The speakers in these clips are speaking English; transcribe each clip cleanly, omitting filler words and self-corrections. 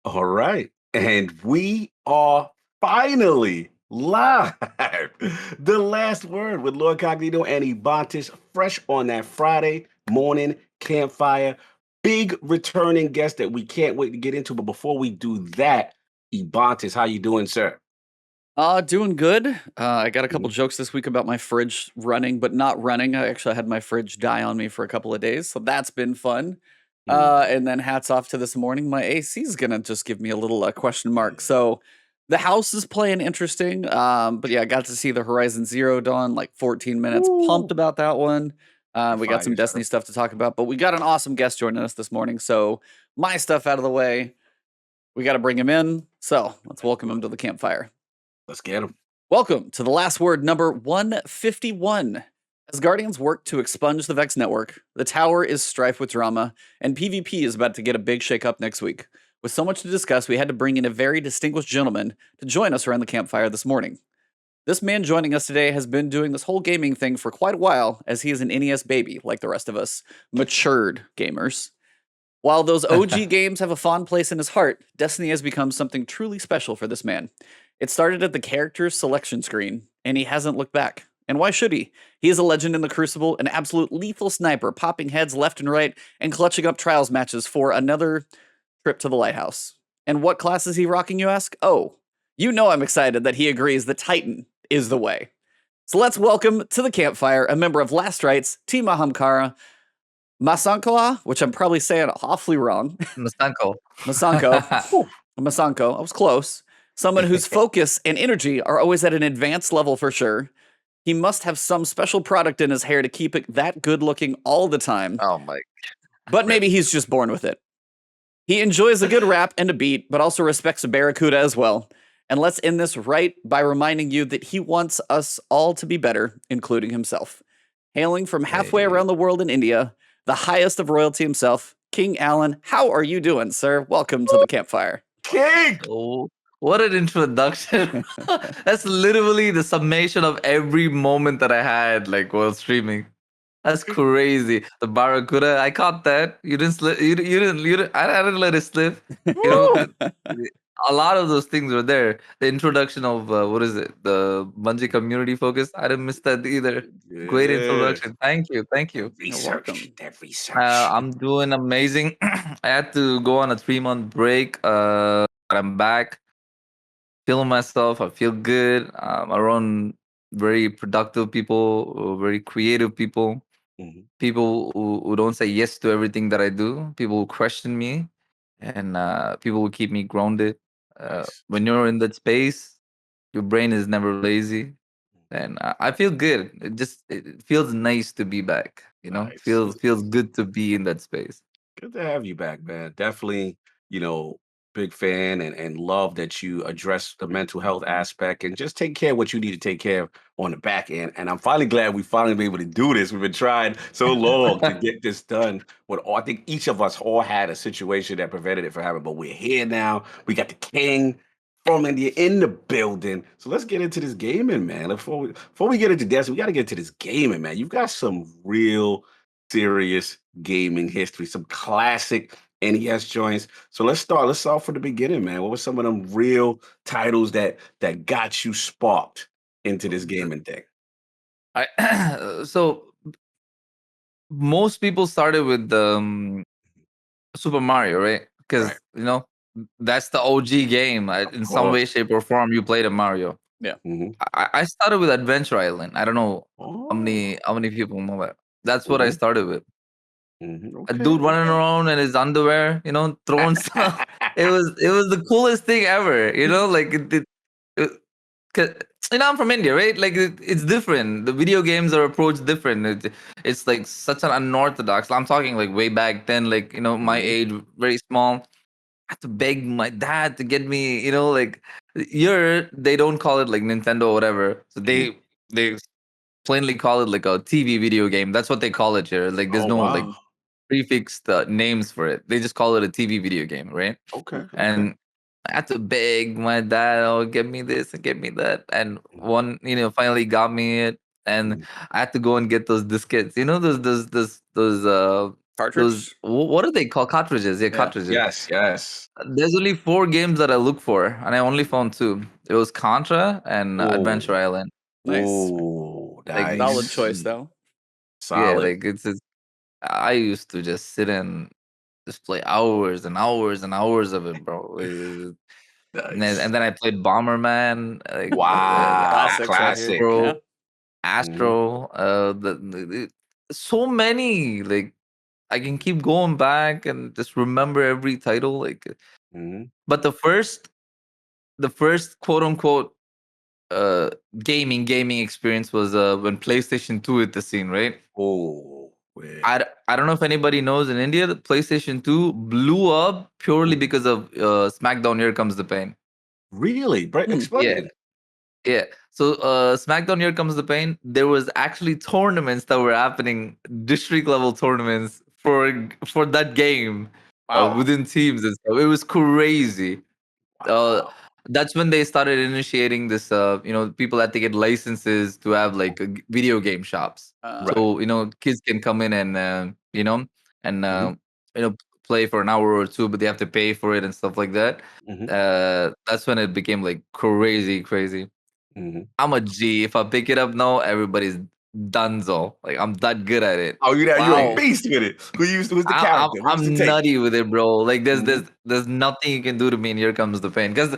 All right. And we are finally live. The last word with Lord Cognito and Ebontis, fresh on that Friday morning campfire. Big returning guest that we can't wait to get into. But before we do that, Ebontis, how you doing, sir? Doing good. I got a couple Mhm. jokes this week about my fridge running, but not running. I actually had my fridge die on me for a couple of days, so that's been fun. And then hats off to this morning. My AC is gonna just give me a little question mark. So the house is playing interesting. But yeah, I got to see the Horizon Zero Dawn, like 14 minutes. Pumped Woo! about that one. We got some Fire, Destiny sir. stuff to talk about, but we got an awesome guest joining us this morning. So my stuff out of the way. We got to bring him in. So let's welcome him to the campfire. Let's get him. Welcome to the last word number 151. As Guardians work to expunge the Vex network, the tower is strife with drama, and PvP is about to get a big shakeup next week. With so much to discuss, we had to bring in a very distinguished gentleman to join us around the campfire this morning. This man joining us today has been doing this whole gaming thing for quite a while, as he is an NES baby, like the rest of us, matured gamers. While those OG games have a fond place in his heart, Destiny has become something truly special for this man. It started at the character's selection screen, and he hasn't looked back. And why should he? He is a legend in the Crucible, an absolute lethal sniper, popping heads left and right, and clutching up trials matches for another trip to the lighthouse. And what class is he rocking, you ask? Oh, you know I'm excited that he agrees the Titan is the way. So let's welcome to the campfire a member of Last Rites, Team Ahamkara, Masankoa, which I'm probably saying awfully wrong. Masanko. Masanko. Masanko. I was close. Someone whose focus and energy are always at an advanced level for sure. He must have some special product in his hair to keep it that good looking all the time. Oh my. But maybe he's just born with it. He enjoys a good rap and a beat, but also respects a barracuda as well. And let's end this right by reminding you that he wants us all to be better, including himself. Hailing from halfway around the world in India, the highest of royalty himself, KingAllan. How are you doing, sir? Welcome to the campfire. King! Oh, what an introduction. That's literally the summation of every moment that I had, like, while streaming. That's crazy. The Barracuda, I caught that. You didn't slip. I didn't let it slip. A lot of those things were there. The introduction of what is it? The Bungie community focus. I didn't miss that either. Great Yes. introduction. Thank you. Thank you. Research. That research. I'm doing amazing. I had to go on a 3-month break. But I'm back, feeling myself. I feel good. Around very productive people, very creative people, Mhm. people who don't say yes to everything that I do. People who question me, and people who keep me grounded. Nice. When you're in that space, your brain is never lazy, and I feel good. It feels nice to be back. Nice. Feels good to be in that space. Good to have you back, man. Definitely, you know, big fan and love that you address the mental health aspect and just take care of what you need to take care of on the back end. And I'm finally glad we finally been able to do this. We've been trying so long to get this done. I think each of us all had a situation that prevented it from happening, but we're here now. We got the king from India in the building. So let's get into this gaming, man. Before we get into this, we got to get into this gaming, man. You've got some real serious gaming history, some classic NES joints. So let's start. Let's start from the beginning, man. What were some of them real titles that got you sparked into this gaming thing? So most people started with Super Mario, right? Right. Because that's the OG game. Of In some way, course. shape, or form, you played a Mario. Yeah. Hmm. I started with Adventure Island. I don't know how Oh. many people know that. That's what I Hmm. started with. A Okay. dude running Okay. around in his underwear, throwing stuff. It was the coolest thing ever. Like it, 'cause, I'm from India, right? Like it's different. The video games are approached different. It's like such an unorthodox. I'm talking like way back then, like my Mhm. age, very small. I had to beg my dad to get me, like here they don't call it like Nintendo or whatever. So Mhm. they plainly call it like a TV video game. That's what they call it here. Like there's Oh no like wow. prefixed names for it. They just call it a TV video game, right? Okay. Okay. And I had to beg my dad, oh, get me this and get me that. And Mhm. one, finally got me it. And Mhm. I had to go and get those diskettes. Those Cartridge. What are they called? Cartridges. Yeah, Yeah. cartridges. Yes. There's only 4 games that I look for, and I only found 2. It was Contra and Adventure Oh, Island. Nice. oh, Like, Solid choice nice. though. yeah, Solid. like it's I used to just sit and just play hours and hours and hours of it, bro. And Nice. then I played Bomberman, like Wow, Classics right here. classic. Yeah. Astro, Mhm, Astro. So many. Like I can keep going back and just remember every title. Like, mhm. but the first quote unquote uh gaming experience was when PlayStation 2 hit the scene, right? Oh, man. I don't know if anybody knows in India, the PlayStation 2 blew up purely Mhm. because of SmackDown Here Comes the Pain. Really? Hmm. Yeah. Explain. Yeah. So SmackDown Here Comes the Pain, there was actually tournaments that were happening, district level tournaments for that game Wow. within teams and stuff. It was crazy. uh, Wow. that's when they started initiating this. People had to get licenses to have like video game shops, Right. so kids can come in and and Mhm, you know play for an hour or two, but they have to pay for it and stuff like that. mhm, That's when it became like crazy, crazy. mhm. I'm a G. If I pick it up now, everybody's dunzo. Like I'm that good at it. Oh, you're a Wow. beast with it. Who's the I, I'm character? What's the I'm take? nutty with it, bro. Like there's Mhm, there's there's nothing you can do to me, and here comes the pain. Because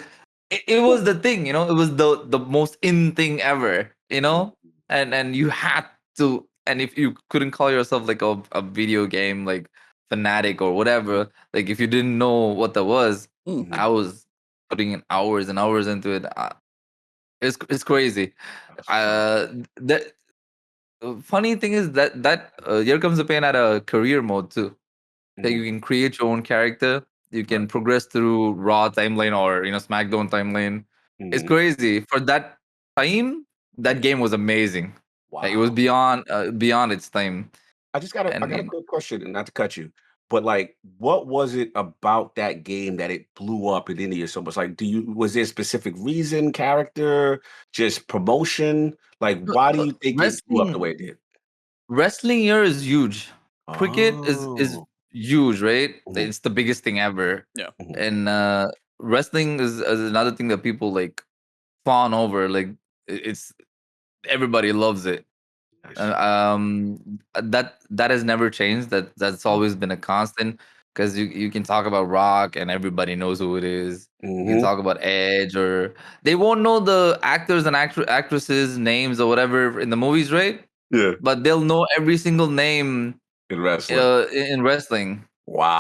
it was the thing, it was the most in thing ever, mhm, and you had to. And if you couldn't call yourself like a video game like fanatic or whatever, like if you didn't know what that was, Hmm. mhm. I was putting in hours and hours into it. It's crazy. That's what's up. Uh, that funny thing is that Here Comes the Pain had a career mode too. That you Mhm, can create your own character. You right. can progress through Raw timeline or SmackDown timeline. It's Mhm. crazy for that time. That Yeah. game was amazing. Like, it was Wow. beyond its time. I And got a quick question, and not to cut you, but like, what was it about that game that it blew up in India so much? Like, was there a specific reason, character, just promotion? Like, why do you think it blew up the wrestling way it did? wrestling here is huge. Cricket is Oh. huge, right? Mhm, It's the biggest thing ever. Yeah. mhm. And wrestling is another thing that people like fawn over. Like, it's everybody loves it. Nice. Uh, that has never changed. That's Mm, always been a constant. Because you can talk about Rock and everybody knows who it is. You can mhm. talk about Edge, or they won't know the actors and actresses names or whatever in the movies, right? Yeah, But they'll know every single name in wrestling. in wrestling.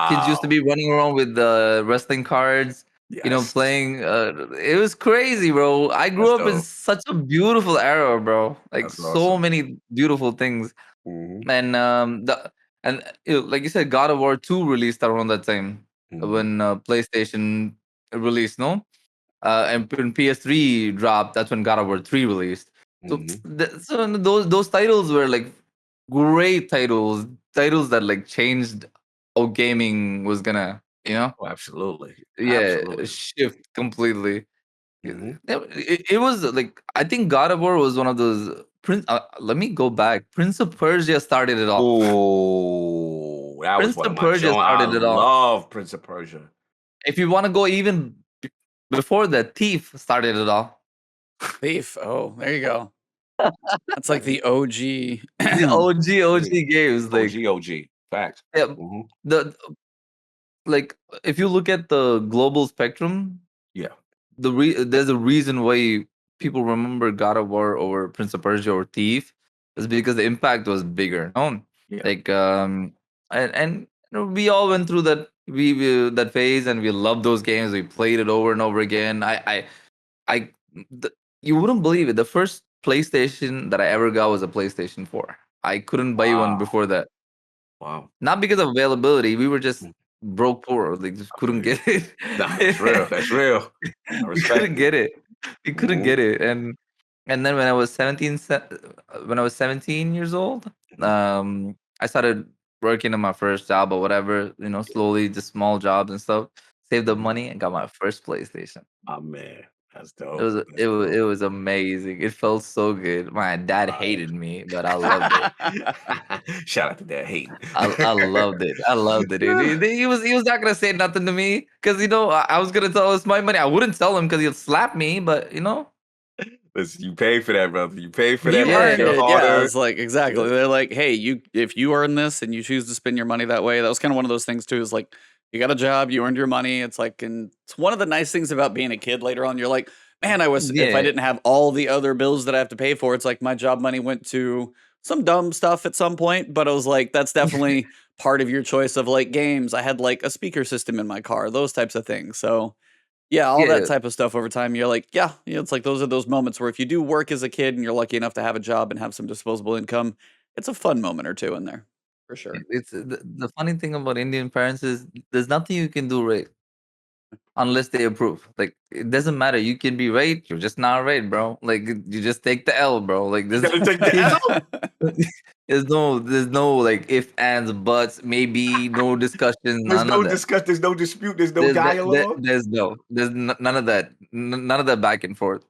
Kids used to Wow. be running around with the wrestling cards, Yes. playing. It was crazy, bro. I That's grew up in dope. such a beautiful era, bro. Like That's so awesome. many beautiful things. Mhm, And like you said, God of War 2 released around that time mhm, when PlayStation released, no? And when PS3 dropped, that's when God of War 3 released. So, mhm. so those titles were like great titles that like changed how gaming was gonna, Oh, absolutely. yeah, Absolutely. shift completely. Mhm. It was like, I think God of War was one of those. Let me go back. Prince of Persia started it all. Oh, that was Prince one of of my Persia joints. I started it all. love Prince of Persia. If you want to go even before that, Thief started it all. Thief. Oh, there you go. That's like the OG. The Agree. OG games, like, OG, OG. Facts. yeah, Mhm. the like if you look at the global spectrum, Yeah. there's a reason why people remember God of War over Prince of Persia or Thief is because the impact was bigger. No, Yeah. like and we all went through that that phase, and we loved those games. We played it over and over again. I you wouldn't believe it. The first PlayStation that I ever got was a PlayStation 4. I couldn't buy one Wow. before that. Wow. Not because of availability. We were just Mm, broke poor. Like, just I couldn't feel you. get it. Nah, that's real. That's real. I We couldn't respect it. get it. We couldn't Mhm, get it. And then when I was 17 years old, mhm. I started working on my first job or whatever. Slowly, just small jobs and stuff. Saved up Mhm. money and got my first PlayStation. My man. That's It was dope. That's it dope. was amazing. It felt so good. My dad hated me, but I loved it. Shout out to that hating. I loved it. I loved it, dude. He was not gonna say nothing to me because I was gonna tell it's my money. I wouldn't tell him because he'll slap me, but Listen, you pay for that, brother. You pay for that. You That's earned yeah, your it. hard Yeah, earned. it's like Yeah. exactly. They're like, hey, if you earn this and you choose to spend your money that way, that was kind of one of those things too. Is like you got a job, you earned your money. It's like, and it's one of the nice things about being a kid. Later on, you're like, man, I wish if I yeah, didn't have all the other bills that I have to pay for. It's like my job money went to some dumb stuff at some point, but I was like, that's definitely part of your choice of like games. I had like a speaker system in my car, those types of things. So yeah, all that yeah, type of stuff over time, you're like, yeah, it's like those are those moments where if you do work as a kid and you're lucky enough to have a job and have some disposable income, it's a fun moment or two in there for sure. it's the funny thing about Indian parents is there's nothing you can do right unless they approve. Like it doesn't matter. You can be right. You're just not right, bro. Like you just take the L, bro. Like You this. gotta take the L. There's no like if ands buts maybe no discussion There's none of no that. discuss. There's no dispute. There's no dialogue. None of that. None of that back and forth.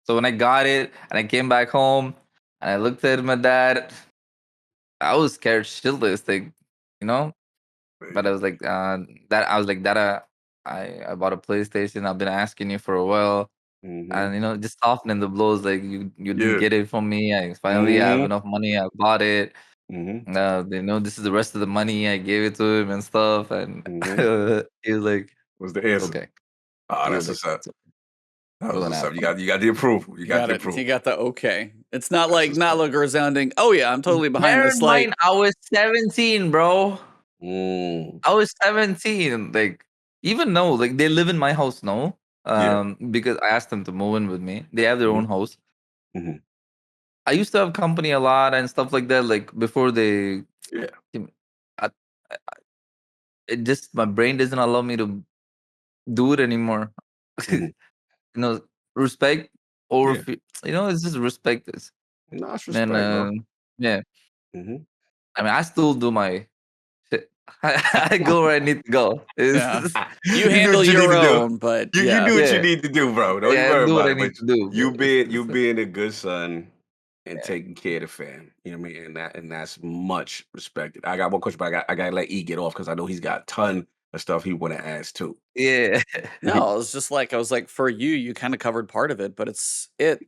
So when I got it and I came back home and I looked at my dad, I was scared shitless, like you know. But I was like, that I bought a PlayStation. I've been asking you for a while, Mm-hmm. and just softening the blows. Like you didn't Yeah. get it from me. I finally have Mm-hmm. enough money. I bought it. Mm-hmm. This is the rest of the money. I gave it to him and stuff, and Mm-hmm. he was like, What's the answer? okay. Oh, He that's was like, what's up. That we're was gonna what's have up. fun. You got the approval. You You got got the it. You approval. got the okay. It's not That's like what's not up. like a resounding, oh yeah, I'm totally behind Bear this. in mind, Like, I was 17, bro. Mm. I was 17. Like, even though, like, they live in my house now. Yeah. Because I asked them to move in with me. They have their Mm-hmm. own house. Mm-hmm. I used to have company a lot and stuff like that. Like before they, Yeah. came- I, it just my brain doesn't allow me to do it anymore. Mm-hmm. know, respect over, Yeah. it's just respect this. No, it's And respect, bro. yeah, Mm-hmm. I mean, I still do my shit. I go where I need to go. yeah, It's, you You do handle what you need your to do. own, but You yeah, do what you yeah, need to do, bro. Don't you yeah, I worry do what about I it. But need to do. you But being you being a good son and yeah. taking care of the fam. You know what I mean? And that's much respected. I got one question, but I gotta let E get off because I know he's got a ton of stuff he wanna ask too. Yeah. no, it's just like I was like for you, you kind of covered part of it, but it.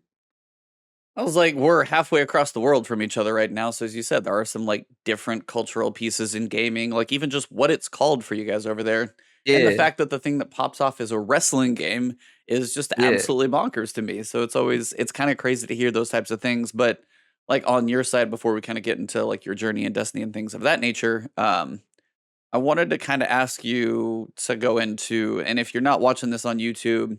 I was like, we're halfway across the world from each other right now. So as you said, there are some like different cultural pieces in gaming, like even just what it's called for you guys over there. And the Yeah. fact that the thing that pops off is a wrestling game is just Yeah. absolutely bonkers to me. So it's kind of crazy to hear those types of things. But like on your side, before we kind of get into like your journey in Destiny and things of that nature, I wanted to kind of ask you to go into, and if you're not watching this on YouTube,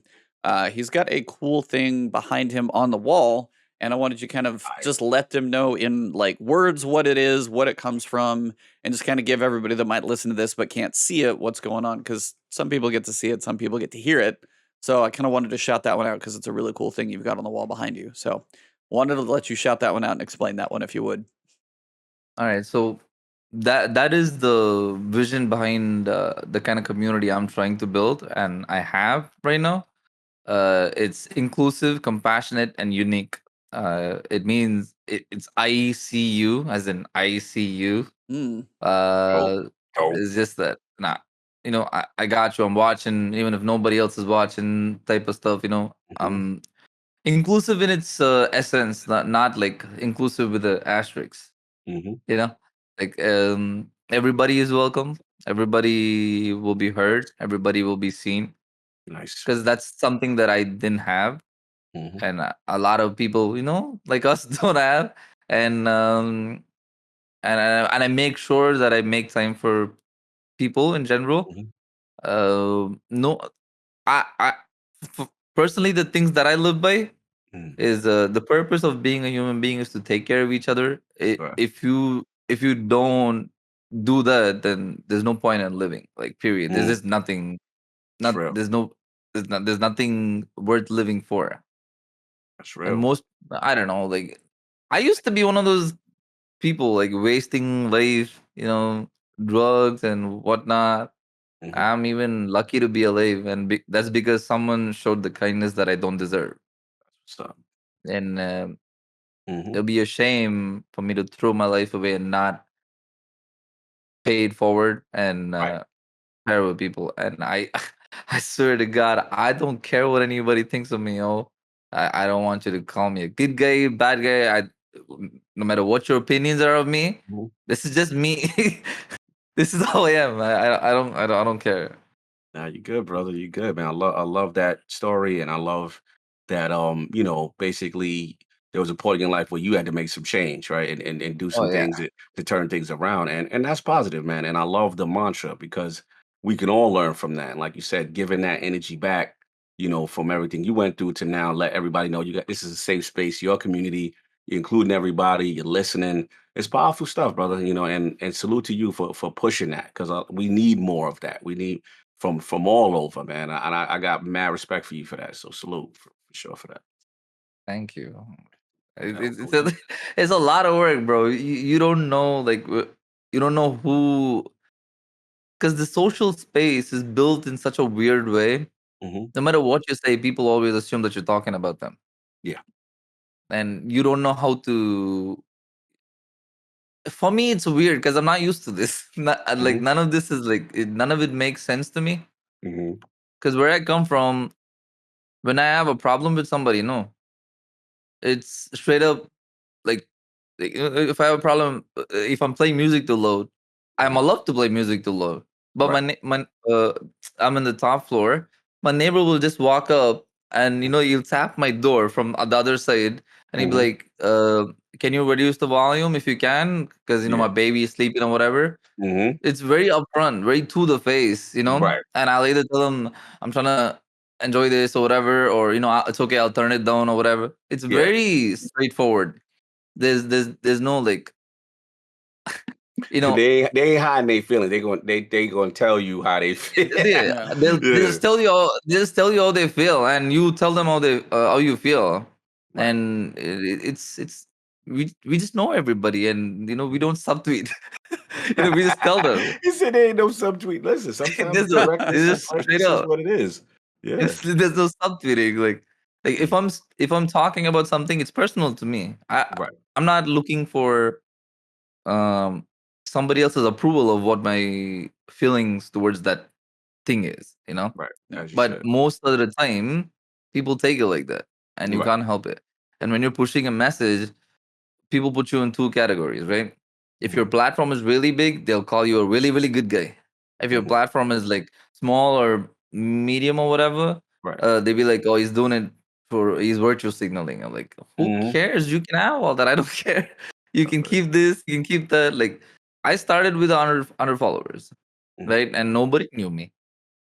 he's got a cool thing behind him on the wall, and I wanted you kind of Fire. just let them know in like words what it is, what it comes from, and just kind of give everybody that might listen to this but can't see it what's going on because some people get to see it, some people get to hear it. So I kind of wanted to shout that one out because it's a really cool thing you've got on the wall behind you. So wanted to let you shout that one out and explain that one if you would. All right. So that is the vision behind the kind of community I'm trying to build, and I have right now. It's inclusive, compassionate, and unique. It means it's ICU, as in ICU. Mm, Dope. Uh, Dope. it's just that, nah, I got you. I'm watching, even if nobody else is watching, type of stuff. Mm-hmm. Inclusive in its essence, not like inclusive with the asterisks. Mm-hmm. You know, like everybody is welcome. Everybody will be heard. Everybody will be seen Nice. because that's something that I didn't have, Mm-hmm. and a lot of people, like us, don't have. And and I make sure that I make time for people in general. Mm-hmm. No, I personally, the things that I live by Mm-hmm. is the purpose of being a human being is to take care of each other. Right. If you don't do that, then there's no point in living. Like period. There's Mm. just nothing. That's Not real. there's no there's nothing worth living for. That's And real. most, I don't know, like I used to be one of those people like wasting life, drugs and whatnot. Mhm. I'm even lucky to be alive, and that's because someone showed the kindness that I don't deserve. So, And mhm. it'll be a shame for me to throw my life away and not pay it forward and Right. share with people. And I, I swear to God, I don't care what anybody thinks of me. Oh, I don't want you to call me a good guy, bad guy. No matter what your opinions are of me, Mhm. this is just me. This is how I am. I don't care. Nah, you good, brother. You good, man. I love that story, and I love that basically there was a point in your life where you had to make some change, right? And do Oh some yeah, things to turn things around. And that's positive, man. And I love the mantra because we can all learn from that. And like you said, giving that energy back, from everything you went through to now let everybody know you got this is a safe space, your community, you're including everybody, you're listening. It's powerful stuff, brother. And salute to you for pushing that because we need more of that. We need from all over, man. I got mad respect for you for that. So salute for sure for that. thank you. Yeah, It's no a, doubt. it's a lot of work, bro. You don't know, like, you don't know who, because the social space is built in such a weird way. Hmm. No matter what you say, people always assume that you're talking about them, Yeah. and you don't know how to. For me, it's weird because I'm not used to this. Like Hmm. none of this is like none of it makes sense to me. Hmm. Because where I come from, when I have a problem with somebody, no, it's straight up like, if I have a problem, if I'm playing music too loud, I'm Hmm. allowed to play music too loud. But Right. I'm in the top floor. My neighbor will just walk up and he'll tap my door from the other side, and he'll be Hmm. like, "Can you reduce the volume if you can? Because Yeah. my baby is sleeping or whatever." Hmm. It's very upfront, very to the face. Right. And I'll either tell them I'm trying to enjoy this or whatever, or it's okay, I'll turn it down or whatever. It's Yeah. very straightforward. There's no like you And know they ain't hiding their feelings. They gonna tell you how they feel. they Yeah. they'll Yeah. just tell you how they feel, and you tell them how you feel. Right. And it's we just know everybody, and we don't subtweet. We just tell them. He said there ain't no subtweet. Listen, sometimes There's no directness it's just straight is up. what it is. Yeah. There's no subtweeting. Like Mhm. if I'm talking about something, it's personal to me. Right. I'm not looking for um somebody else's approval of what my feelings towards that thing is. Right. Yeah. As you But said. most of the time, people take it like that, and you Right. can't help it. And when you're pushing a message, people put you in two categories, right? If your Hmm. platform is really big, they'll call you a really, really good guy. If your Hmm. platform is like small or medium or whatever, Right. they be like, "Oh, he's doing it he's virtue signaling." I'm like, "Who Hmm. cares? You can have all that. I don't care. You can Right. keep this. You can keep that." Like, I started with 100 followers, Hmm. right? And nobody knew me.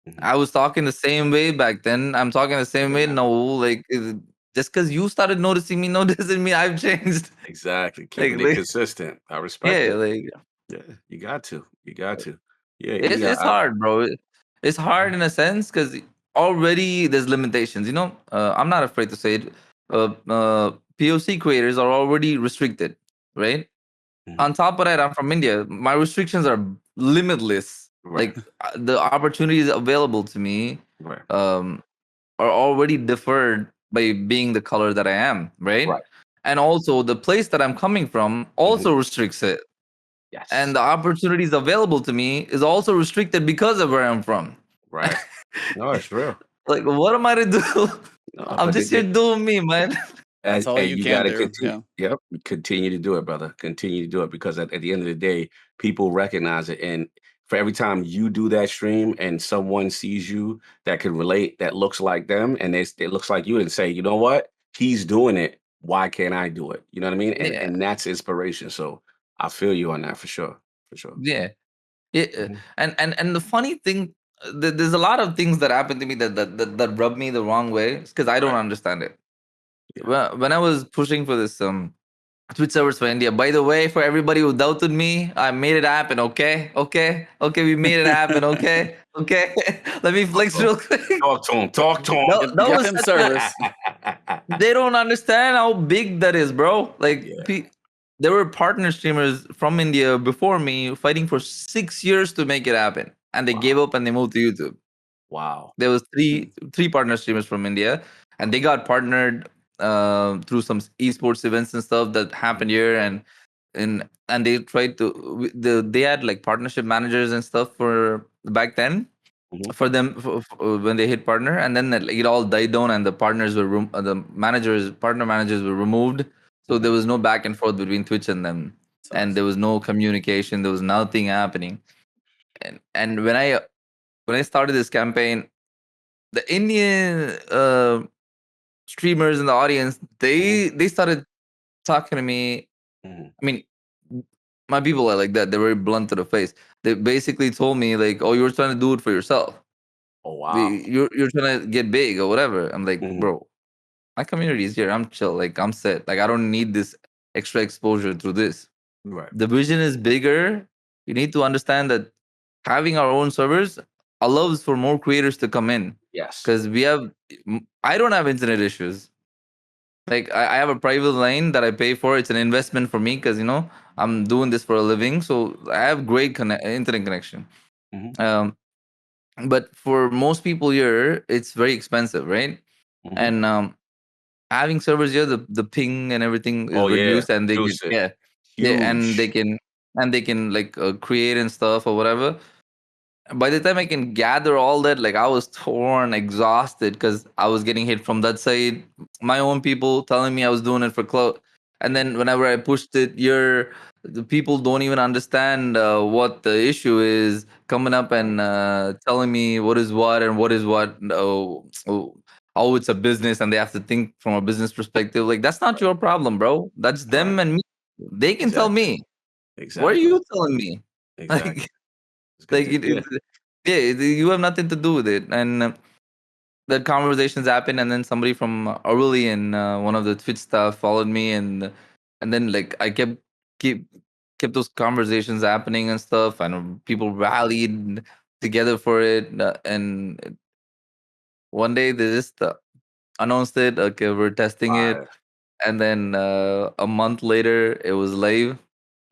Hmm. I was talking the same way back then. I'm talking the same way Yeah. now. Like, just because you started noticing me, no, doesn't mean I've changed. Exactly. like, Keeping it like, consistent. I respect yeah, it. like Yeah. You got to. You got to. Yeah. it's Yeah. it's hard, bro. It's hard in a sense because already there's limitations. I'm not afraid to say it. POC creators are already restricted, right? Hmm. On top of that, I'm from India. My restrictions are limitless. Right. Like, the opportunities available to me Right. um, are already deferred by being the color that I am, right? Right. And also, the place that I'm coming from Hmm. also restricts it. And Yes. the opportunities available to me is also restricted because of where I'm from. Right. No, it's real. Like, what am I to do? No, I'm but just here doing me, man. That's all hey, you you can gotta do. continue. Yeah. Yep, continue to do it, brother. Continue to do it because at the end of the day, people recognize it. And for every time you do that stream and someone sees you that can relate, that looks like them, and it looks like you, and say, you know what, he's doing it. Why can't I do it? You know what I mean? And Yeah, and that's inspiration. So I feel you on that for sure. For sure. yeah. Yeah, Mhm. and the funny thing, there's a lot of things that happen to me that rub me the wrong way because I don't Right. understand it. Yeah. When I was pushing for this Twitch servers for India. By the way, for everybody who doubted me, I made it happen. Okay, okay, okay. We made it happen. Okay, okay. Let me flex Talk real quick. talk to him. Talk to him. Get That get was them such a. servers. They don't understand how big that is, bro. Like, Yeah. there were partner streamers from India before me fighting for 6 years to make it happen. and they gave Wow. up and they moved to YouTube. Wow. There was three partner streamers from India, and they got partnered through some esports events and stuff that happened here, and they tried to they had like partnership managers and stuff for back then Mhm. for them when they hit partner, and then it all died down, and the partners were the partner managers were removed, so Mhm. there was no back and forth between Twitch and them, and Sucks. there was no communication, there was nothing happening, and when I started this campaign, the Indian streamers in the audience, Mhm. they started talking to me. Mhm. I mean, my people are like that. They're very blunt to the face. They basically told me like, "Oh, you were trying to do it for yourself. Oh, wow. You're trying to get big or whatever." I'm like, Mhm. bro, my community is here. I'm chill. Like I'm set. Like I don't need this extra exposure through this. Right. The vision is bigger. You need to understand that having our own servers allows for more creators to come in Yes. because we have. I don't have internet issues. Like I have a private line that I pay for. It's an investment for me because I'm doing this for a living. So I have great internet connection. Mhm. Um, but for most people here, it's very expensive, right? Mhm. And having servers here, the ping and everything is Oh, yeah. reduced, and they can Reduce it. yeah, Huge. and they can like create and stuff or whatever. By the time I can gather all that, like I was torn, exhausted because I was getting hit from that side. My own people telling me I was doing it for clout, and Mhm. then whenever I pushed it, the people don't even understand what the issue is. Coming up Right. and telling me what is what and what is what. Oh, it's a business, and they have to think from a business perspective. Like that's not Right. your problem, bro. That's Right. them and me. They can tell Exactly. me. What are Exactly. you telling me? Exactly. Like It's good like to yeah. yeah, you have nothing to do with it. And the conversations happen, and then somebody from Aurelian, one of the Twitch staff, followed me, and then like I keep kept those conversations happening and stuff, and people rallied together for it. And one day they just announced it. Okay, we're testing it, Fire. and then a month later it was live.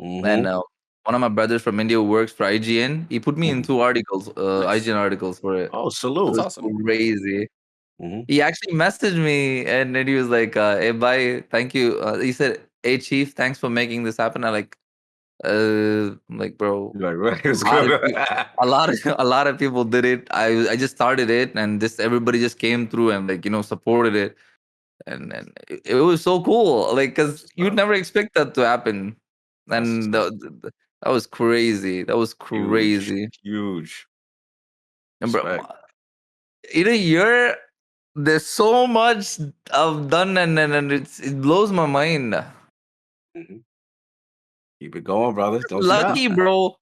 And Mhm. one of my brothers from India who works for IGN, he put me in Mhm. 2 articles, Nice. IGN articles for it. Oh, It That's salute. was awesome. crazy. Mhm. He actually messaged me and then he was like, "Hey, bye, thank you." He said, "Hey, chief, thanks for making this happen." I'm like, bro, Right, right. a It's lot of good. people, a lot of people did it. I just started it, and just everybody just came through and like supported it, and it was so cool. Like, That's cause what's you'd up. never expect that to happen, That's what's and up. that was crazy. That was Huge. crazy. Huge. And bro, Respect. in a year, there's so much I've done, and it blows my mind. Mhm. Keep it going, brother. Just Don't stop. lucky, bro.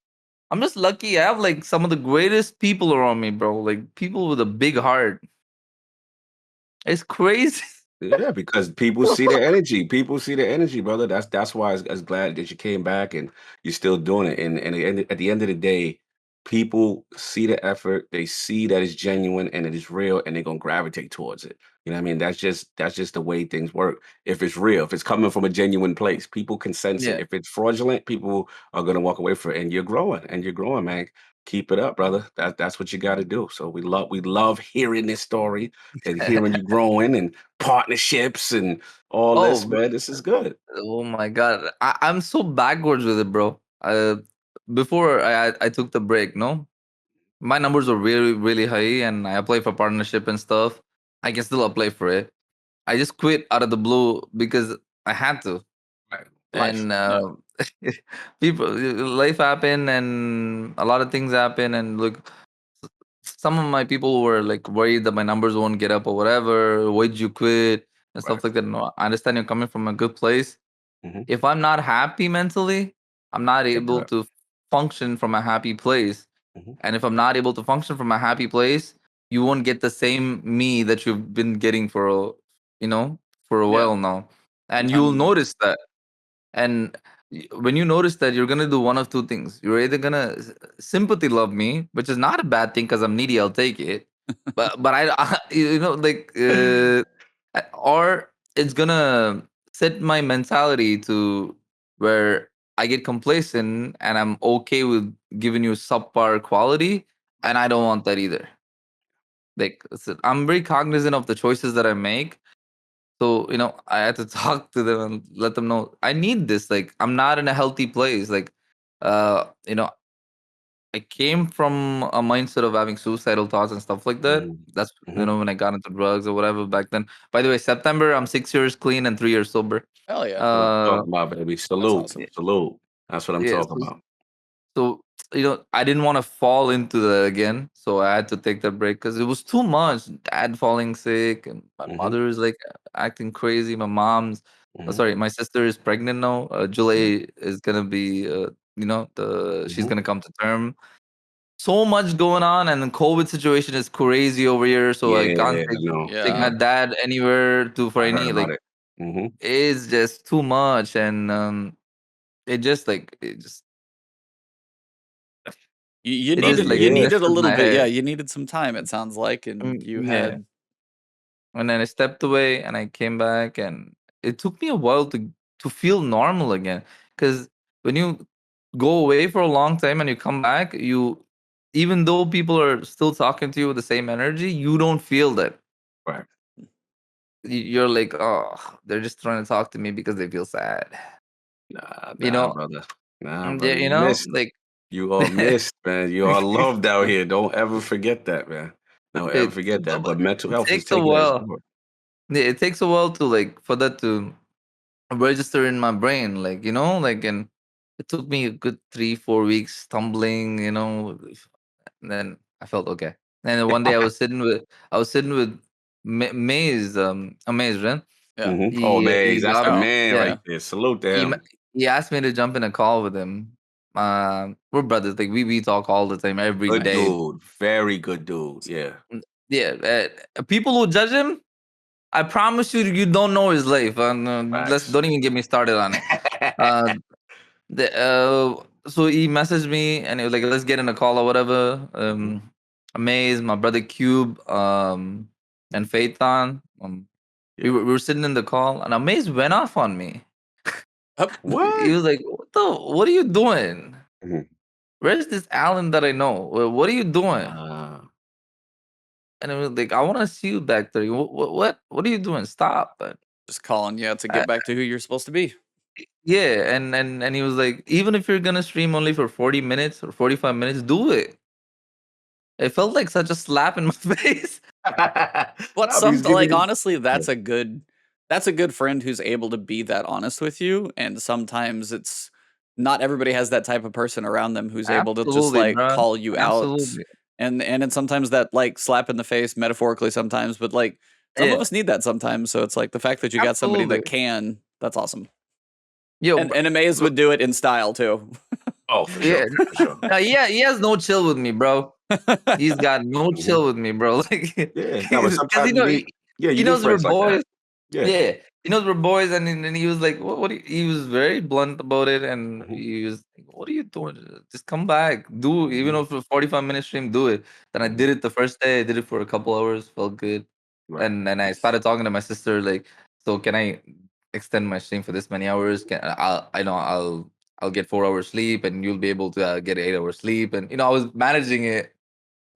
I'm just lucky. I have like some of the greatest people around me, bro. Like people with a big heart. It's crazy. Yeah, because people see the energy. People see the energy, brother. That's why I was glad that you came back and you're still doing it. And at the end of the day, people see the effort. They see that it's genuine and it is real, and they're gonna gravitate towards it. You know what I mean? That's just the way things work. If it's real, if it's coming from a genuine place, people can sense it. Yeah. If it's fraudulent, people are gonna walk away from it. And you're growing, man. Keep it up, brother. That's what you got to do. So we love hearing this story and hearing you growing and partnerships and all Oh, this, man. This is good. oh my god, I'm so backwards with it, bro. Before I took the break, no, my numbers were really really high, and I applied for partnership and stuff. I can still apply for it. I just quit out of the blue because I had to. Right. Life. And people life happen and a lot of things happen, and look, some of my people were like worried that my numbers won't get up or whatever. Why did you quit and Right. stuff like that? No, I understand you're coming from a good place. Hmm. If I'm not happy mentally, I'm not Can't do able it. to function from a happy place. Hmm. And if I'm not able to function from a happy place, you won't get the same me that you've been getting you know for a Yeah. while now, and you'll I'm notice that. And when you notice that, you're gonna do one of two things. You're either gonna sympathy love me, which is not a bad thing because I'm needy. I'll take it. But I like or it's gonna set my mentality to where I get complacent and I'm okay with giving you subpar quality, and I don't want that either. Like, I'm very cognizant of the choices that I make. So, I had to talk to them and let them know I need this. Like, I'm not in a healthy place. Like, uh, you know, I came from a mindset of having suicidal thoughts and stuff like that. Mhm. That's Mhm. when I got into drugs or whatever back then. By the way, September, I'm 6 years clean and 3 years sober. Hell yeah. That's what I'm Uh, talking about, baby. That's Salute. awesome. Salute. That's what I'm yeah. talking about. So, I didn't want to fall into that again. So I had to take that break because it was too much. Dad falling sick, and my Mhm. mother is like acting crazy. My mom's, Mhm. sorry, my sister is pregnant now. Yeah. July is gonna be, she's Mhm. gonna come to term. So much going on, and the COVID situation is crazy over here. So I can't Yeah, no. take my Yeah. dad anywhere for I heard any about like. it. Mhm. It's just too much, and it just You it just needed like you Yeah. needed a messes little my bit. head. Yeah, you needed some time, it sounds like, and you Yeah. had And then I stepped away and I came back, and it took me a while to feel normal again. Because when you go away for a long time and you come back, even though people are still talking to you with the same energy, you don't feel that. Right. You're like, oh, they're just trying to talk to me because they feel sad. Nah, You nah, know, brother. Nah, Yeah, brother. You missed. like You are missed, man. You are loved out here. Don't ever forget that, man. Don't ever it, forget that. But mental it health is takes a taking its while. toll. Yeah, it takes a while to like for that to register in my brain, like and it took me a good 3 4 weeks stumbling, and then I felt okay. And then one day I was sitting with Maze, Amaze, right? yeah. Mhm. Oh, man, He that's got the Oh, man yeah right there. Salute to he him. he asked me to jump in a call with him. We're brothers, like we talk all the time, every Good day. dude. Very good dude. Yeah. Mm, yeah, people who judge him, I promise you, you don't know his life, and let's Facts. don't even get me started on it. uh so he messaged me and he was like, let's get in a call or whatever. Mhm. Amaze, my brother Cube, and Phaeton. We Yeah. were sitting in the call, and Amaze went off on me. up. He What? was like, what are you doing? Mhm. Where's this Alan that I know? What are you doing? Nah. And I was like, I want to see you back there. What are you doing? Stop. Just calling you to Uh, get back to who you're supposed to be. yeah, and he was like, even if you're gonna stream only for 40 minutes or 45 minutes, do it. It felt like such a slap in my face. But Nah, but he's giving like you. honestly, Yeah. that's a good friend who's able to be that honest with you. And sometimes it's not everybody has that type of person around them who's able to just Absolutely, like bro. call you out. Absolutely. And then sometimes that like slap in the face metaphorically sometimes, but like some Yeah, of us need that sometimes. So it's like the fact that you got somebody absolutely. that can, that's awesome. Yo, And Amaze would do it in style too. Oh, for yeah. sure. For sure. Yeah, he has no chill with me, bro. He's got no Mhm. chill with me, bro. Like, Yeah. No, but because sometimes you need. Yeah, he you need knows we're friends like that. boys. Yeah. Yeah, he knows we're boys, and he was like, "What? He was very blunt about it, and Mhm. he was like, "What are you doing? Just come back, do even Mhm. if for 45 minute stream, do it." Then I Mhm. did it the first day. I did it for a couple hours, felt good, Right. and then I started talking to my sister like, "So can I extend my stream for this many hours? I'll get 4 hours sleep, and you'll be able to get 8 hours sleep." And I was managing it,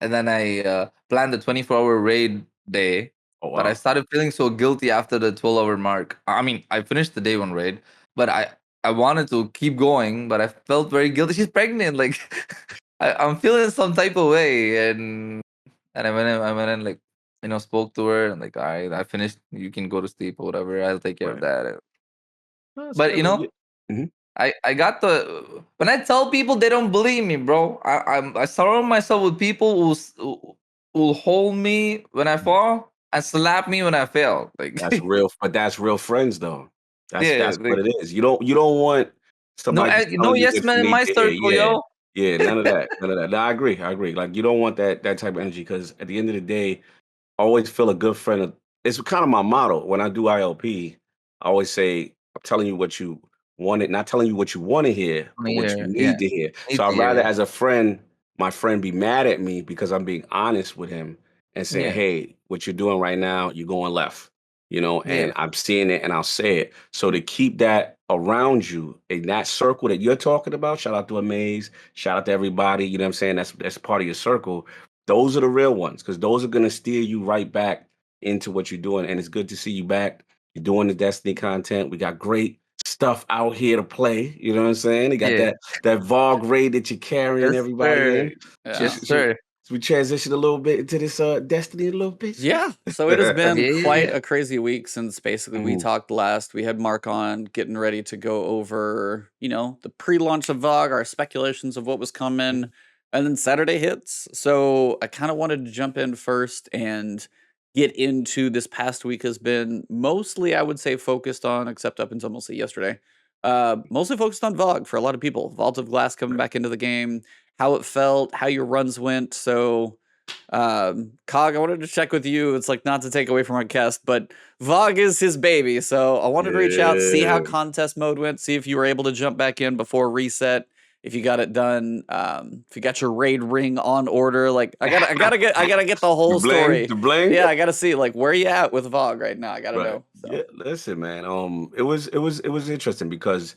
and then I planned the 24-hour raid day, Oh, but I wow. started feeling so guilty after the 12-hour mark. I mean, I finished the day one raid, but I wanted to keep going, but I felt very guilty. She's pregnant, like I'm feeling some type of way, and I went in like spoke to her and like, all right, I finished. You can go to sleep or whatever. I'll take care of Right. that. That's But good. Yeah. Mhm. I got the when I tell people they don't believe me, bro. I surround myself with people who hold me when I Mhm. fall and slap me when I fail. Like That's real, but that's real friends though. That's yeah, that's what like it is. You don't want no somebody just no telling you yes man in instantly, my yeah, circle, yeah, yo. yeah, none of that. None of that. No, I agree. I agree. Like you don't want that type of energy because at the end of the day, always feel a good friend. It's kind of my motto when I do ILP. I always say, I'm telling you what you wanted, not telling you what you want to hear, but what you Yeah, need to hear. need So to I'd hear rather, it. as a friend, my friend be mad at me because I'm being honest with him and saying, Yeah, hey, what you're doing right now, you're going left, yeah, and I'm seeing it and I'll say it. So to keep that around you in that circle that you're talking about, shout out to Amaze, shout out to everybody, you know what I'm saying? That's part of your circle. Those are the real ones because those are gonna steer you right back into what you're doing. And it's good to see you back. You're doing the Destiny content. We got great stuff out here to play. You know what I'm saying? You got Yeah. that VOG raid that you're carrying Yes, everybody sir. in. Yeah. Yes, sir. So we transition a little bit into this Destiny a little bit. Yeah. So it has been Yeah. quite a crazy week since basically we Mhm. talked last. We had Mark on getting ready to go over, the pre-launch of VOG, our speculations of what was coming, and then Saturday hits. So I kind of wanted to jump in first and get into this past week has been mostly, I would say, focused on, except up until mostly yesterday, mostly focused on VOG for a lot of people. Vault of Glass coming back into the game, how it felt, how your runs went. So Cog, I wanted to check with you. It's like not to take away from our guest, but VOG is his baby. So I wanted to reach out, see how Yeah. contest mode went, see if you were able to jump back in before reset, if you got it done, if you got your raid ring on order. Like I gotta get the whole story. The bling. Yeah, I gotta see like where you at with VOG right now. I gotta Right. know. So. Yeah, listen, man. It was interesting because,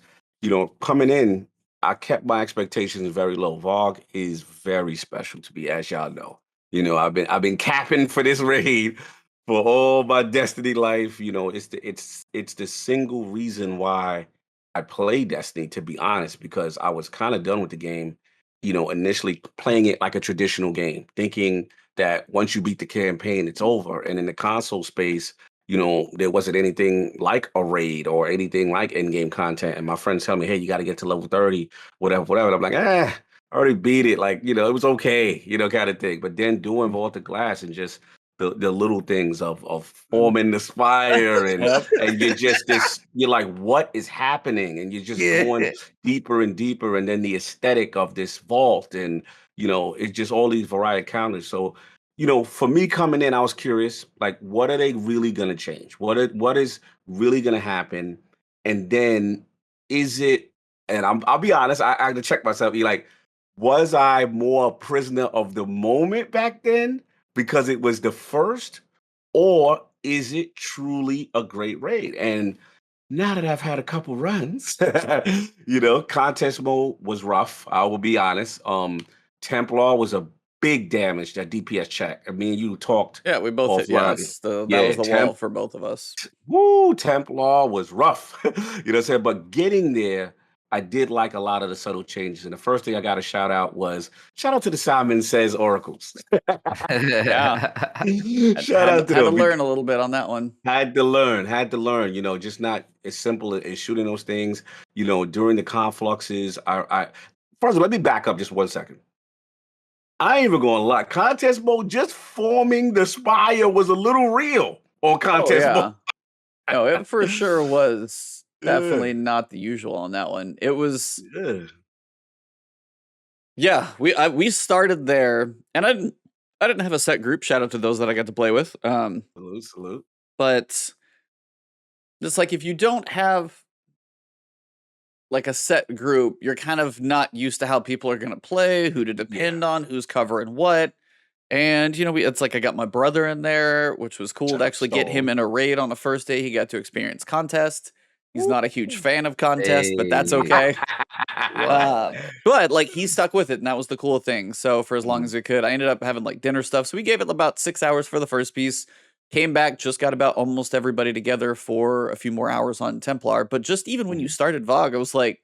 coming in, I kept my expectations very low. VOG is very special to me, as y'all know. I've been capping for this raid for all my Destiny life. It's the single reason why I play Destiny, to be honest, because I was kind of done with the game, initially playing it like a traditional game, thinking that once you beat the campaign, it's over. And in the console space, there wasn't anything like a raid or anything like in-game content. And my friends tell me, hey, you got to get to level 30, whatever. And I'm like, I already beat it. Like, it was okay, kind of thing. But then doing Vault of Glass and just the little things of forming the spire and Yep. and you're like, what is happening? And you're just Yeah. going deeper and deeper. And then the aesthetic of this vault and, it's just all these variety counters. So, for me coming in, I was curious, like, what are they really going to change? What is really going to happen? And then is it, and I'll be honest, I had to check myself, be like, was I more a prisoner of the moment back then because it was the first, or is it truly a great raid? And now that I've had a couple runs, contest mode was rough. I will be honest. Templar was a big damage, that DPS check. I mean, you talked Yeah, we both hit. offline. Yes, that was the wall for both of us. Woo, Templar was rough. You know what I'm saying? But getting there, I did like a lot of the subtle changes. And the first thing I got to shout out to the Simon Says Oracles. Yeah. Shout out to had to them. learn a little bit on that one. Had to learn, just not as simple as shooting those things, during the confluxes. I first of all, let me back up just 1 second. I ain't even going to lie. Contest mode, just forming the spire was a little real on contest mode. No, it for sure was definitely not the usual on that one. It was. Yeah, we started there, and I didn't have a set group. Shout out to those that I got to play with. Salute. But it's like if you don't have like a set group, you're kind of not used to how people are going to play, who to depend on, who's covering what. And, it's like I got my brother in there, which was cool to actually get him in a raid on the first day. He got to experience contest. He's not a huge fan of contest, but that's okay. But like he stuck with it, and that was the cool thing. So for as long as we could, I ended up having like dinner stuff. So we gave it about 6 hours for the first piece. Came back, just got about almost everybody together for a few more hours on Templar. But just even when you started VOG, I was like,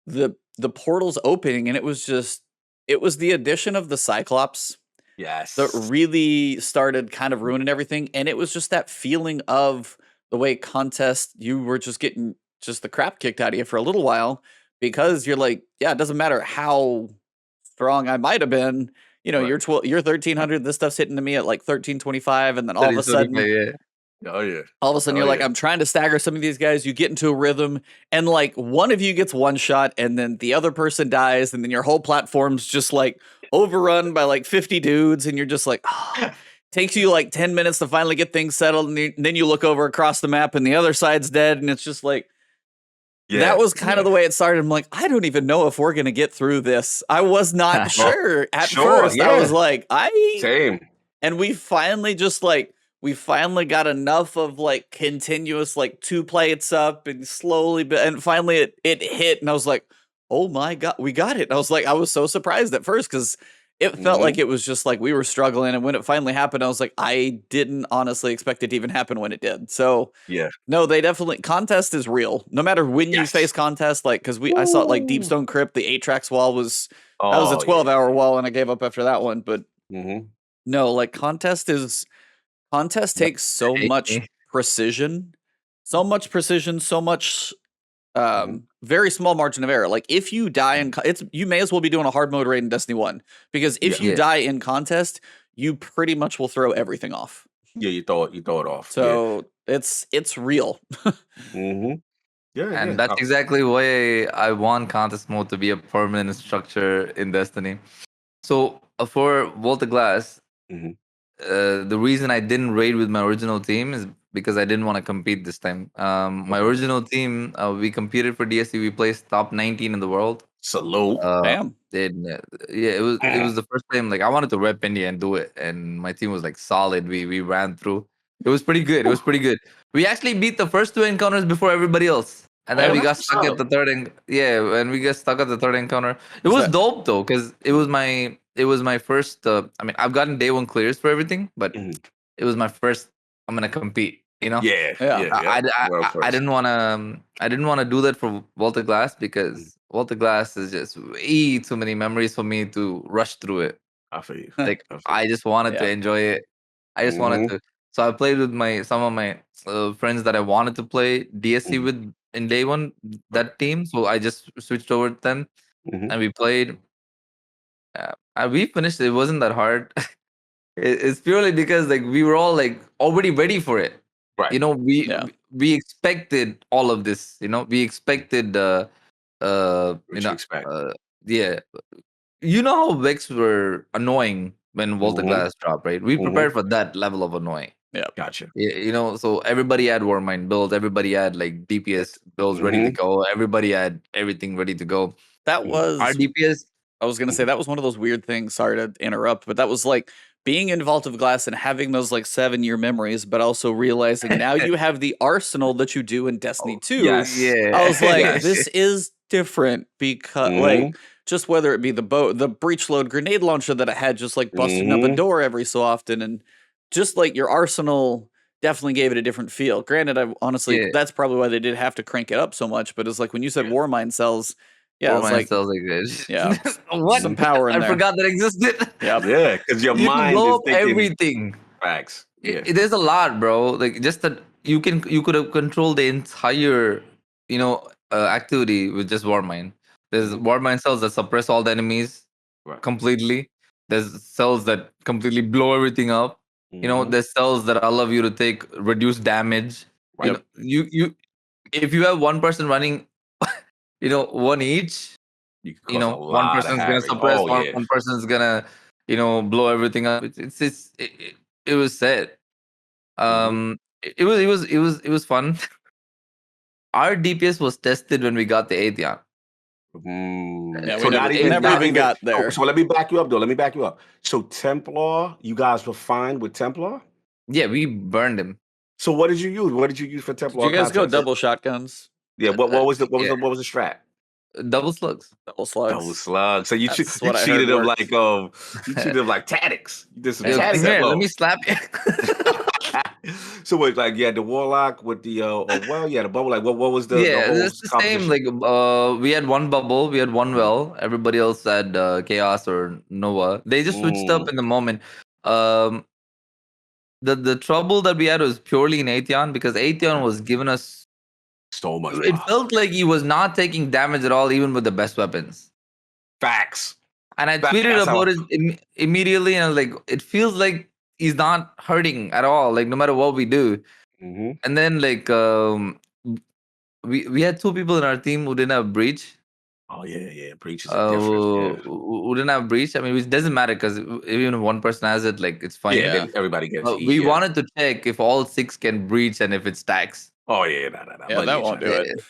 the portal's opening, and it was the addition of the Cyclops. Yes. That really started kind of ruining everything. And it was just that feeling of the way contest, you were just getting just the crap kicked out of you for a little while because you're like, yeah, it doesn't matter how strong I might have been. You're 1300. This stuff's hitting to me at like 1325. And then all of a sudden, all of a sudden you're like, I'm trying to stagger some of these guys. You get into a rhythm and like one of you gets one shot and then the other person dies. And then your whole platform's just like overrun by like 50 dudes. And you're just like, takes you like 10 minutes to finally get things settled. And then you look over across the map and the other side's dead. And it's just like, that was kind of the way it started. I'm like, I don't even know if we're going to get through this. I was not sure at first. I was like, Same. And we finally just like, we finally got enough of like continuous like 2 plates up and slowly, and finally it hit, and I was like, oh my god, we got it. I was like, I was so surprised at first because it felt like it was just like we were struggling, and when it finally happened, I was like, I didn't honestly expect it to even happen when it did. So Yeah. no, they definitely contest is real. No matter when you face contest, like because I saw it like Deepstone Crypt, the 8 tracks wall was that was a 12-hour wall, and I gave up after that one. But no, like contest takes so much precision, so much very small margin of error. Like if you die in you may as well be doing a hard mode raid in Destiny 1 because if you die in contest, you pretty much will throw everything off. Yeah, you throw it off. So it's real. Yeah, And that's exactly why I want contest mode to be a permanent structure in Destiny. So for Vault of Glass, the reason I didn't raid with my original team is because I didn't want to compete this time. My original team, we competed for DSC. We placed top 19 in the world. Salute. Damn. It was the first time like I wanted to rep India and do it, and my team was like solid. We ran through. It was pretty good. It was pretty good. We actually beat the first 2 encounters before everybody else. And then we got stuck at the third and we got stuck at the third encounter. It was dope though, because it was my first I mean, I've gotten day 1 clears for everything, but it was my first I'm gonna compete, you know? I didn't wanna do that for Vault of Glass because Vault of Glass is just way too many memories for me to rush through it. I feel you. Like I just wanted to enjoy it. I just wanted to. So I played with some of my friends that I wanted to play DSC with in day 1, that team. So I just switched over to them and we played. And we finished. It wasn't that hard. It's purely because like we were all like already ready for it. Right. You know, we expected all of this. You know, we expected expect? Yeah. You know how Vex were annoying when Vault of Glass dropped, right? We prepared for that level of annoying. Yeah, gotcha. You know, so everybody had Warmind builds, everybody had like DPS builds ready to go, everybody had everything ready to go. That was our DPS. I was gonna say that was one of those weird things. Sorry to interrupt, but that was like being in Vault of Glass and having those like 7-year memories, but also realizing now you have the arsenal that you do in Destiny 2. Yes. Yeah. I was like, this is different because like just whether it be the breach load grenade launcher that I had just like busting up a door every so often, and just like your arsenal definitely gave it a different feel. Granted, I honestly that's probably why they did have to crank it up so much, but it's like when you said Warmind cells, Warmind cells like this. Yeah. What? Some power in there. I forgot that existed. Yeah, because your you mind can blow is up thinking everything. Facts. Yeah. There's a lot, bro. Like just that you could have controlled the entire, activity with just Warmind. There's Warmind cells that suppress all the enemies completely. There's cells that completely blow everything up. You know, there's cells that allow you to take reduced damage. Right. You if you have one person running, one each. One person's gonna suppress, one person's gonna, blow everything up. It was set. It was fun. Our DPS was tested when we got the Atheon. Yeah, we never even got there. So let me back you up, though. Let me back you up. So Templar, you guys were fine with Templar? Yeah, we burned him. So what did you use? What did you use for Templar? Did you guys go double shotguns? Yeah. What was the strat? Double slugs. Double slugs. Double slugs. So you cheated them like you cheated them like tactics. You did some tactics. Here, let me slap you. So what, like, the Warlock with the the bubble. Like, what was the it's the same. Like, we had one bubble, we had one well. Everybody else had Chaos or Nova. They just switched up in the moment. The trouble that we had was purely in Atheon because Atheon was giving us so much. It felt like he was not taking damage at all, even with the best weapons. Facts. And I tweeted about it immediately, and I was like, it feels like he's not hurting at all, like no matter what we do. And then like we had 2 people in our team who didn't have breach. Oh yeah, breach is different. Who didn't have breach. I mean, it doesn't matter because even if one person has it, like it's fine. Yeah, everybody gets it. We wanted to check if all 6 can breach and if it stacks. Oh yeah, no. Yeah, that won't do it.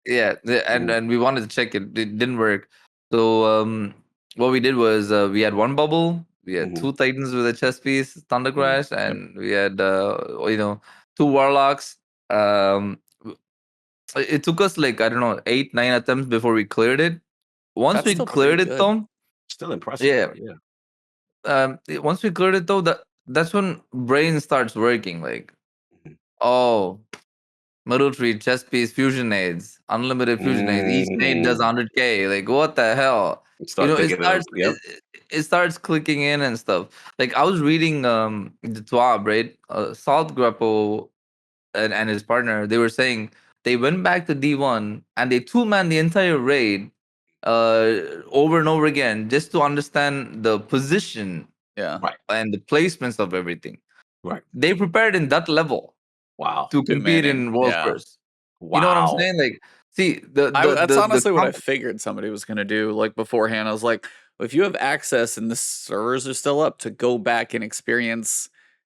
Yeah, and we wanted to check it. It didn't work. So what we did was we had one bubble. we had Mhm. 2 Titans with a chest piece, Thunder Mhm. Crash, Yep. and we had 2 Warlocks. It took us like, I don't know, 8, 9 attempts before we cleared it. Once That's we still pretty cleared it good. though, Still impressive, yeah. bro. Yeah. Once we cleared it though, that's when brain starts working. Like, Mhm. oh, middle tree, chest piece, fusion nades, unlimited fusion nades. Each nade does Mhm. 100k. Like, what the hell? Start thinking of yep. It starts clicking in and stuff. Like, I was reading the TWAB, right? Salt Grappo and his partner, they were saying they went back to D1 and they two-man the entire raid over and over again just to understand the position Yeah. Right. and the placements of everything. Right. They prepared in that level Wow. to Two compete manning. in World Yeah. First. You know what I'm Wow. saying? Like, see, the That's honestly what I comp- figured somebody was going to do. Like beforehand, I was like, if you have access and the servers are still up to go back and experience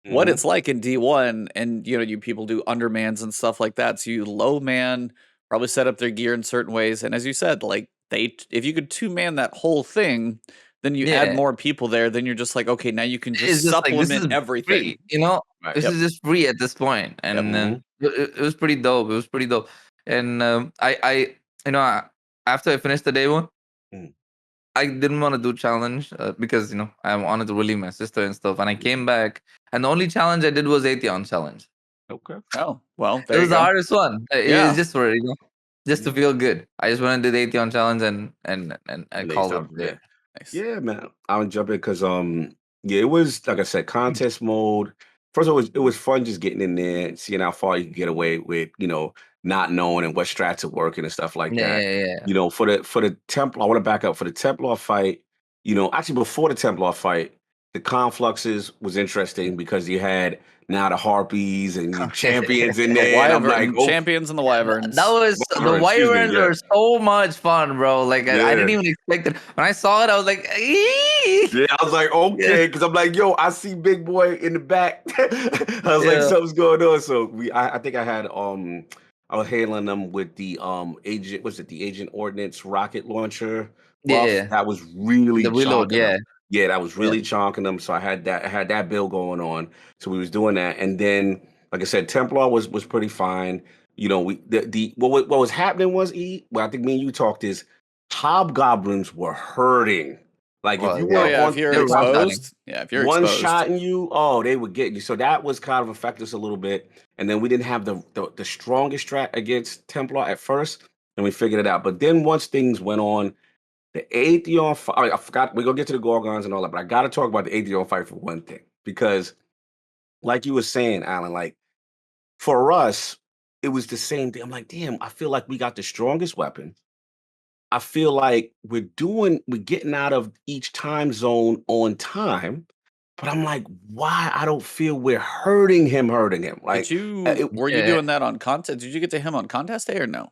what Mhm. it's like in D1, and you people do undermans and stuff like that. So you low man, probably set up their gear in certain ways. And as you said, like if you could 2-man that whole thing, then you add yeah, more people there. Then you're just like, okay, now you can it's just just like this supplement is everything. free, you know. Right. This Yep. is just free at this point, Yep. and Mhm. it was pretty dope. It was pretty dope, and I after I finished the day one, Mm. I didn't want to do challenge because I wanted to relieve my sister and stuff, and I came back, and the only challenge I did was Atheon challenge. Okay. Oh, well, It there you was the go. hardest one. It's Yeah. just for just to Yeah. feel good. I just went and did Atheon challenge and I And they called it start a from day. there. Nice. Yeah, man. I'll jump in because yeah, it was like I said, contest mode. First of all, it was fun just getting in there and seeing how far you can get away with, not knowing and what strats are working and stuff like Yeah, that. yeah, yeah. For the Templar, I want to back up for the Templar fight. Actually before the Templar fight, the confluxes was interesting because you had now the harpies and your champions in The there, and I'm like, wyvern oh, champions and the That wyverns. was the whatever, excuse me, Wyverns yeah, are so much fun, bro. Like I yeah. didn't even expect it. When I saw it, I was like, "Eee!" Yeah, I was like, Yeah, okay, because I'm like, yo, I see Big Boy in the back. I was like, yeah, something's going on. So I think I was handling them with the the Agent Ordnance rocket launcher buff. yeah. That was really The reload, chonking them. yeah, Yeah, that was yeah. really chonking them. So I had that build going on. So we was doing that, and then like I said, Templar was pretty fine. We what was happening was well, I think me and you talked is hobgoblins were hurting. Like if Well, you Oh yeah, weren't yeah, if on you're the they're one top shotting. exposed. Yeah, if you're one exposed. shot in you, oh, they would get you. So that was kind of affect us a little bit. And then we didn't have the strongest strat against Templar at first, and we figured it out. But then once things went on, the Atheon fight, I forgot, we're gonna get to the Gorgons and all that, but I gotta talk about the Atheon fight for one thing. Because like you were saying, Alan, like for us, it was the same thing. I'm like, damn, I feel like we got the strongest weapon. I feel like we're getting out of each time zone on time, but I'm like, why I don't feel we're hurting him. Did Like, you were you Yeah, doing that on contest? Did you get to him on contest day or no?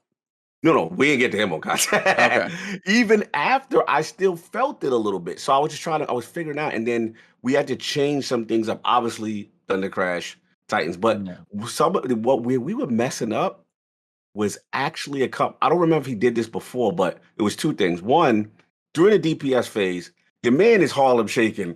no, we didn't get to him on contact. Okay. Even after, I still felt it a little bit. So I was figuring out, and then we had to change some things up. Obviously, Thunder Crash, Titans, but yeah. what we were messing up was actually a couple. I don't remember if he did this before, but it was two things. One, during the DPS phase, your man is Harlem shaking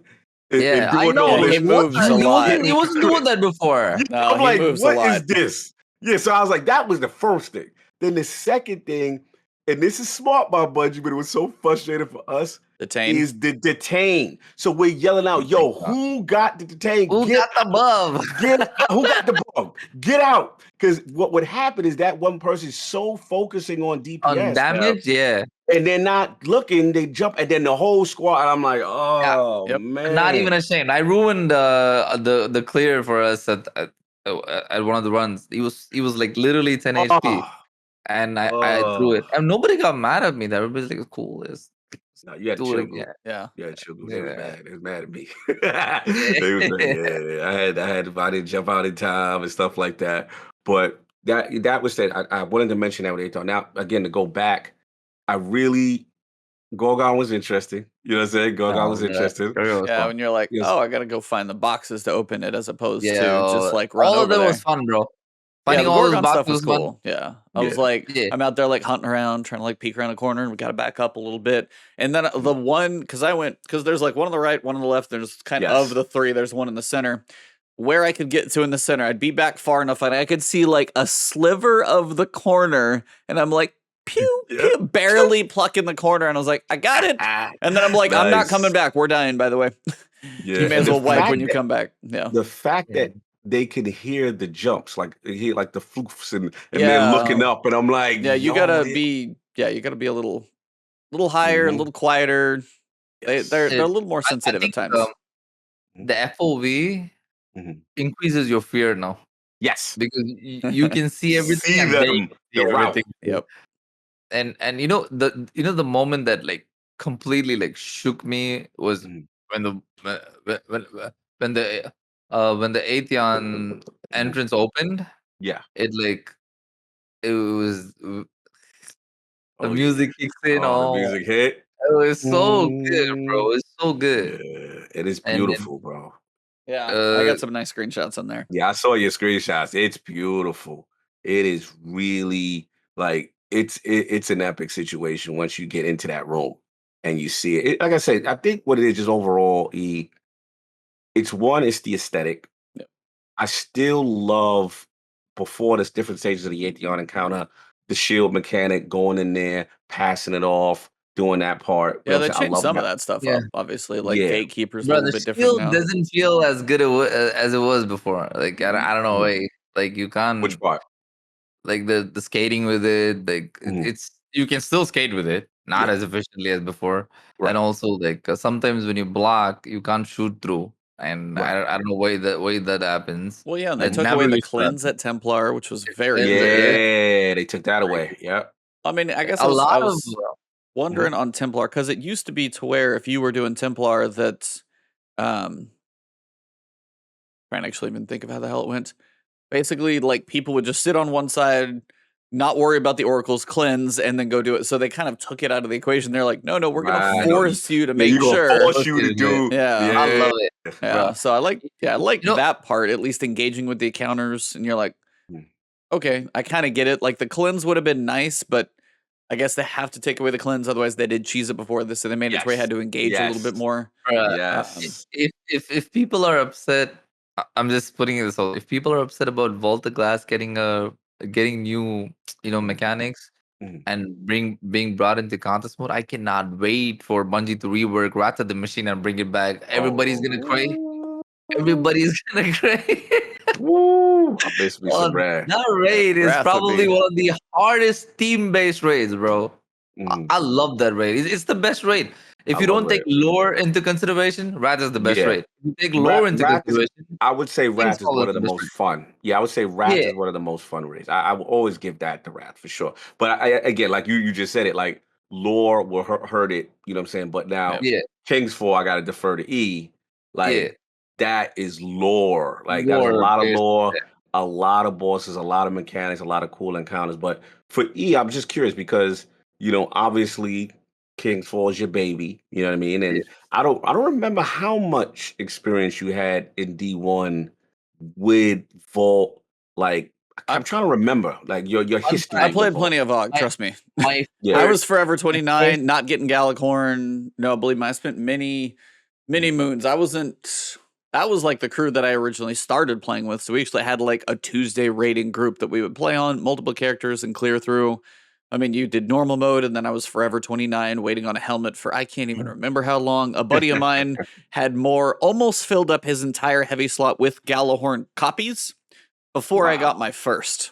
and Yeah, I doing Yeah, all know. he this. moves a He lot. wasn't doing that before. Yeah, No, I'm he like, moves a what lot. is this? Yeah, so I was like, that was the first thing. Then the second thing, and this is smart by Bungie, but it was so frustrating for us, Detain. is the detain. So we're yelling Oh out, my yo, God. who got the detain? Who Get got the buff? Get out. Who got the bug? Get out. Because what would happen is that one person is so focusing on On DPS Yeah. damage? Yeah. and they're not looking, they jump, and then the whole squad. And I'm like, Yeah. oh Yep. Not even man. ashamed. I ruined the clear for us at one of the runs. He was like literally 10 HP, Oh, and I threw oh. it, and nobody got mad at me. That everybody's like, "Cool, let's No, you had a do it chill group. again." Yeah. You had a chill group. They was Yeah. mad. They was mad at me. They was like, yeah. I didn't jump out in time and stuff like that. But that was that. I wanted to mention that with Aton. Now, again, to go back, I really Gorgon was interesting. You know what I'm saying? Gorgon No, was interesting. that was Yeah, fun. when you're like, Yes. oh, I gotta go find the boxes to open it as opposed Yeah, to just like run all of over that was there. fun, bro. Finding the all those Gorgon boxes stuff was was fun. cool. Yeah. I was Yeah. like, Yeah. I'm out there like hunting around, trying to like peek around a corner, and we got to back up a little bit. And then the one, because there's like one on the right, one on the left. There's kind of Yes. the three. There's one in the center. Where I could get to in the center, I'd be back far enough, and I could see like a sliver of the corner, and I'm like, pew, pew, barely plucking the corner, and I was like, I got it. And then I'm like, I'm not coming Nice. back. We're dying, by the way. Yeah. You may And as the well wipe fact when you that come back. Yeah. the fact Yeah. that they could hear the jumps, like they hear like the floofs and they're Yeah. looking up, and I'm like, Yeah, you yo, gotta they- be a little higher, a Mhm. little quieter. Yes. They're It- a little more I sensitive at think times. the FOV Mhm. increases your fear now Yes. because you can see everything See and they them, can the see route. everything. Yep. And the moment that like completely like shook me was Mhm. when the when the when the Atheon entrance opened. Yeah. It was the Oh, yeah. music kicks in. Oh, the Oh, music hit. it was so good, bro. It's so Yeah, good. it is And beautiful, bro. Yeah, I uh, got some nice screenshots in there. Yeah, I saw your screenshots. It's beautiful. It is really like it's an epic situation once you get into that room and you see it. Like I said, I think what it is just overall, it's the aesthetic. Yep. I still love before this different stages of the Atheon encounter, the shield mechanic going in there, passing it off, doing that part. You Yeah, know they what I'm saying? I changed love some of that. that stuff yeah, up. Obviously, like Yeah. Gatekeeper's a bro, little the bit different shield now. doesn't feel as good as it was before. Like I don't know, Mhm. like you Which can't part? like the skating with it. Like Mhm. it's you can still skate with it, not Yeah. as efficiently as before. Right. And also like sometimes when you block, you can't shoot through. And Right. I don't know why that happens. Well, yeah, and I they took never away the used to cleanse happen. at Templar, which was very Cleanse good. Yeah, they took that Like, away. Yep. I mean, I guess a lot I of was wondering on Templar because it used to be to where if you were doing Templar that trying to actually even think of how the hell it went. Basically, like people would just sit on one side, not worry about the oracle's cleanse, and then go do it. So they kind of took it out of the equation. They're like, no, we're gonna Right. force you to Yeah, make you gonna sure. force you to do. Yeah. I love it, Yeah. bro. So I like You know- that part, at least engaging with the encounters, and you're like, Mm. okay, I kind of get it. Like the cleanse would have been nice, but I guess they have to take away the cleanse, otherwise they did cheese it before this, so they made it to where you had to engage a little bit Yes. more. Yes. If people are upset, I'm just putting this out. If people are upset about Volta Glass getting new mechanics Mhm. and being brought into contest mode, I cannot wait for Bungie to rework Wrath of the Machine and bring it back. Everybody's gonna cry. Everybody's gonna cry. Woo! I miss me some Oh, rad. that raid is Wrath would probably be- one of the hardest team-based raids, bro. Mhm. I love that raid. It's the best raid. If I you love don't take lore into consideration, Wrath is the best Yeah. raid. If you take lore into Wrath is, consideration, I would say Wrath is Fall one is of the the best most raid. fun. Yeah, I would say Wrath Yeah. is one of the most fun raids. I will always give that to Wrath for sure. But again, like you just said it, like lore will hurt it. You know what I'm saying? But now Yeah, King's Fall, I got to defer to E. Like yeah. that is lore. Like there's a Lore lot of based, lore, yeah. a lot of bosses, a lot of mechanics, a lot of cool encounters. But for E, I'm just curious because obviously King's Fall is your baby. You know what I mean? And Yeah. I don't remember how much experience you had in D1 with Vault. Like I'm trying to remember like your history. I with played Vault. plenty of VOG, My- trust me. My Yeah. I first- was Forever 29, not getting Galacorn. No, believe me, I spent many moons. That was like the crew that I originally started playing with. So we actually had like a Tuesday raiding group that we would play on, multiple characters and clear through. I mean, you did normal mode, and then I was Forever 29 waiting on a helmet for I can't even remember how long. A buddy of mine had almost filled up his entire heavy slot with Galahorn copies before I got Wow. my first.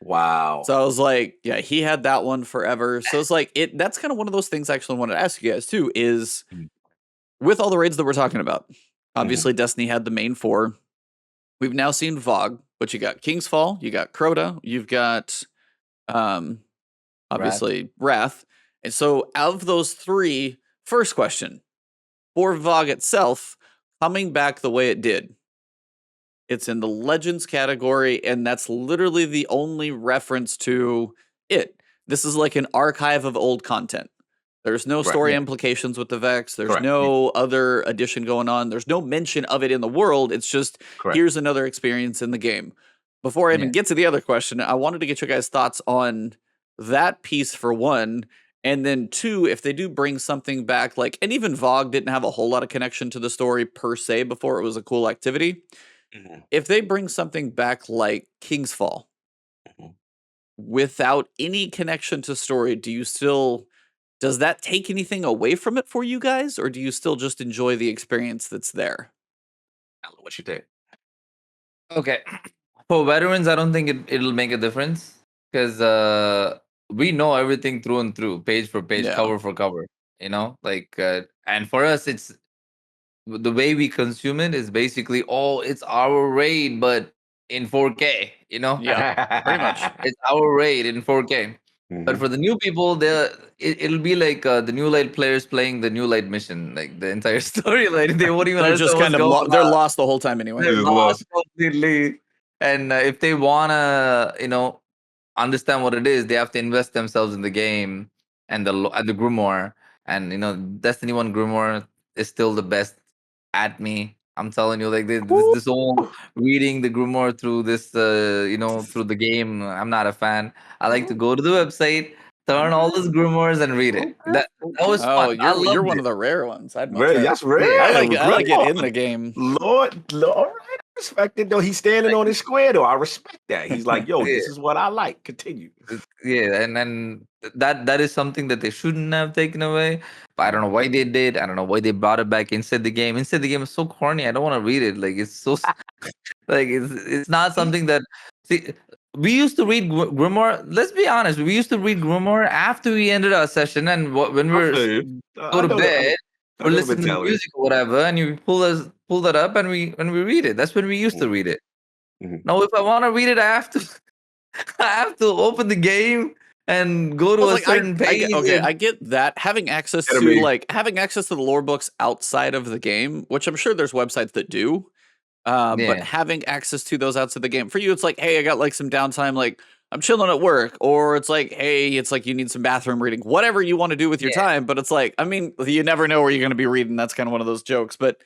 Wow. So I was like, yeah, he had that one forever. So it's like that's kind of one of those things I actually wanted to ask you guys too, is Mhm. with all the raids that we're talking about, obviously Destiny had the main four. We've now seen VOG, but you got King's Fall, you got Crota, you've got obviously Wrath. And so out of those three, first question, for VOG itself, coming back the way it did, it's in the Legends category, and that's literally the only reference to it. This is like an archive of old content. There's no Correct. story Yeah. implications with the Vex. There's Correct. no other addition going on. There's no mention of it in the world. It's just Correct. here's another experience in the game. before I even Yeah. get to the other question, I wanted to get your guys' thoughts on that piece for one. And then two, if they do bring something back, like, and even VOG didn't have a whole lot of connection to the story per se before it was a cool activity. Mhm, If they bring something back like King's Fall mhm. without any connection to story, does that take anything away from it for you guys? Or do you still just enjoy the experience that's there? Alan, what you think? Okay. For veterans, I don't think it'll make a difference because we know everything through and through, page for page, Yeah. cover for cover. And for us, it's the way we consume it is basically, oh, it's our raid, but in 4K. Yeah. Pretty much. It's our raid in 4K. But Mhm. for the new people, it'll be like the new light players playing the new light mission, like the entire storyline. They won't even They're just understand what's kind of going they're on. lost the whole time anyway. They're Just lost lost. completely. And if they wanna, understand what it is, they have to invest themselves in the game and the Grimoire. And Destiny 1 Grimoire is still the best at me. I'm telling you, like this whole reading the Grimoire through this, through the game. I'm not a fan. I like to go to the website, turn all those Grimoires, and read it. Okay, That was okay. Oh, fun. I you're loved one it. of the rare ones. I'd much Rare, rather. that's rare. Yeah, I like it Grandma. in the game. Lord, all right. I respect it though. He's standing like, on his square though. I respect that. He's like, yo, yeah. this is what I like. Continue. Yeah, and that is something that they shouldn't have taken away. But I don't know why they did. I don't know why they brought it back inside the game. Inside the game is so corny. I don't want to read it. Like it's so like it's not something that. See, we used to read Grimoire. Let's be honest. We used to read Grimoire after we ended our session, and when we I were feel you. go I to know that. bed I or know the listen to mentality. music or whatever, and you pull that up, and we read it. That's when we used to read it. Mhm. Now, if I want to read it, I have to I have to open the game and go I to was a like, certain I get page. okay, And I get that having access to Enemy. the lore books outside of the game, which I'm sure there's websites that do. But yeah, having access to those outside the game for you, it's like, hey, I got like some downtime, like I'm chilling at work, or it's like, hey, it's like you need some bathroom reading, whatever you want to do with your yeah, time. But it's like, I mean, you never know where you're going to be reading. That's kind of one of those jokes. But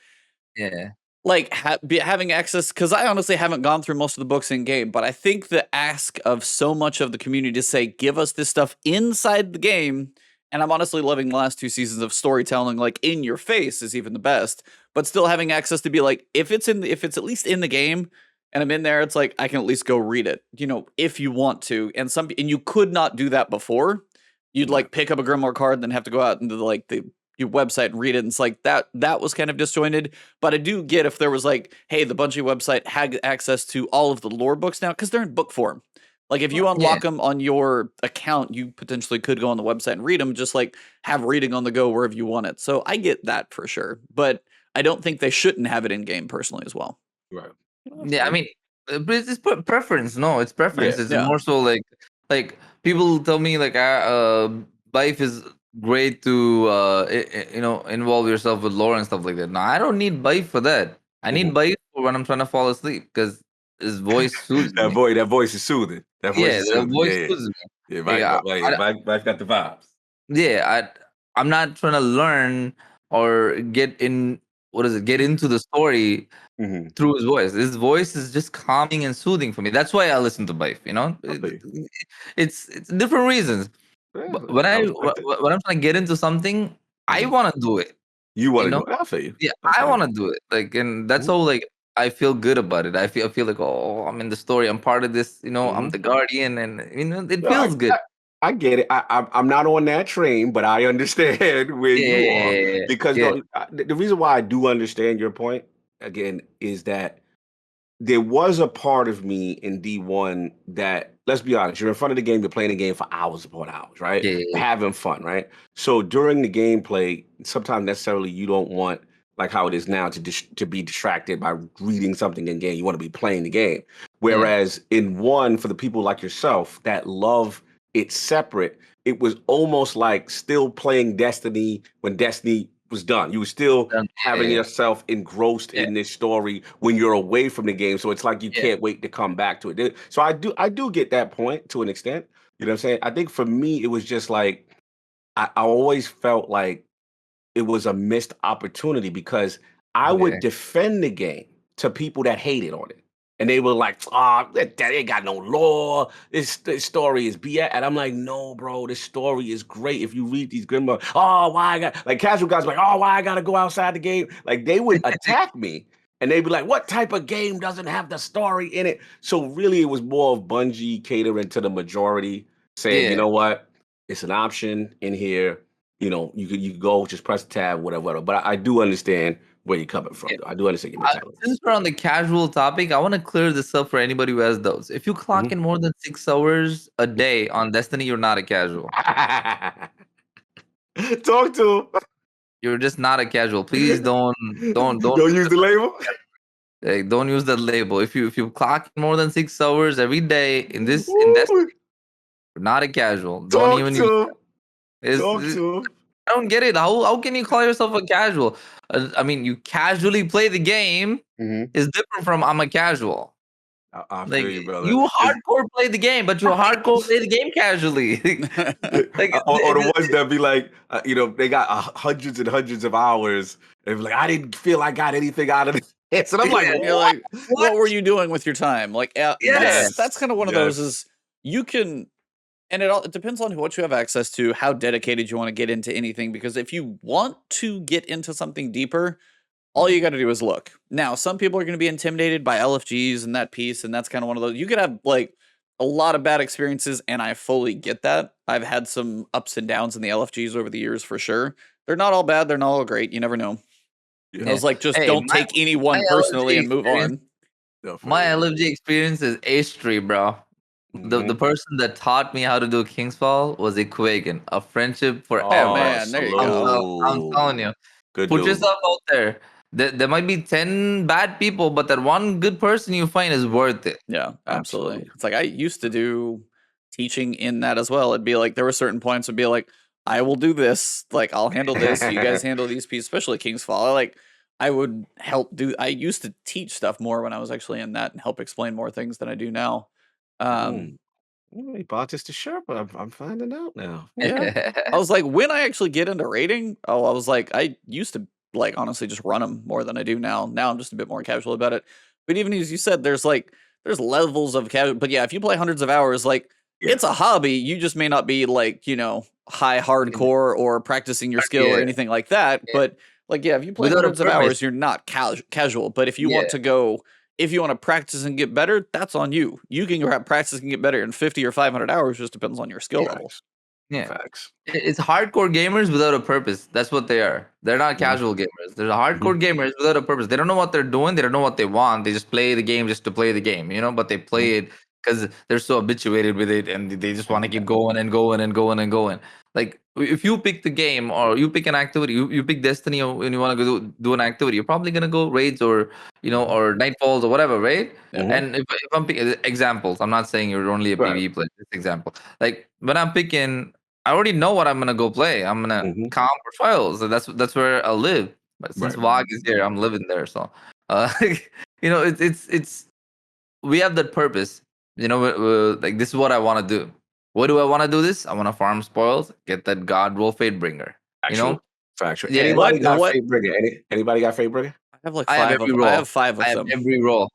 yeah, like having access, because I honestly haven't gone through most of the books in game, but I think the ask of so much of the community to say, give us this stuff inside the game. And I'm honestly loving the last two seasons of storytelling, like in your face is even the best, but still having access to be like, if it's at least in the game and I'm in there, it's like, I can at least go read it, if you want to. And you could not do that before. You'd Right. like pick up a Grimoire card and then have to go out into the your website and read it. And it's like that was kind of disjointed. But I do get if there was like, hey, the Bungie website had access to all of the lore books now because they're in book form. Like if you Right. yeah, unlock them on your account, you potentially could go on the website and read them, just like have reading on the go wherever you want it. So I get that for sure. But I don't think they shouldn't have it in game personally as well. Right. I yeah. feel I you. mean, but it's preference. No, it's Yeah. preference. It's Yeah. more so like people tell me like life is great to involve yourself with lore and stuff like that. No, I don't need Bife for that. I need Mhm. Bife for when I'm trying to fall asleep because his voice soothes me. That voice is soothing. That voice Yeah, is the soothing. voice Yeah. soothes me. Yeah. Like, Mike got the vibes. yeah, I'm not trying to learn or get in. What is it? Get into the story Mm-hmm. through his voice. His voice is just calming and soothing for me. That's why I listen to Bife. I feel you. It's different reasons. Yeah, But when I I respect it. when I'm trying to get into something, I Mhm. want to do it. You You want to know? do it. I feel you. Yeah, I I feel want you. to do it. Like, and that's Mhm. all. Like, I feel good about it. I feel like, oh, I'm in the story. I'm part of this. I'm Mhm. the guardian, and it No, feels good. I get it. I'm not on that train, but I understand where Yeah, you yeah, are yeah, yeah. because Yeah. the reason why I do understand your point again is that there was a part of me in D1 that, let's be honest, you're in front of the game, you're playing the game for hours upon hours, right? Yeah, yeah, You're yeah. having fun, right? So during the gameplay, sometimes necessarily you don't want, like how it is now, to be distracted by reading something in game. You want to be playing the game. Yeah. Whereas in one, for the people like yourself that love it separate, it was almost like still playing Destiny when Destiny was done. You were still Yeah, having yeah, yourself engrossed yeah, in this story when you're away from the game. So it's like you yeah, can't wait to come back to it. So I do get that point to an extent. You know what I'm saying? I think for me, it was just like I always felt like it was a missed opportunity because I yeah, would defend the game to people that hated on it. and they were like, "Oh, that ain't got no lore. This story is BS." And I'm like, "No, bro, this story is great. If you read these Grimoire, oh, why I got like casual guys like, oh, why I gotta go outside the game?" Like they would attack me. And they'd be like, "What type of game doesn't have the story in it?" So really, it was more of Bungie catering to the majority, saying, "You Yeah. know what? It's an option in here. You could go just press the tab, whatever." But I do understand where you're coming from. Yeah. Though. I do understand your mentality. Since we're on the casual topic, I want to clear this up for anybody who has those. If you clock Mhm. in more than 6 hours a day on Destiny, you're not a casual. Talk to him. You're just not a casual. Please don't Don't use the label. don't use that label. If you clock in more than 6 hours every day in Destiny, Ooh, you're not a casual. Don't talk even use. to him. It's, Talk to him. I don't get it. How can you call yourself a casual? I mean, you casually play the game is different from I'm a casual. I Like feel you, brother. you hardcore play the game, but you hardcore play the game casually. Like Or the ones that be like, they got hundreds and hundreds of hours. And be like, I didn't feel I got anything out of this. And I'm like, Yeah. You're what? like, what were you doing with your time? Like, Yeah. that's kind of one of those is you can, and it depends on what you have access to, how dedicated you want to get into anything. Because if you want to get into something deeper, all you got to do is look. Now, some people are going to be intimidated by LFGs and that piece, and that's kind of one of those. You could have like a lot of bad experiences, and I fully get that. I've had some ups and downs in the LFGs over the years for sure. They're not all bad. They're not all great. You never know. Yeah. I was like, just Hey, don't take any one personally LFG and move on. My LFG experience is H3, bro. The person that taught me how to do Kingsfall was a Quagan, a friendship forever. Oh man, there you go. I'm telling you. Good Put dude. yourself out there. There might be 10 bad people, but that one good person you find is worth it. Yeah, absolutely. Absolutely. It's like I used to do teaching in that as well. It'd be like there were certain points would be like, I will do this, like I'll handle this, you guys handle these pieces, especially King's Fall. I would help do I used to teach stuff more when I was actually in that and help explain more things than I do now. He bought this to Sherpa. I'm finding out now. Yeah. I was like, when I actually get into raiding, I was like, I used to like honestly just run them more than I do now. Now I'm just a bit more casual about it. But even as you said, there's levels of casual. But yeah, if you play hundreds of hours, it's a hobby. You just may not be high hardcore or practicing your skill or anything like that. But if you play Without a hundreds of purpose. hours, you're not casual. But if you want to go, if you want to practice and get better, that's on you. You can practice and get better in 50 or 500 hours. Just depends on your skill level. Yeah. Facts. It's hardcore gamers without a purpose. That's what they are. They're not casual gamers. They're hardcore gamers without a purpose. They don't know what they're doing. They don't know what they want. They just play the game just to play the game, but they play it because they're so habituated with it and they just want to keep going and going and going and going. Like if you pick the game or you pick an activity, you pick Destiny and you want to go do an activity, you're probably gonna go raids or or Nightfalls or whatever, right? And if I'm picking examples, I'm not saying you're only a PvE player. This example, like when I'm picking, I already know what I'm gonna go play. I'm gonna comp or trials. So that's where I'll live. But since VOG is here, I'm living there. So it's we have that purpose. Like this is what I want to do. What do I want to do? This I want to farm spoils, get that God roll Fatebringer. Factual. Yeah, Anybody got Fatebringer? Anybody got Fatebringer? I have like I have five every of role. I have 5 of I have them. every role.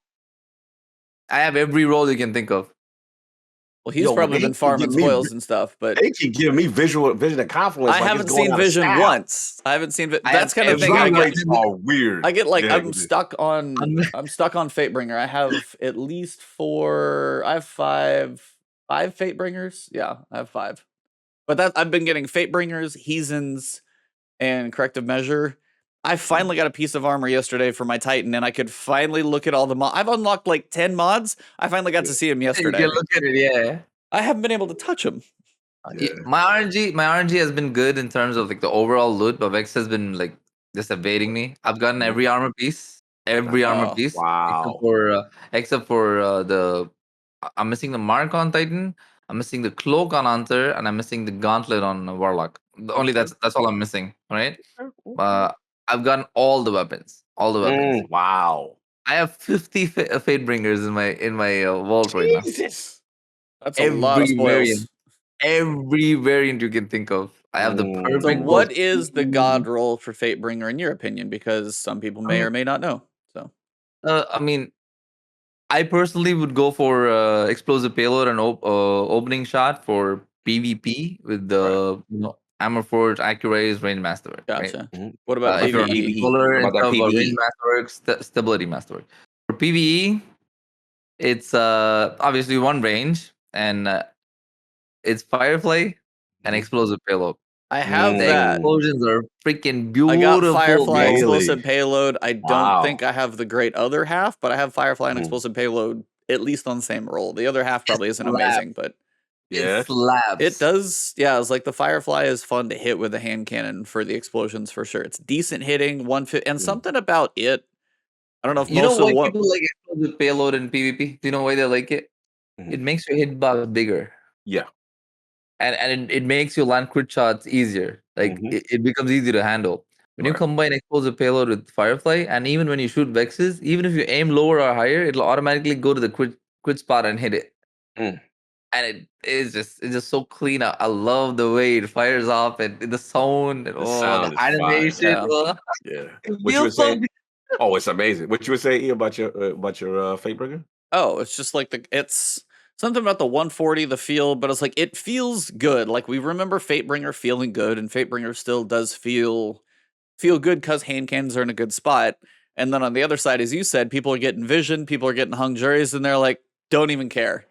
I have every role you can think of. Well, he's probably been farming spoils and stuff, but they can give me vision of confluence. I haven't seen vision once. I haven't seen that's kind of thing. Rates are weird. I get I'm stuck on Fatebringer. I have at least 4. I have 5 Fatebringers. Yeah, I have 5. But I've been getting Fatebringers, Heathens, and Corrective Measure. I finally got a piece of armor yesterday for my Titan, and I could finally look at all the mods. I've unlocked like 10 mods. I finally got to see them yesterday. You can look at it, yeah. I haven't been able to touch them. My RNG has been good in terms of like the overall loot, but Vex has been like just evading me. I've gotten every armor piece. Wow. Except for I'm missing the mark on Titan. I'm missing the cloak on Hunter, and I'm missing the gauntlet on Warlock. Only that's all I'm missing, right? I've gotten all the weapons. Wow. I have 50 Fatebringers in my vault right now. Jesus. That's a lot of spoils. Every variant you can think of. I have the perfect. So what is the God roll for Fatebringer in your opinion? Because some people may or may not know. So I mean, I personally would go for explosive payload and opening shot for PvP with the armor forge, accuracy, range masterwork. Right. Gotcha. What about If you're a PvE? controller What about that instead of a range PvE? masterwork, stability masterwork. For PvE, it's obviously one range, and it's Firefly and Mhm. explosive payload. I have The that. explosions are freaking I got beautiful. Firefly Bro. explosive Really? payload. I don't Wow. think I have the great other half, but I have Firefly and Mm. explosive payload at least on the same roll. The other half probably isn't slaps. amazing, but It Yeah. slaps. it does. Yeah, it's like the Firefly is fun to hit with a hand cannon for the explosions for sure. It's decent hitting, 150, and Mm. something about it. I don't know if You know most of why what. people like explosive payload in PvP? Do you know why they like it? Mhm. It makes your hitbox bigger. Yeah. And it makes you land crit shots easier. Like Mhm. it becomes easy to handle. When you Right. combine explosive payload with Firefly, and even when you shoot Vexes, even if you aim lower or higher, it'll automatically go to the quit spot and hit it. Mm. And it's just so clean. I love the way it fires off and the sound and The the sound is fire. animation. Yeah. Yeah. It What you were feels so saying? Oh, it's amazing. What you were saying, Ian, about your Fatebringer? Oh, it's just like it's something about the 140, the feel, but it's like it feels good. Like we remember Fatebringer feeling good, and Fatebringer still does feel good because hand cannons are in a good spot. And then on the other side, as you said, people are getting vision, people are getting hung juries, and they're like, don't even care.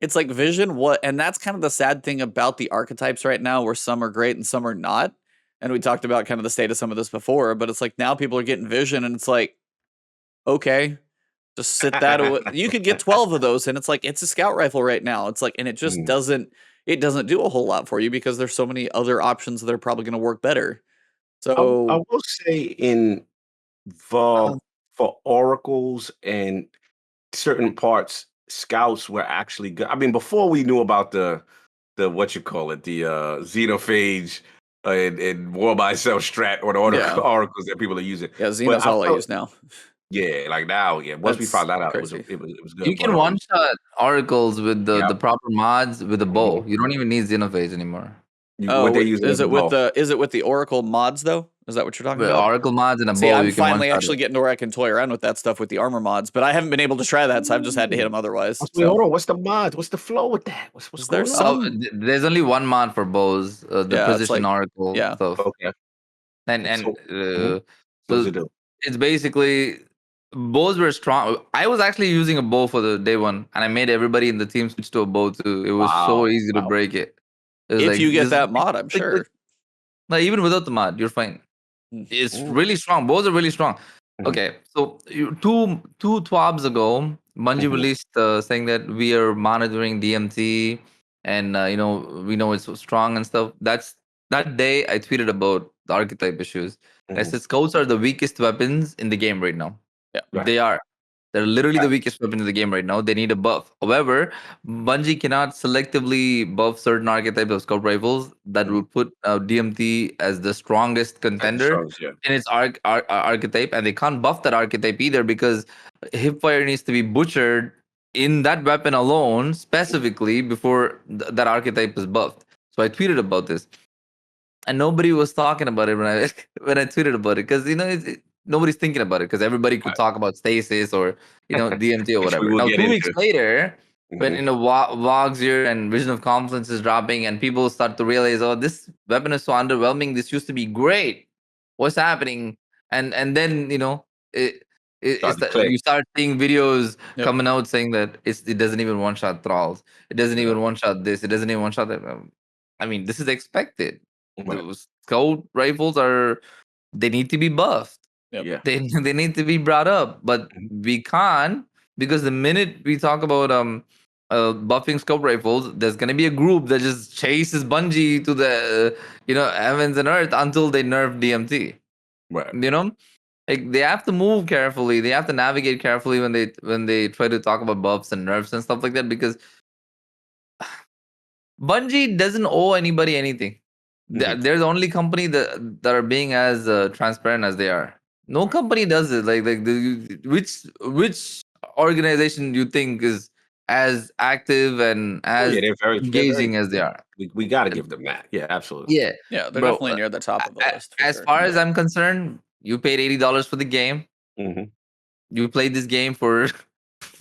It's like vision, what, and that's kind of the sad thing about the archetypes right now, where some are great and some are not. And we talked about kind of the state of some of this before, but it's like now people are getting vision, and it's like, okay, just sit that away. You could get 12 of those, and it's like it's a scout rifle right now. It's like, and it just Mm. doesn't do a whole lot for you because there's so many other options that are probably going to work better. I So will say in for oracles and certain parts, scouts were actually good. I mean, before we knew about the what you call it, the xenophage and war by itself strat or the Yeah. oracles that people are using. Yeah, But Xeno's I all I felt, use now. yeah, like now, yeah. Once we That's found that out, crazy. it was good. You But can one shot oracles with yeah, the proper mods with a bow. Mhm. You don't even need Xenophage anymore. What they Oh, use is as a it with bow. the Oracle mods though? Is that what you're talking With about? oracle mods and a See, bow, I'm you can one finally shot actually it. getting to where I can toy around with that stuff with the armor mods, but I haven't been able to try that, so I've just had to hit them otherwise. Wait, So hold on. What's the mod? What's the flow with that? What's is there going on? some? There's only one mod for bows, the Yeah, it's precision like oracle yeah. stuff. Okay. And So, mhm. What does so it do? it's basically bows were strong. I was actually using a bow for the day one, and I made everybody in the team switch to a bow too. It was so Wow. easy to Wow. break it. It was If like you get just that mod, I'm click, click. sure. No, even without the mod, you're fine. It's Mm. really strong. Bows are really strong. Mhm. Okay, so two TWABs ago, Bungie Mhm. released saying that we are monitoring DMT, and we know it's so strong and stuff. That day I tweeted about the archetype issues. And I Mhm. said scouts are the weakest weapons in the game right now. Yeah. Right. They are. They're literally the Right. weakest weapon in the game right now. They need a buff. However, Bungie cannot selectively buff certain archetypes of scout rifles that Mhm. will put DMT as the strongest That's the contender strongest, yeah. in its archetype, and they can't buff that archetype either because hipfire needs to be butchered in that weapon alone specifically before that archetype is buffed. So I tweeted about this, and nobody was talking about it when I when I tweeted about it because nobody's thinking about it because everybody could Right. talk about stasis or DMT or Which we whatever. will Now get 2 weeks into. later, when Mhm. VOGs here and Vision of Confluence is dropping, and people start to realize, oh, this weapon is so underwhelming. This used to be great. What's happening? And then it. Start to click. You start seeing videos Yep. coming out saying that it doesn't even one shot thralls. It doesn't Yeah. even one shot this. It doesn't even one shot that. I mean, this is expected. Right. Those scout rifles they need to be buffed. Yep. Yeah. They need to be brought up, but Mhm. we can't because the minute we talk about buffing scout rifles, there's gonna be a group that just chases Bungie to the heavens and earth until they nerf DMT. Right. Like they have to move carefully. They have to navigate carefully when they try to talk about buffs and nerfs and stuff like that because Bungie doesn't owe anybody anything. Mhm. They're the only company that are being as transparent as they are. No company does it. Which organization do you think is as active and Oh yeah, as they're very engaging as they are? we gotta And give them that. Yeah, absolutely. yeah, Yeah, they're bro. definitely near the top of the list for As sure. far as I'm concerned, you paid $80 for the game. Mhm. You played this game for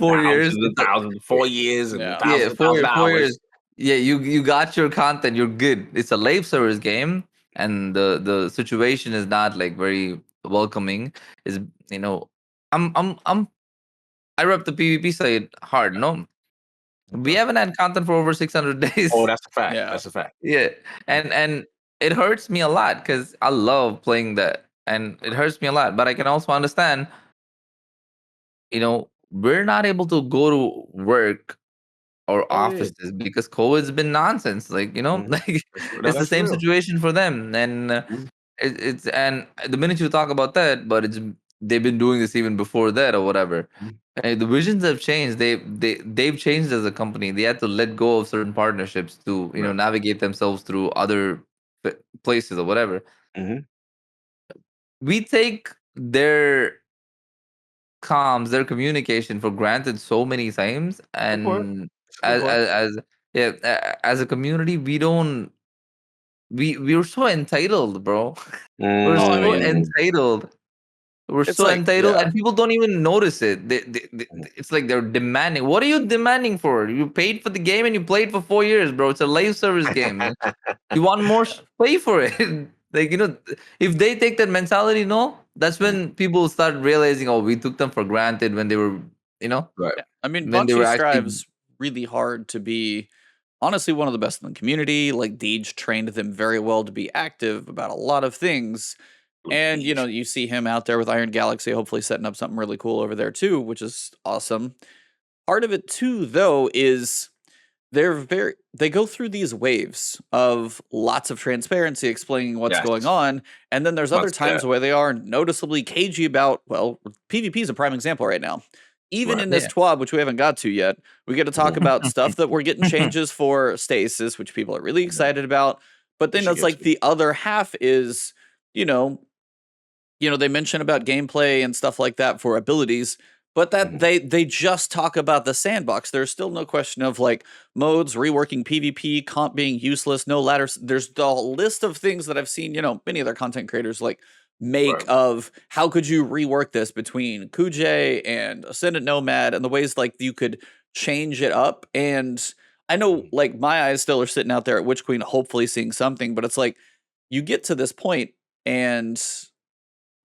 4 years. thousands and thousands, 4 years and Yeah. thousands and thousands of 4 years. hours. Yeah, you got your content. You're good. It's a live service game, and the situation is not like very welcoming. Is you know, I rep the PvP side hard. No, we Okay. haven't had content for over 600 Oh, days. that's a fact. Yeah. That's a fact. Yeah, and it hurts me a lot because I love playing that, and it hurts me a lot. But I can also understand, we're not able to go to work or Oh yeah. offices because COVID's been nonsense. Like, Mhm. like That's real. No, it's the that's same real. situation for them. And Mhm. it's and the minute you talk about that, but they've been doing this even before that or whatever. Mhm. The visions have changed. They've changed as a company. They had to let go of certain partnerships to Right. navigate themselves through other places or whatever. Mhm. We take their comms, their communication for granted so many times, Good point. and That's a good point. as a community, we're so entitled, bro. We're Oh, I so mean, Mm. entitled. We're it's so like, entitled, yeah. and people don't even notice it. Mhm. It's like they're demanding. What are you demanding for? You paid for the game and you played for 4 years, bro. It's a live service game. You want more? Pay for it. Like, if they take that mentality, no, that's Mhm. when people start realizing, oh, we took them for granted when they were, Right. Yeah. I mean, when they were Bakshi actually. strives really hard to be honestly one of the best in the community. Like Deej trained them very well to be active about a lot of things. And Beach. you see him out there with Iron Galaxy, hopefully setting up something really cool over there too, which is awesome. Part of it too, though, is they go through these waves of lots of transparency explaining what's going Yes. on, and then there's About other to say times that. where they are noticeably cagey about, well, PvP is a prime example right now. Even Right. in this Yeah. TWAB, which we haven't got to yet, we get to talk Mhm. about stuff that we're getting changes for Stasis, which people are really Mhm. excited about. But We then should it's get like to. the other half is, you know, they mention about gameplay and stuff like that for abilities, but that Mhm. they just talk about the sandbox. There's still no question of like modes, reworking PvP, comp being useless, no ladders. There's the list of things that I've seen, many other content creators like make Right. of how could you rework this between Kuj and Ascendant Nomad and the ways like you could change it up. And I know Mhm. like my eyes still are sitting out there at Witch Queen, hopefully seeing something, but it's like you get to this point and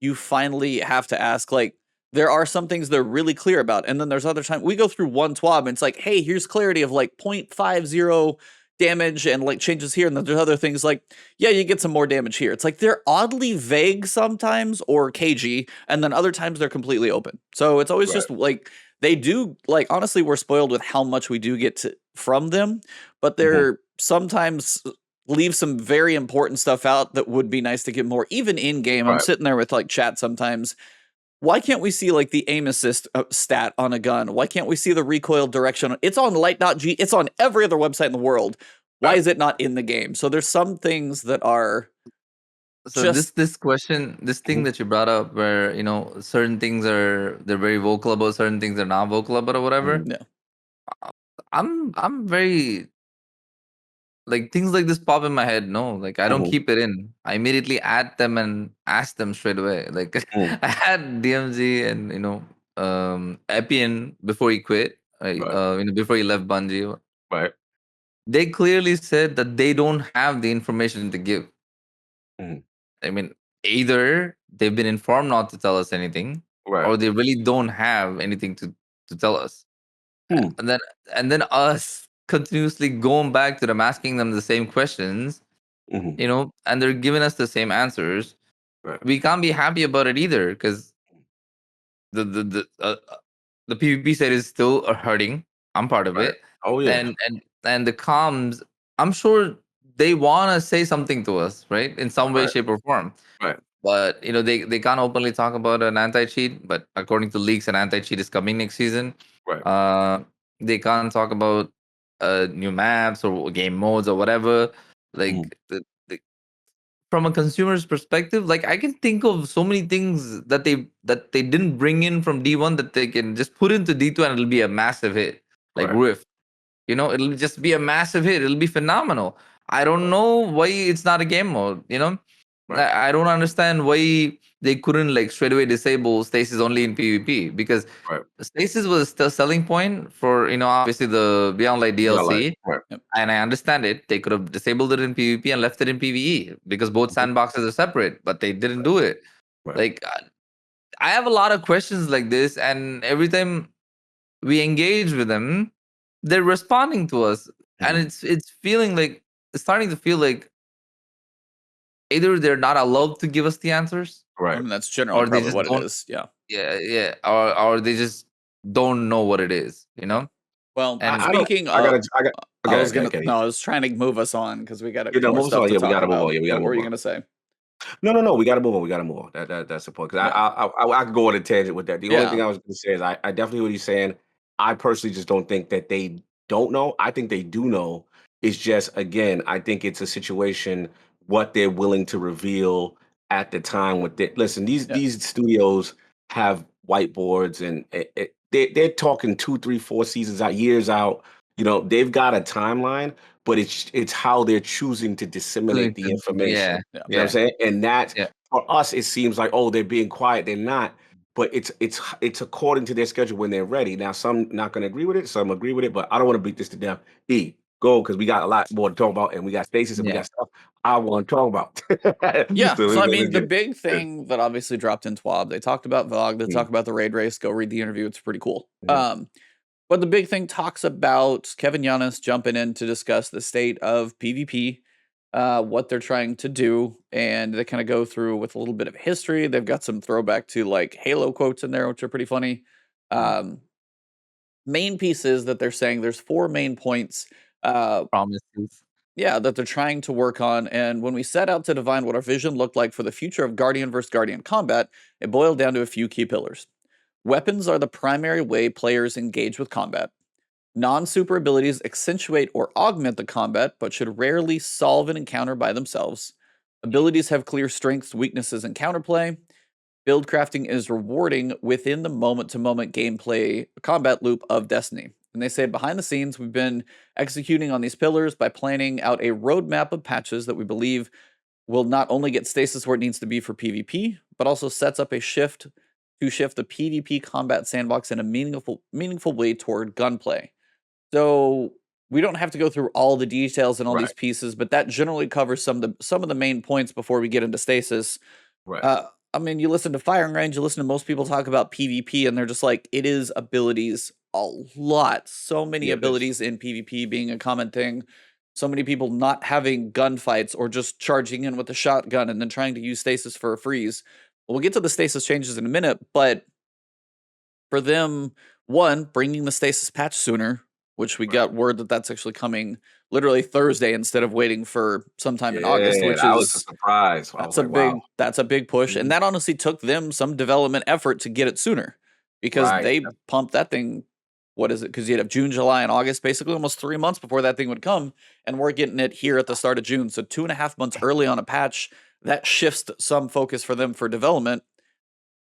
you finally have to ask, like, there are some things they're really clear about. And then there's other time we go through one TWAB and it's like, hey, here's clarity of like 0.50 damage and like changes here. And then there's other things like, yeah, you get some more damage here. It's like they're oddly vague sometimes or cagey, and then other times they're completely open. So it's always Right. just like they do, like, honestly, we're spoiled with how much we do get from them, but Mhm. they're sometimes leave some very important stuff out that would be nice to get more. Even in game, I'm Right. sitting there with like chat sometimes. Why can't we see like the aim assist stat on a gun? Why can't we see the recoil direction? It's on light.g. It's on every other website in the world. Why Right. is it not in the game? So there's some things that are So just this thing Mhm. that you brought up, where certain things they're very vocal about, certain things they're not vocal about or whatever. Mhm. yeah. I'm very, like, things like this pop in my head. No, like, I don't Mhm. keep it in. I immediately add them and ask them straight away. Like, Mhm. I had DMZ and Epian before he quit. Right. Before he left Bungie. Right. They clearly said that they don't have the information to give. Mhm. I mean, either they've been informed not to tell us anything, Right. or they really don't have anything to tell us. Hmm. And then us continuously going back to them, asking them the same questions, Mhm. and they're giving us the same answers. Right. We can't be happy about it either, because the PvP side is still hurting. I'm part of Right. it, Oh yeah. and the comms. I'm sure they want to say something to us, right, in some way, Right. shape, or form. Right. But they can't openly talk about an anti-cheat. But according to leaks, an anti-cheat is coming next season. Right. Uh, they can't talk about new maps or game modes or whatever. Mhm. Like, from a consumer's perspective, like, I can think of so many things that they didn't bring in from D1 that they can just put into D2 and it'll be a massive hit. Like Right. Rift, it'll just be a massive hit. It'll be phenomenal. I don't know why it's not a game mode. Right. I don't understand why they couldn't like straight away disable stasis only in PvP because Right. stasis was the selling point for obviously the Beyond Light Yeah, like, DLC. right. And I understand it. They could have disabled it in PvP and left it in PvE because both sandboxes are separate, but they didn't do it. Right. Like, I have a lot of questions like this, and every time we engage with them, they're responding to us, and it's feeling like it's starting to feel like either they're not allowed to give us the answers, I Right. mean, that's generally or they probably just what it don't. is. Yeah. Yeah, or they just don't know what it is, Well, And I don't. speaking I of, gotta. I got. I Okay. was gonna. Okay. No, I was trying to move us on because we got You know, more move stuff on. to Yeah, we talk gotta move about. on. Yeah, we gotta What were move you on. gonna say? No. We gotta move on. We gotta move on. That's the point. Because Yeah. I could go on a tangent with that. The only thing Yeah. I was gonna say is I definitely what he's saying. I personally just don't think that they don't know. I think they do know. It's just again, I think it's a situation what they're willing to reveal at the time with it. Listen, Yeah. these studios have whiteboards and they're talking 2, 3, 4 seasons out, years out. You know, they've got a timeline, but it's how they're choosing to disseminate the information. yeah, Yeah. You know what I'm saying? And that's yeah, for us, it seems like, oh, they're being quiet. They're not. But it's according to their schedule when they're ready. Now, some not going to agree with it, some agree with it, but I don't want to beat this to death. Go because we got a lot more to talk about, and we got Stasis, and we yeah, got stuff I want to talk about. Yeah. So So I let's mean, the get big thing that obviously dropped in TWAB, they talked about VOG, they talked about the raid race. Go read the interview; it's pretty cool. Mhm. But the big thing talks about Kevin Yanis jumping in to discuss the state of PvP, what they're trying to do, and they kind of go through with a little bit of history. They've got some throwback to like Halo quotes in there, which are pretty funny. Um, Main pieces that they're saying there's 4 main points. promises. Yeah, that they're trying to work on. And when we set out to define what our vision looked like for the future of Guardian versus Guardian combat, it boiled down to a few key pillars. Weapons are the primary way players engage with combat. Non-super abilities accentuate or augment the combat, but should rarely solve an encounter by themselves. Abilities have clear strengths, weaknesses, and counterplay. Build crafting is rewarding within the moment-to-moment gameplay combat loop of Destiny. And they say behind the scenes, we've been executing on these pillars by planning out a roadmap of patches that we believe will not only get stasis where it needs to be for PvP, but also sets up a shift the PvP combat sandbox in a meaningful way toward gunplay. So we don't have to go through all the details and all these Right. pieces, but that generally covers some of the main points before we get into stasis. Right. I mean, you listen to Firing Range, you listen to most people talk about PvP, and they're just like, it is abilities a lot. So many Yeah, it is. abilities in PvP being a common thing. So many people not having gunfights or just charging in with a shotgun and then trying to use stasis for a freeze. Well, we'll get to the stasis changes in a minute, but for them, one, bringing the stasis patch sooner, which we Right. got word that that's actually coming literally Thursday instead of waiting for sometime in August, Yeah, which that was a is surprise. I was like, wow. that's a big push, and Mhm. that honestly took them some development effort to get it sooner because Right. they pumped that thing. What is it? Because you'd have June, July, and August, basically almost 3 months before that thing would come, and we're getting it here at the start of June, so 2.5 months early on a patch. That shifts some focus for them for development.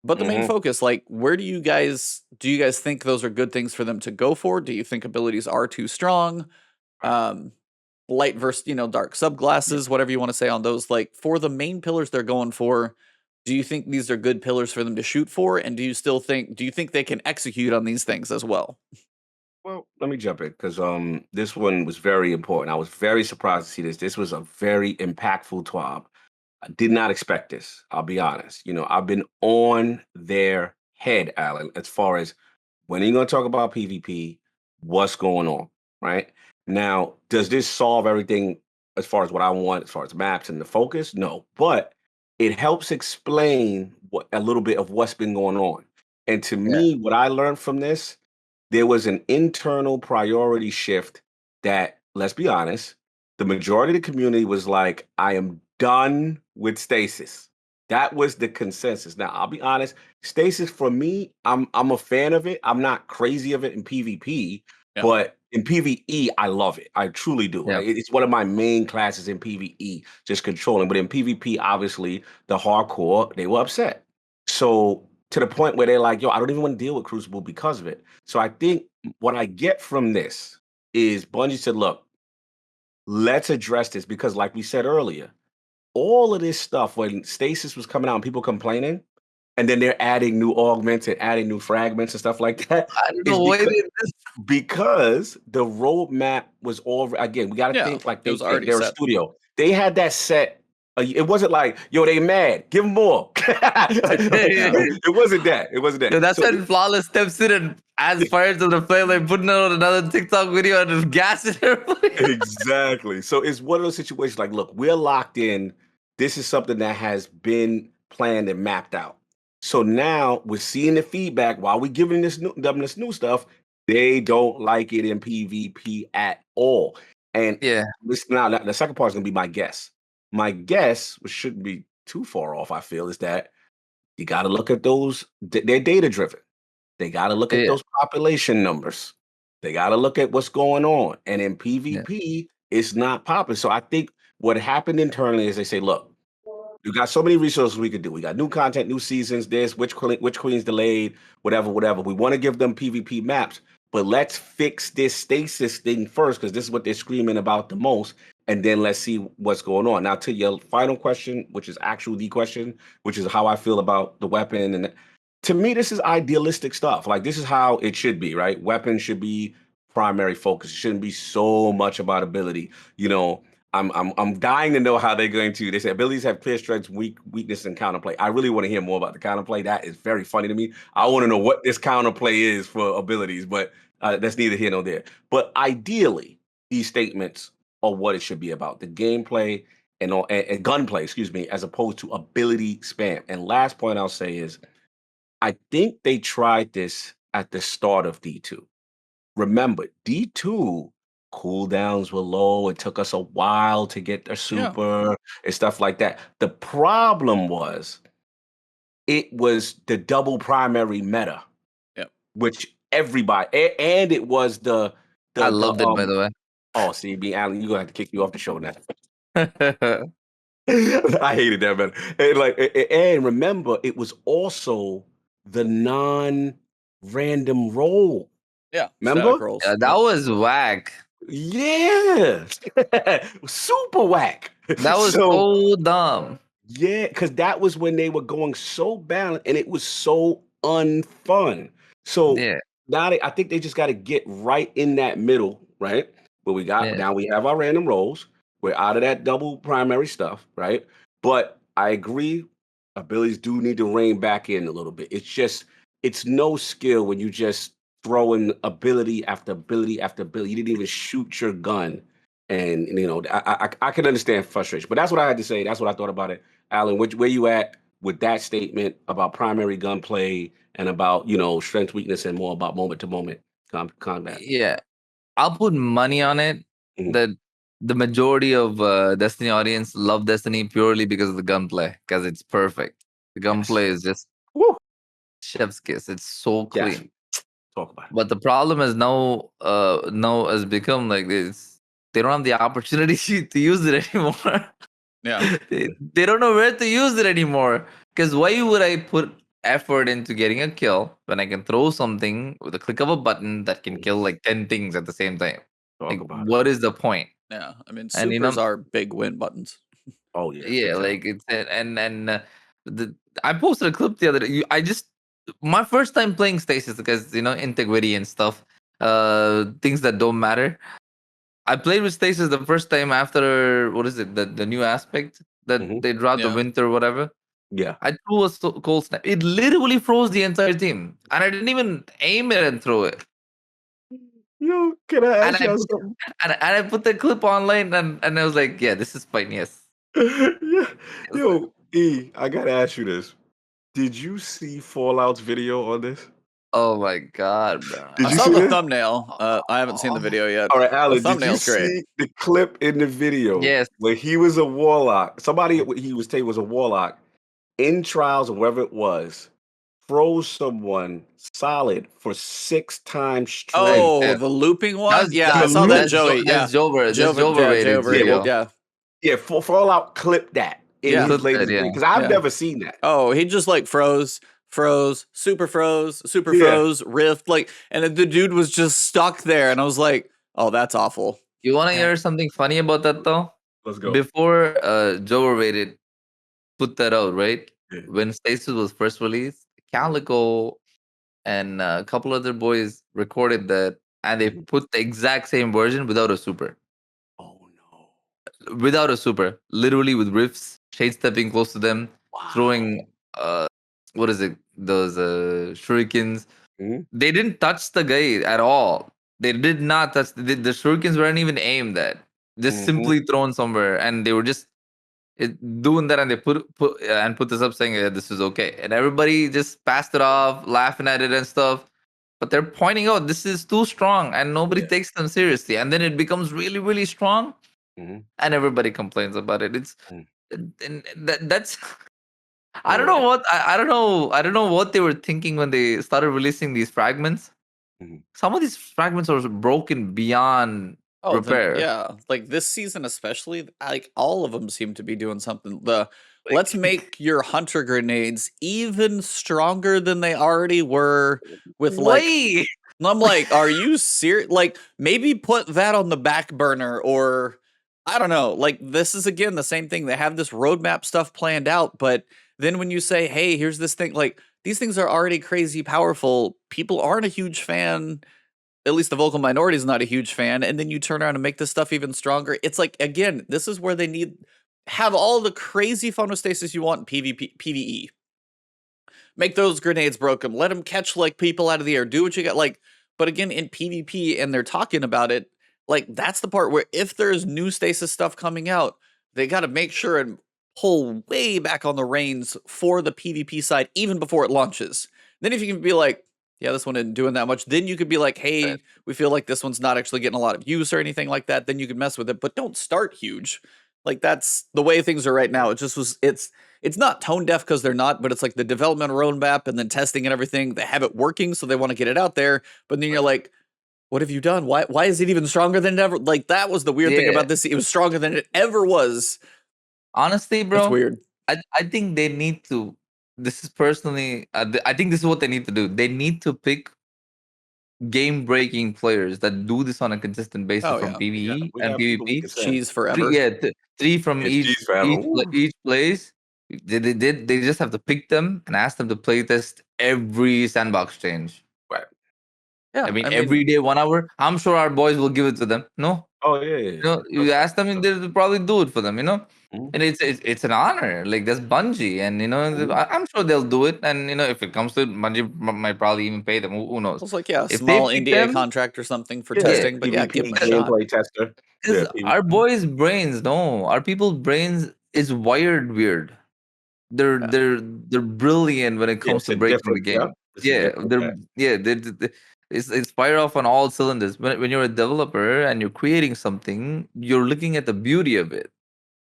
But the main Mhm. focus, like, where do you guys think those are good things for them to go for? Do you think abilities are too strong? Um, Light versus, dark subclasses, whatever you want to say on those. Like, for the main pillars they're going for, do you think these are good pillars for them to shoot for? And do you think they can execute on these things as well? Well, let me jump in because this one was very important. I was very surprised to see this. This was a very impactful TWAB. I did not expect this. I'll be honest. You know, I've been on their head, Alan, as far as when are you going to talk about PvP? What's going on? Right now, does this solve everything as far as what I want, as far as maps and the focus? No, but it helps explain a little bit of what's been going on. And to Yeah, me, what I learned from this there was an internal priority shift that, let's be honest, the majority of the community was like, I am done with stasis. That was the consensus. Now, I'll be honest, stasis for me, I'm a fan of it. I'm not crazy of it in PvP, Yeah. but in PvE, I love it. I truly do. yeah, It's one of my main classes in PvE, just controlling. But in PvP, obviously, the hardcore, they were upset. So to the point where they're like, yo, I don't even want to deal with Crucible because of it. So I think what I get from this is Bungie said, look, let's address this because, like we said earlier, all of this stuff when Stasis was coming out and people complaining, and then they're adding new augments and adding new fragments and stuff like that, I don't is know why because they the roadmap was all again. We got to Yeah, think like it was they already they're a set. studio. They had that set. It wasn't like yo, they mad. Give them more. It wasn't that. It wasn't that. Yo, that's So when Flawless steps in and adds fire to the flame, like putting out another TikTok video and just gassing everybody. exactly. So it's one of those situations like, look, we're locked in. This is something that has been planned and mapped out. So now we're seeing the feedback while we're giving them this new stuff. They don't like it in PvP at all. And Yeah. listen, now the second part is going to be my guess. My guess, which shouldn't be too far off, I feel, is that you got to look at those. They're data driven. They got to look at Yeah. those population numbers. They got to look at what's going on. And in Yeah. PvP, it's not popping. So I think what happened internally is they say, look, you got so many resources we could do. We got new content, new seasons, this, which queen's delayed, whatever. We want to give them PvP maps, but let's fix this stasis thing first because this is what they're screaming about the most. And then let's see what's going on. Now, to your final question, which is actually the question, which is how I feel about the weapon. And to me, this is idealistic stuff. Like, this is how it should be, right? Weapons should be primary focus. It shouldn't be so much about ability. You know, I'm dying to know how they're going to. They say abilities have clear strengths, weakness, and counterplay. I really want to hear more about the counterplay. That is very funny to me. I want to know what this counterplay is for abilities, but that's neither here nor there. But ideally, these statements are what it should be about: the gameplay and gunplay, excuse me, as opposed to ability spam. And last point I'll say is, I think they tried this at the start of D2. Remember, D2 cooldowns were low. It took us a while to get the super and stuff like that. The problem was it was the double primary meta, Yep. which everybody and it was the I loved it, by the way. oh, see, B Allen, you're gonna have to kick you off the show now. I hated that, man. And remember, it was also the non-random roll. Yeah. Remember? Static rolls. Yeah, that was whack. Yeah. Super whack. That was so dumb. Yeah, because that was when they were going so balanced and it was so unfun. So Yeah. now I think they just got to get right in that middle, right? Where we got Yeah. now we have our random rolls. We're out of that double primary stuff, right? But I agree, abilities do need to rein back in a little bit. It's no skill when you just throw in ability after ability after ability. You didn't even shoot your gun. And you know, I can understand frustration, but that's what I had to say. That's what I thought about it. Alan, where you at with that statement about primary gunplay and about, you know, strength, weakness, and more about moment to moment combat? Yeah. I'll put money on it Mhm. that the majority of Destiny audience love Destiny purely because of the gunplay, because it's perfect. The gunplay is just Woo! chef's kiss. It's so Yes. clean. Talk about it. But the problem is now has become like this. They don't have the opportunity to use it anymore. Yeah. They don't know where to use it anymore. Because why would I put effort into getting a kill when I can throw something with a click of a button that can kill like 10 things at the same time? Talk Like, about it. what is the point? Yeah. I mean, And supers are big win buttons. Oh yeah. big yeah, time. like it's I posted a clip the other day. I just my first time playing Stasis because integrity and stuff, things that don't matter. I played with Stasis the first time after what is it the new aspect that Mhm. they dropped the Yeah. winter whatever. Yeah. I threw a cold snap. It literally froze the entire team, and I didn't even aim it and throw it. Yo, can I And ask I y'all put, something? and I put the clip online, and I was like, yeah, this is fine. Yes. Yeah. Yes. Yo, E, I gotta ask you this. Did you see Fallout's video on this? Oh my god, bro. Did I you saw see the this? thumbnail. I haven't seen the video yet. All right, The Alan, did you thumbnail's great. see the clip in the video Yes. where he was a warlock? Somebody he was taking was a warlock in trials or wherever it was, froze someone solid for 6 times straight. Oh, Yeah. the looping one? That's Yeah, I that- saw that, that's Joey. Yeah. That's Jover. That's Jover, Jover yeah, rated Jover, video. yeah. Yeah, Fallout clipped that in Yeah. his Clipped that, latest yeah. video because I've Yeah. never seen that. Oh, he just like froze, super Yeah. froze, rift, like, and the dude was just stuck there, and I was like, oh, that's awful. You want to Yeah. hear something funny about that though? Let's go. before Joe Rated put that out, right? Yeah. When Stasis was first released, Calico and a couple other boys recorded that, and they Mhm. put the exact same version without a super. Oh no! Without a super, literally with riffs, shade stepping close to them, Wow. throwing what is it? Those shurikens. Mhm. They didn't touch the guy at all. They did not touch the shurikens weren't even aimed at. Just Mhm. simply thrown somewhere, and they were just doing that, and they put this up saying this is okay, and everybody just passed it off, laughing at it and stuff. But they're pointing out this is too strong, and nobody Yeah. takes them seriously. And then it becomes really, really strong, Mhm. and everybody complains about it. It's Mm. and that's I don't Yeah. know what I don't know what they were thinking when they started releasing these fragments. Mhm. Some of these fragments are broken beyond Oh, then repair. yeah, like this season especially, like all of them seem to be doing something. The let's Like, make your hunter grenades even stronger than they already were with like Way and I'm like, are you serious? Like, maybe put that on the back burner, or I don't know. Like, this is again the same thing. They have this roadmap stuff planned out, but then when you say, hey, here's this thing, like, these things are already crazy powerful. People aren't a huge fan. At least the vocal minority is not a huge fan. And then you turn around and make this stuff even stronger. It's like, again, this is where they need have all the crazy phonostasis you want in PvP, PvE. Make those grenades broken. Let them catch like people out of the air. Do what you got. Like, but again, in PvP, and they're talking about it. Like that's the part where if there's new stasis stuff coming out, they got to make sure and pull way back on the reins for the PvP side, even before it launches. Then if you can be like, yeah, this one isn't doing that much, then you could be like, hey, we feel like this one's not actually getting a lot of use or anything like that. Then you could mess with it, but don't start huge. Like that's the way things are right now. It just was. It's not tone deaf because they're not, but it's like the development roadmap and then testing and everything. They have it working, so they want to get it out there. But then you're like, what have you done? Why is it even stronger than it ever? Like that was the weird thing yeah. about this. It was stronger than it ever was. Honestly, It's bro, weird. I think they need to. This is personally, I think this is what they need to do. They need to pick game breaking players that do this on a consistent basis Oh from yeah, PvE we and got people we PvP. can send. cheese forever. Three from It's cheese forever. Ooh. each place. They just have to pick them and ask them to play test every sandbox change. Right. I Yeah, mean, I every mean, day, 1 hour. I'm sure our boys will give it to them. No, Oh yeah, yeah, yeah. you ask them, and they'll probably do it for them. Mhm. And it's an honor. Like that's Bungie, and Mhm. I'm sure they'll do it. And if it comes to it, Bungie might probably even pay them. Who knows? it's like yeah, a If they small pick NDA them, contract or something for Yeah, yeah, testing. But yeah, give them PvP a shot. gameplay tester. Yeah, because our PvP. boys' brains, no, our people's brains is wired weird. They're Yeah, they're they're brilliant when it Yeah, comes it's to a breaking the difference. Yeah, game. it's a Yeah, difference. they're Yeah. yeah, it's fire off on all cylinders. When you're a developer and you're creating something, you're looking at the beauty of it.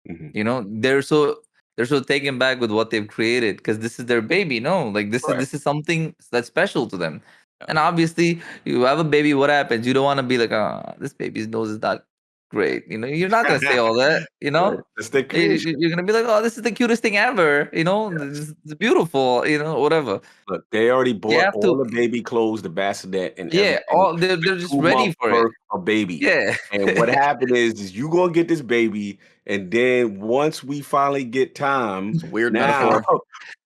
Mhm. They're so taken back with what they've created because this is their baby. No, like this is Right. this is something that's special to them. yeah. And obviously, you have a baby. What happens? You don't want to be like, this baby's nose is not great. You're not gonna say all that. Right. It's their creation. You're gonna be like, oh, this is the cutest thing ever. It's beautiful. Whatever. Look, they already You bought have all to, the baby clothes, the bassinet, and yeah. everything All they're with just 2 months ready for it. birth of baby. Yeah. And what happened is you gonna get this baby, and then once we finally get time, It's a weird now metaphor.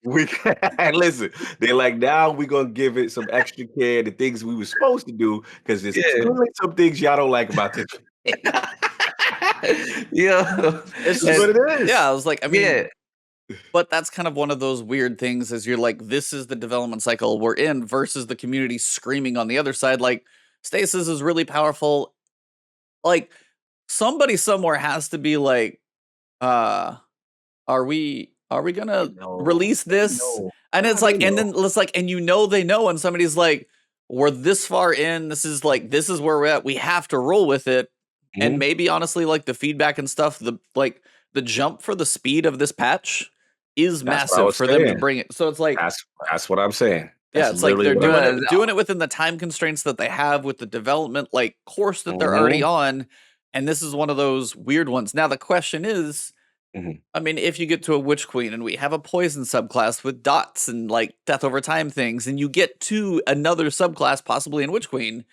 we can listen. They're like, now we're gonna give it some extra care, the things we were supposed to do, because there's Yeah. clearly some things y'all don't like about this. Yeah. It's This is what just it yeah. is. I was like, I Yeah. mean, but that's kind of one of those weird things as you're like, this is the development cycle we're in versus the community screaming on the other side. Like, stasis is really powerful. Like, somebody somewhere has to be like, uh, are we They gonna know. release They this? know. And Nah, it's they like, and know. then it's like, and they know, and somebody's like, we're this far in, this is where we're at. We have to roll with it. And Mhm. maybe honestly, like the feedback and stuff, the jump for the speed of this patch is That's what I massive was for them to saying. bring it. So it's like, That's what I'm saying. yeah, That's it's like literally they're what I'm doing saying. it within the time constraints that they have with the development like course that they're already Mhm. on. And this is one of those weird ones. Now the question is, Mhm. I mean, if you get to a Witch Queen and we have a poison subclass with dots and like death over time things, and you get to another subclass possibly in Witch Queen,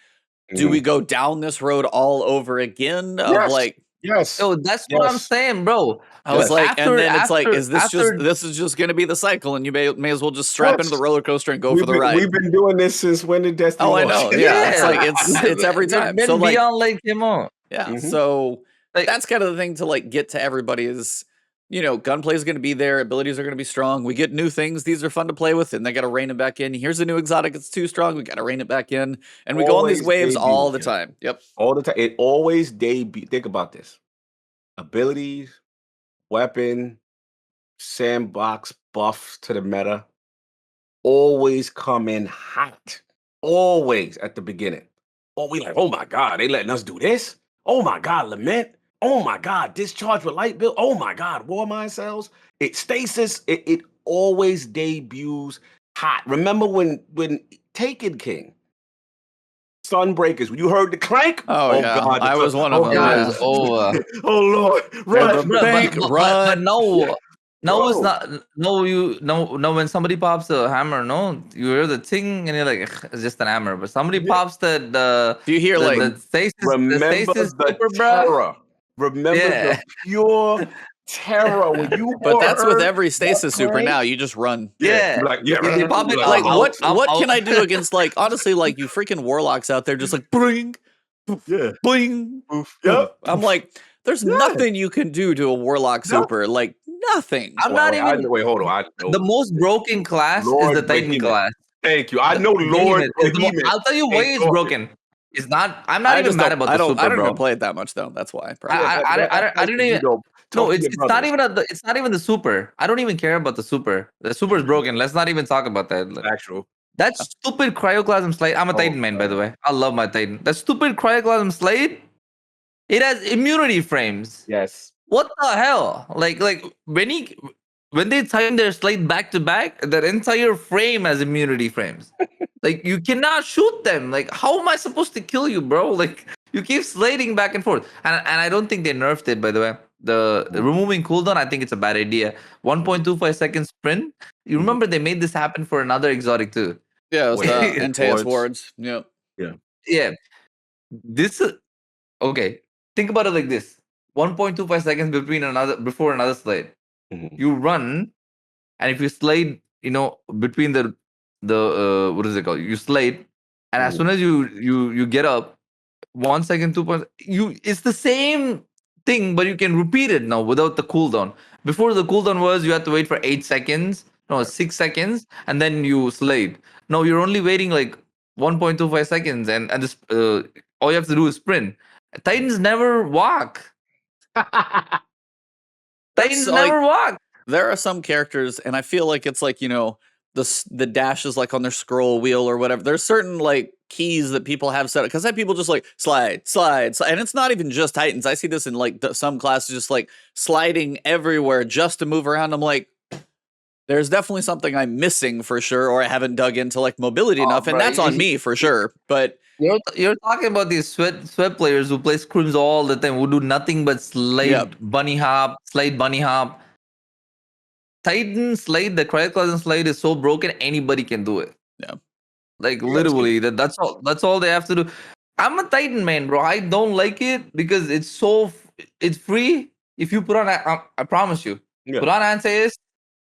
do we Mhm. go down this road all over again of Yes. like Yes. Yo, that's what I'm Yes. saying, bro. I was Yes. like, and then it's like, is this after just going to be the cycle, and you may as well just strap into the Yes. roller coaster and go for the ride. We've been doing this since when did Destiny Oh, I launch? know. Yeah, it's like Yeah. it's every time. So When like, Beyond Lake came out, yeah. Mhm. So like that's kind of the thing to like get to everybody is, you know, gunplay is going to be there, abilities are going to be strong. We get new things; these are fun to play with, and they got to rein it back in. Here's a new exotic; it's too strong. We got to rein it back in, and we go on these Always waves all the debuts, time. Yep. all the time. It always debut. Think about this: abilities, weapon, sandbox buffs to the meta. Always come in hot. Always at the beginning. Oh, we like, oh my God, they letting us do this? Oh my God, Lament. Oh my God, discharge with light bill. Oh my God, war mind cells. It stasis. It always debuts hot. Remember when Taken King, Sunbreakers, when you heard the clank? Oh, yeah. God, I was one of them, guys, yeah. over. Oh Lord, run. the Bro, bank, but run. no, no, it's Bro. not. No. When somebody pops a hammer, no, you hear the ting, and you're like, "Ugh, it's just an hammer." But somebody Yeah. pops the Do you hear the, like? the stasis, Remember the super, bro. terror. Remember Yeah, the pure terror when you But that's with heard every that stasis super clank? now. You just run. Yeah, yeah. you like, yeah, They pop you it. like, Like I'm out. I'm what out. can I do against like honestly like you freaking warlocks out there just like bling, poof, Yeah. bling, Poof. poof. Yep. I'm like, there's Yeah. nothing you can do to a warlock No. super. Like nothing. I'm not even. Wait, hold on. I The know. most broken class is the Lord Titan Behemoth. class. Thank you. I The know Lord Behemoth is the Behemoth I'll tell you why ain't it's talking. broken. It's not. I'm not even mad about the I super, don't even bro. play it that much though. That's why. Probably. Yeah, I that's don't 'cause you even. know, No, talk to your it's not brothers. even it's not even the super. I don't even care about the super. The super is broken. Let's not even talk about that. Actual. That stupid cryoclasm slate. I'm a Oh, Titan man, by the God. way. I love my Titan. That stupid cryoclasm slate. It has immunity frames. Yes. What the hell? Like when they time their slate back to back, their entire frame has immunity frames. Like you cannot shoot them. Like how am I supposed to kill you, bro? Like you keep slating back and forth. And I don't think they nerfed it, by the way. The removing cooldown, I think it's a bad idea. 1.25 seconds sprint. You remember they made this happen for another exotic too. Yeah, it was With the the Antaeus wards. wards. Yep. Yeah. Yeah. This is okay. Think about it like this: 1.25 seconds before another slate. Mhm. You run, and if you slide, between the what is it called? You slide, and as Mhm. soon as you get up, 1 second, 2 points. It's the same thing, but you can repeat it now without the cooldown. Before the cooldown was you had to wait for 8 seconds, no, Right. 6 seconds, and then you slide. No, you're only waiting like 1.25 seconds, and this all you have to do is sprint. Titans never walk. That's Titans like never walk. there are some characters, and I feel like it's like, you know, the dash is like on their scroll wheel or whatever. There's certain like keys that people have set up because I have people just like slide, and it's not even just Titans. I see this in like some classes just like sliding everywhere just to move around. I'm like, there's definitely something I'm missing for sure, or I haven't dug into like mobility enough, and Bro, that's on me for sure. But you're talking about these sweat players who play scrims all the time, who do nothing but yeah, bunny hop, slide bunny hop. Titan slide, the cryoclasm slide is so broken, anybody can do it. yeah, Like Yeah, see, literally, that's all. That's all they have to do. I'm a Titan man, bro. I don't like it because it's free. If you put on, I promise you, put yeah, on Antaeus,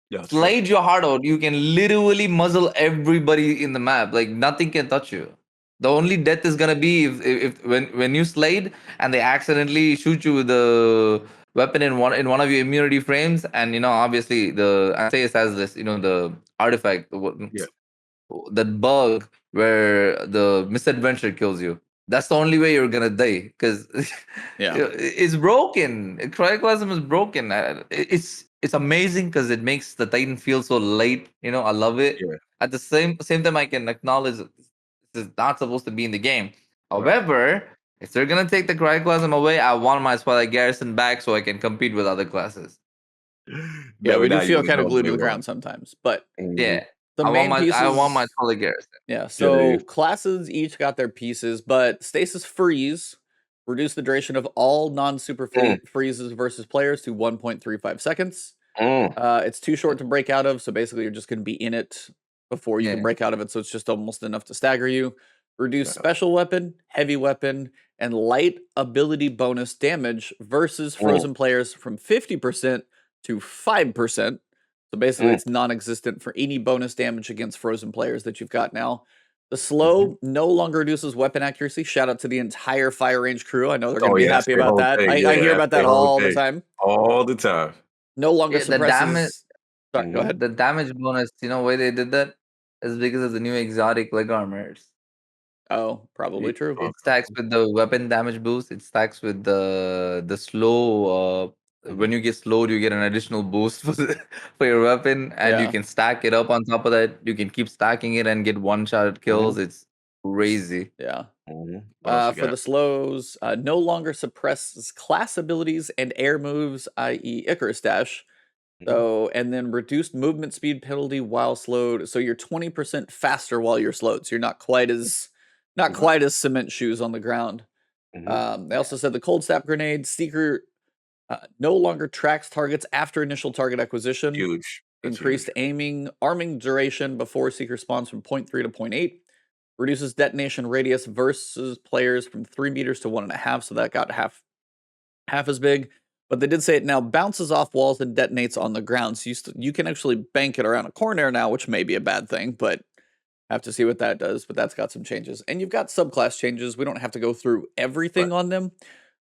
yeah, sure. slide your heart out. You can literally muzzle everybody in the map. Like nothing can touch you. The only death is gonna be if when you slide and they accidentally shoot you with the weapon in one of your immunity frames, and obviously the Antaeus has this, the artifact, Yeah. that bug where the misadventure kills you. That's the only way you're gonna die because yeah. it's broken. Cryoclasm is broken. It's amazing because it makes the Titan feel so light. I love it. Yeah. At the same time, I can acknowledge this is not supposed to be in the game. Right. However, if they're gonna take the Cryoclasm away, I want my Twilight Garrison back so I can compete with other classes. Yeah, we do Now you feel wanna kind of know glued to the what's going ground on. sometimes, but Mhm. Yeah, the I want main my pieces. I want my Twilight Garrison. Yeah, so Yeah. classes each got their pieces, but Stasis Freeze reduced the duration of all non-super freezes versus players to 1.35 seconds. Mm. It's too short to break out of, so basically you're just going to be in it before you can Yeah. break out of it, so it's just almost enough to stagger you. Reduce Yeah. special weapon, heavy weapon, and light ability bonus damage versus frozen players from 50% to 5%. So basically, it's non-existent for any bonus damage against frozen players that you've got now. The slow no longer reduces weapon accuracy. Shout out to the entire fire range crew. I know they're going to be happy about that. I hear about that all the time. All the time. No longer The damage. suppresses. Sorry, go ahead. The damage bonus. You know why they did that? Is because of the new exotic leg armors. Oh, probably true. It stacks with the weapon damage boost. It stacks with the slow. When you get slowed, you get an additional boost for your weapon, and you can stack it up on top of that. You can keep stacking it and get one-shot kills. It's crazy. Yeah. For the slows, no longer suppresses class abilities and air moves, i.e. Icarus Dash. So, and then reduced movement speed penalty while slowed. So you're 20% faster while you're slowed. So you're not quite as cement shoes on the ground. They also said the cold snap grenade Seeker no longer tracks targets after initial target acquisition. Huge. Increased arming duration before Seeker spawns from 0.3 to 0.8. Reduces detonation radius versus players from 3 meters to 1.5. So that got half as big. But they did say it now bounces off walls and detonates on the ground. So you can actually bank it around a corner now, which may be a bad thing, but have to see what that does. But that's got some changes. And you've got subclass changes. We don't have to go through everything on them.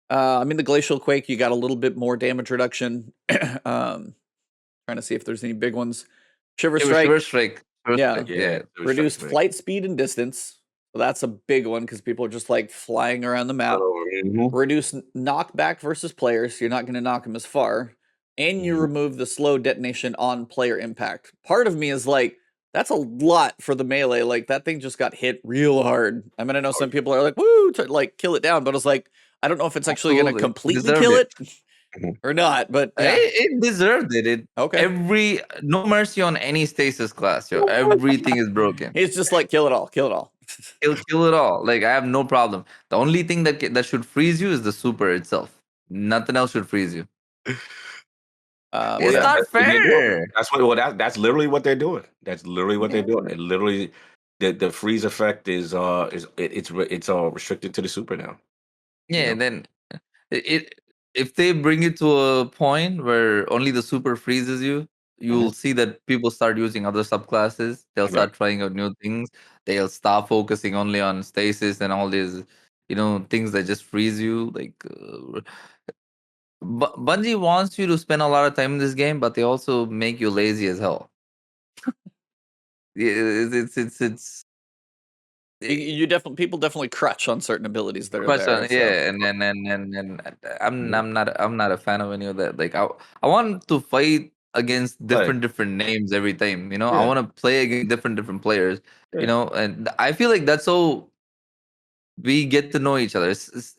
I mean, the Glacial Quake, you got a little bit more damage reduction. Trying to see if there's any big ones. Shiver Strike. Yeah. Reduced flight speed and distance. So that's a big one because people are just like flying around the map. Reduce knockback versus players. So you're not going to knock them as far. And you remove the slow detonation on player impact. Part of me is like, that's a lot for the melee. Like, that thing just got hit real hard. I mean, I know some people are like, woo, to like kill it down. But it's like, I don't know if it's actually going to completely kill it or not. But yeah. It deserved it. Okay. No mercy on any stasis class. Yo. Everything is broken. It's just like, kill it all. Kill it all. Kill it all. Like, I have no problem. The only thing that should freeze you is the super itself. Nothing else should freeze you. It's not fair. That's literally what they're doing. That's literally what they're doing. It literally, the freeze effect is restricted to the super now. Yeah, and then if they bring it to a point where only the super freezes you, you'll see that people start using other subclasses. They'll start trying out new things. They'll stop focusing only on stasis and all these, things that just freeze you. Like, Bungie wants you to spend a lot of time in this game, but they also make you lazy as hell. It's people definitely crutch on certain abilities that are there. And I'm not a fan of any of that. Like, I want to fight against different names every time. I want to play against different players. And I feel like that's how we get to know each other. It's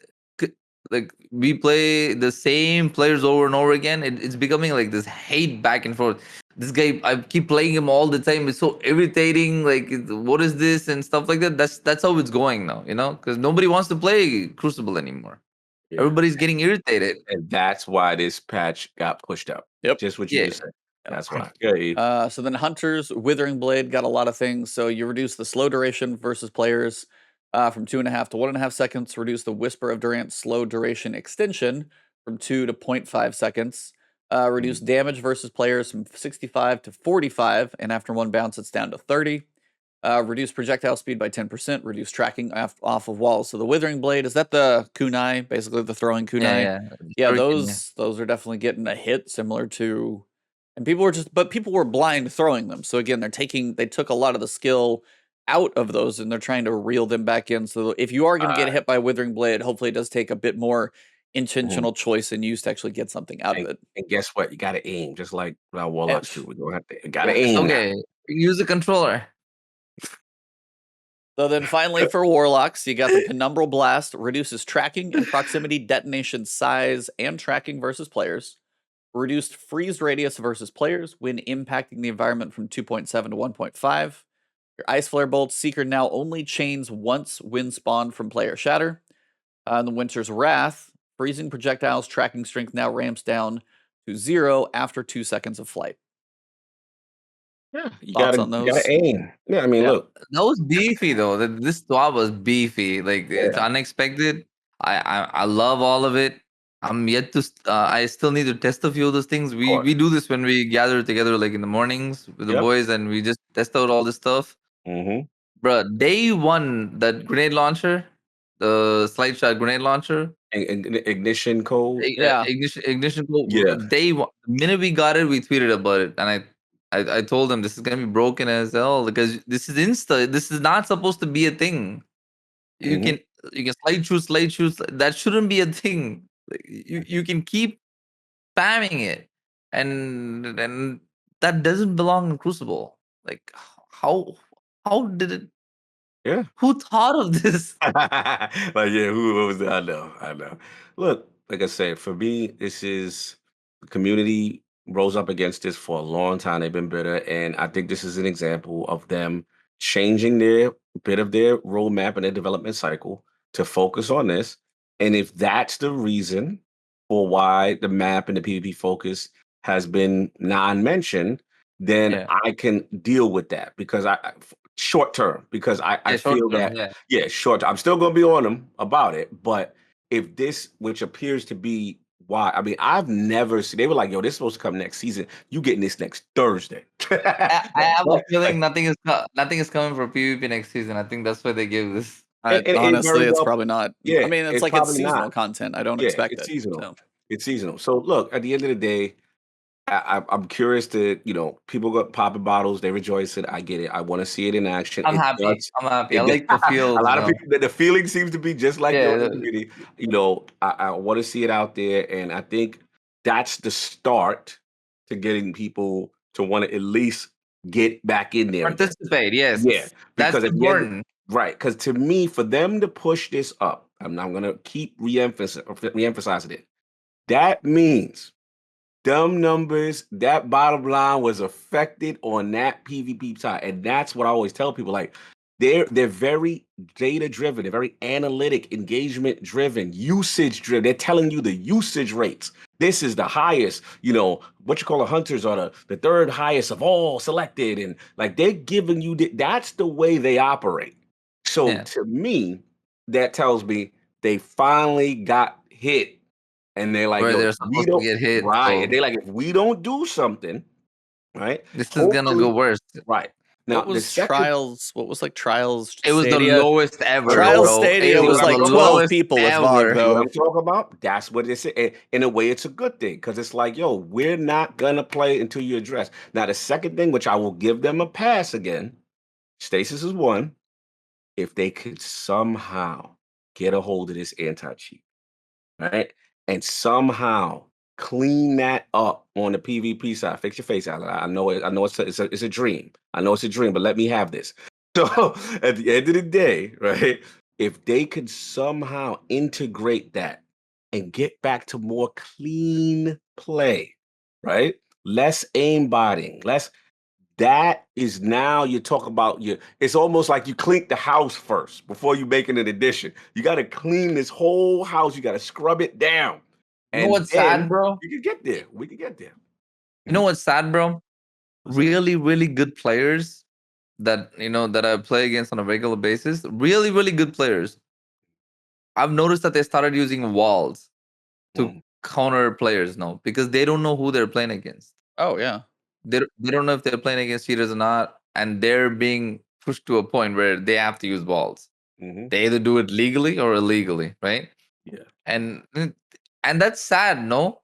like we play the same players over and over again. It's becoming like this hate back and forth. This guy, I keep playing him all the time. It's so irritating. Like, what is this and stuff like that. That's how it's going now, because nobody wants to play Crucible anymore. Yeah. Everybody's getting irritated, and that's why this patch got pushed up. Yep, just what you just said. That's why. So then Hunter's Withering Blade got a lot of things. So you reduce the slow duration versus players from 2.5 to 1.5 seconds. Reduce the Whisper of Durant slow duration extension from 2 to 0.5 seconds. Reduce damage versus players from 65 to 45, and after one bounce, it's down to 30. Reduce projectile speed by 10%. Reduce tracking off of walls. So the Withering Blade, is that the kunai? Basically, the throwing kunai. Yeah, those are definitely getting a hit, similar to. And people were blind throwing them. So again, they took a lot of the skill out of those, and they're trying to reel them back in. So if you are going to get hit by a Withering Blade, hopefully it does take a bit more intentional choice and use to actually get something out of it. And guess what? You got to aim, just like our Warlocks do. We're going to have to got to aim. Okay, use the controller. So then finally for Warlocks, you got the Penumbral Blast, reduces tracking and proximity detonation size and tracking versus players. Reduced freeze radius versus players when impacting the environment from 2.7 to 1.5. Your Ice Flare Bolt Seeker now only chains once when spawned from player shatter. The Winter's Wrath, freezing projectiles tracking strength now ramps down to 0 after 2 seconds of flight. Yeah, you gotta aim. Yeah, I mean, look. That was beefy, though. This TWAB was beefy. Like, it's unexpected. I love all of it. I'm yet to. I still need to test a few of those things. Of We course. do this when we gather together, like in the mornings with the Yep. boys, and we just test out all this stuff. Mm-hmm. Bruh, day one, that grenade launcher, the slide shot grenade launcher, Ignition code. Yeah. ignition code. Yeah. Day one, the minute we got it, we tweeted about it, and I told them this is gonna be broken as hell because this is Insta. This is not supposed to be a thing. You Mm-hmm. can slide shoot. That shouldn't be a thing. Like, you can keep spamming it, and that doesn't belong in Crucible. Like how did it? Yeah. Who thought of this? Like, yeah, who was that? I know. Look, like I said, for me, this is the community rose up against this for a long time. They've been bitter, and I think this is an example of them changing their bit of their roadmap and their development cycle to focus on this. And if that's the reason for why the map and the PvP focus has been non-mentioned, then Yeah, I can deal with that because short term, because I yeah, short feel term. that Yeah, yeah, short. I'm still gonna be on them about it, but if this, which appears to be why, I mean, I've never seen. They were like, "Yo, this is supposed to come next season. You getting this next Thursday?" I have a feeling Like, nothing is coming for PvP next season. I think that's why they give this. and it very Honestly, it's well, probably not. I yeah, mean, it's it's like it's probably not. seasonal content. I don't Yeah, expect it's it. seasonal. So It's seasonal. So look, at the end of the day, I'm curious to, people got popping bottles, they rejoicing. I get it. I want to see it in action. I'm It happy. does. I'm happy. I It does. like the A feels. lot of people. The feeling seems to be just like your Yeah, community. I want to see it out there, and I think that's the start to getting people to want to at least get back in there again. participate. Yeah, Yes, that's because at the end, important. right? Because to me, for them to push this up, I'm gonna keep re-emphasizing it. That means them numbers, that bottom line was affected on that PvP side. And that's what I always tell people. Like they're very data driven, they're very analytic, engagement driven, usage driven. They're telling you the usage rates. This is the highest, what you call a hunters are the third highest of all selected. And like they're giving you that's the way they operate. So Yeah, to me, that tells me they finally got hit and they're like, where yo, they're if we supposed to don't, get hit. right. And So they're like, if we don't do something, right? this is gonna go Hopefully, worse. right. Now, what the was second, Trials? What was like Trials It was the Stadia? lowest ever, Trials lowest, bro. Stadia It see was what was I'm the like talking 12 about? lowest people with VOG ever. See what though. I'm talking about? That's what it's, in a way, it's a good thing because it's like, yo, we're not going to play until you address. Now, the second thing, which I will give them a pass again, Stasis is one. If they could somehow get a hold of this anti cheat, right? And somehow clean that up on the PvP side. Fix your face, Alan. I know it. I know it's a dream. I know it's a dream, but let me have this. So at the end of the day, right? If they could somehow integrate that and get back to more clean play, right? Less aimbotting, less that is now you talk about it's almost like you clean the house first before you making an addition. You got to clean this whole house, you got to scrub it down. You know And what's sad, then bro? you can get there. We can get there. You know Mhm. what's sad, bro? What's that? Really, really good players that I play against on a regular basis. Really, really good players. I've noticed that they started using walls to Mm, counter players now because they don't know who they're playing against. Oh yeah. They don't know if they're playing against cheaters or not, and they're being pushed to a point where they have to use walls. mhm. They either do it legally or illegally, right? Yeah. And and that's sad, no?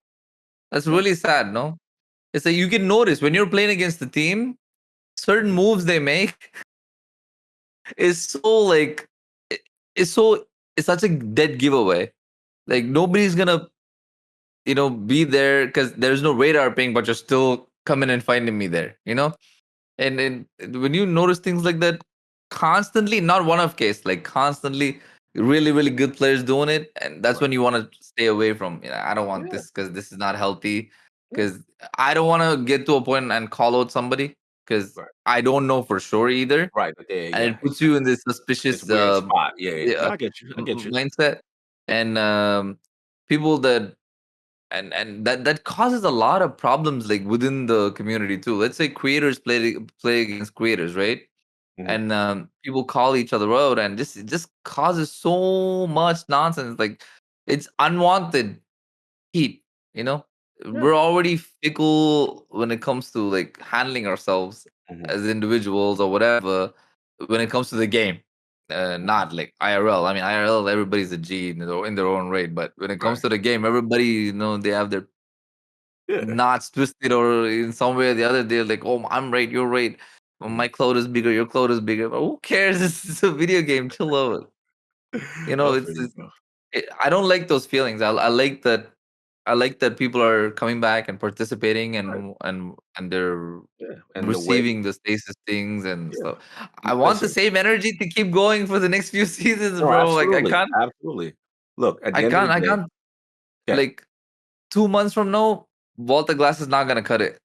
That's Yeah. really sad, no? It's like you can notice when you're playing against the team, certain moves they make is so like it- it's so it's such a dead giveaway. Like nobody's gonna be there because there's no radar ping, but you're still coming and finding me there, and when you notice things like that constantly, not one of case, like constantly, really really good players doing it, and that's Right. when you want to stay away from. I don't want Yeah. this because this is not healthy. Yeah. Because I don't want to get to a point and call out somebody because Right. I don't know for sure either, Right. But there, and yeah. it puts you in this It's suspicious a weird spot. Yeah. Yeah. No, yeah, I get you. I get you. mindset, and people that and that causes a lot of problems like within the community too. Let's say creators play against creators, right? Mhm. and people call each other out, and it just causes so much nonsense. Like it's unwanted heat. You know, Yeah. we're already fickle when it comes to like handling ourselves Mhm. as individuals or whatever. When it comes to the game, Mhm. not like IRL. I mean, IRL, everybody's a G in their own right. But when it comes Right. to the game, everybody, they have their Yeah. knots twisted, or in some way or the other, they're like, "Oh, I'm right, you're right. Well, Mhm. my cloud is bigger, your cloud is bigger." But who cares? It's a video game. Chill out. I feel you, bro. I don't like those feelings. I like that. I like that people are coming back and participating, Right. and they're Yeah. And the way, receiving the stasis things and yeah. stuff. I want the Listen. same energy to keep going for the next few seasons, No, bro. Like absolutely. Absolutely. Look, at the end of the I day, can't. yeah, of Like 2 months from now, Walter Glass is not gonna cut it.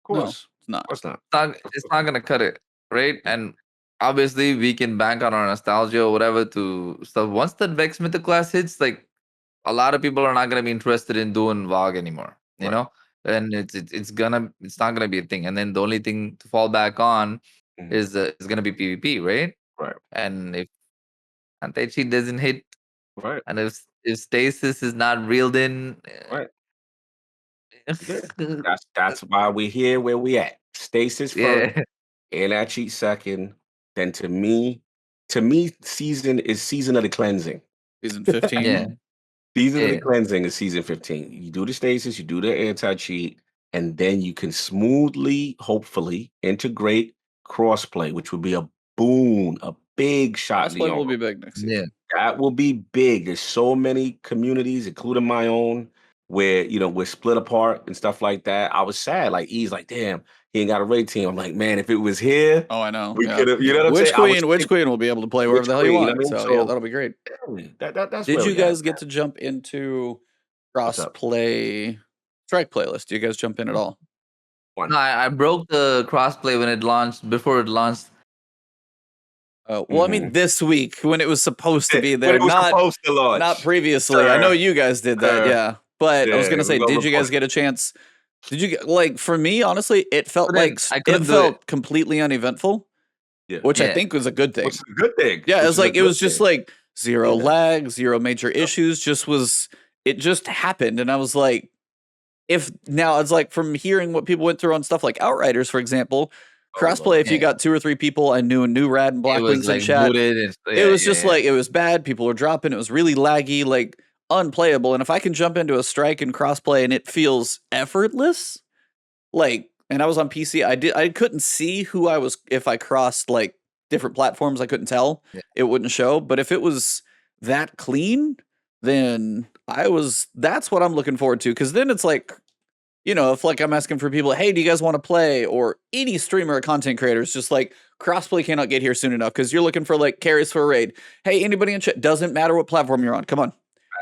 No, course. it's not. Of course not. Of It's course not not. gonna cut it, right? Yeah. And obviously, we can bank on our nostalgia or whatever to stuff. Once the Vex Mythic class hits, like a lot of people are not gonna be interested in doing VOG anymore, Right. and it's not gonna be a thing. And then the only thing to fall back on Mhm. is gonna be PvP, right? Right. And if anti cheat doesn't hit, Right. and if stasis is not reeled in, Right. Yeah. That's why we're here where we at. Stasis first, yeah, and I cheat second. Then to me, season of the cleansing. Season yeah, 15. Season of the yeah, cleansing is season 15. You do the stasis, you do the anti-cheat, and then you can smoothly, hopefully, integrate crossplay, which would be a boon, a big shot in the Crossplay arm. will be big next yeah. season. That will be big. There's so many communities, including my own, where we're split apart and stuff like that. I was sad. Like E's like, damn, he ain't got a raid team. I'm like, man, if it was here, Oh, I know. we Yeah. could have, you know what I'm saying? I was Witch sick. Queen will be able to play wherever Which the hell you queen? You know want. what I mean? So yeah, So that'll be great. yeah, that's Did where you we at. guys get to jump into What's up? crossplay strike playlist? Do you guys jump in at all? One. No, I broke the crossplay when it launched. Before it launched, Well, I mean, this week when it was supposed to be When there, it was supposed to not launch, previously. I know sir, you guys did that, sir. yeah. But I was Yeah, gonna we're say, gonna did you guys report. get a chance? Did you get like for me, honestly, it felt like I it couldn't do it. felt completely uneventful, Yeah, which I Yeah, think was a good which thing. is a good thing. Yeah, it Which was is a like it good was just thing. like zero Yeah. lag, zero major Yep. issues. It just happened, and I was like, if now it's like from hearing what people went through on stuff like Outriders, for example, Oh crossplay. Lord. If you yeah. got 2 or 3 people, I knew Rad and It Black was Wings in like chat. booted and It yeah, was just yeah, like it was bad. People were dropping. It was really laggy, like unplayable. And if I can jump into a strike and crossplay and it feels effortless, like, and I was on PC, I couldn't see who I was if I crossed like different platforms. I couldn't tell. yeah. It wouldn't show. But if it was that clean, then that's what I'm looking forward to. Because then it's like, if like I'm asking for people, hey, do you guys want to play? Or any streamer or content creators, just like crossplay cannot get here soon enough because you're looking for like carries for a raid. Hey, anybody in chat, doesn't matter what platform you're on. Come on.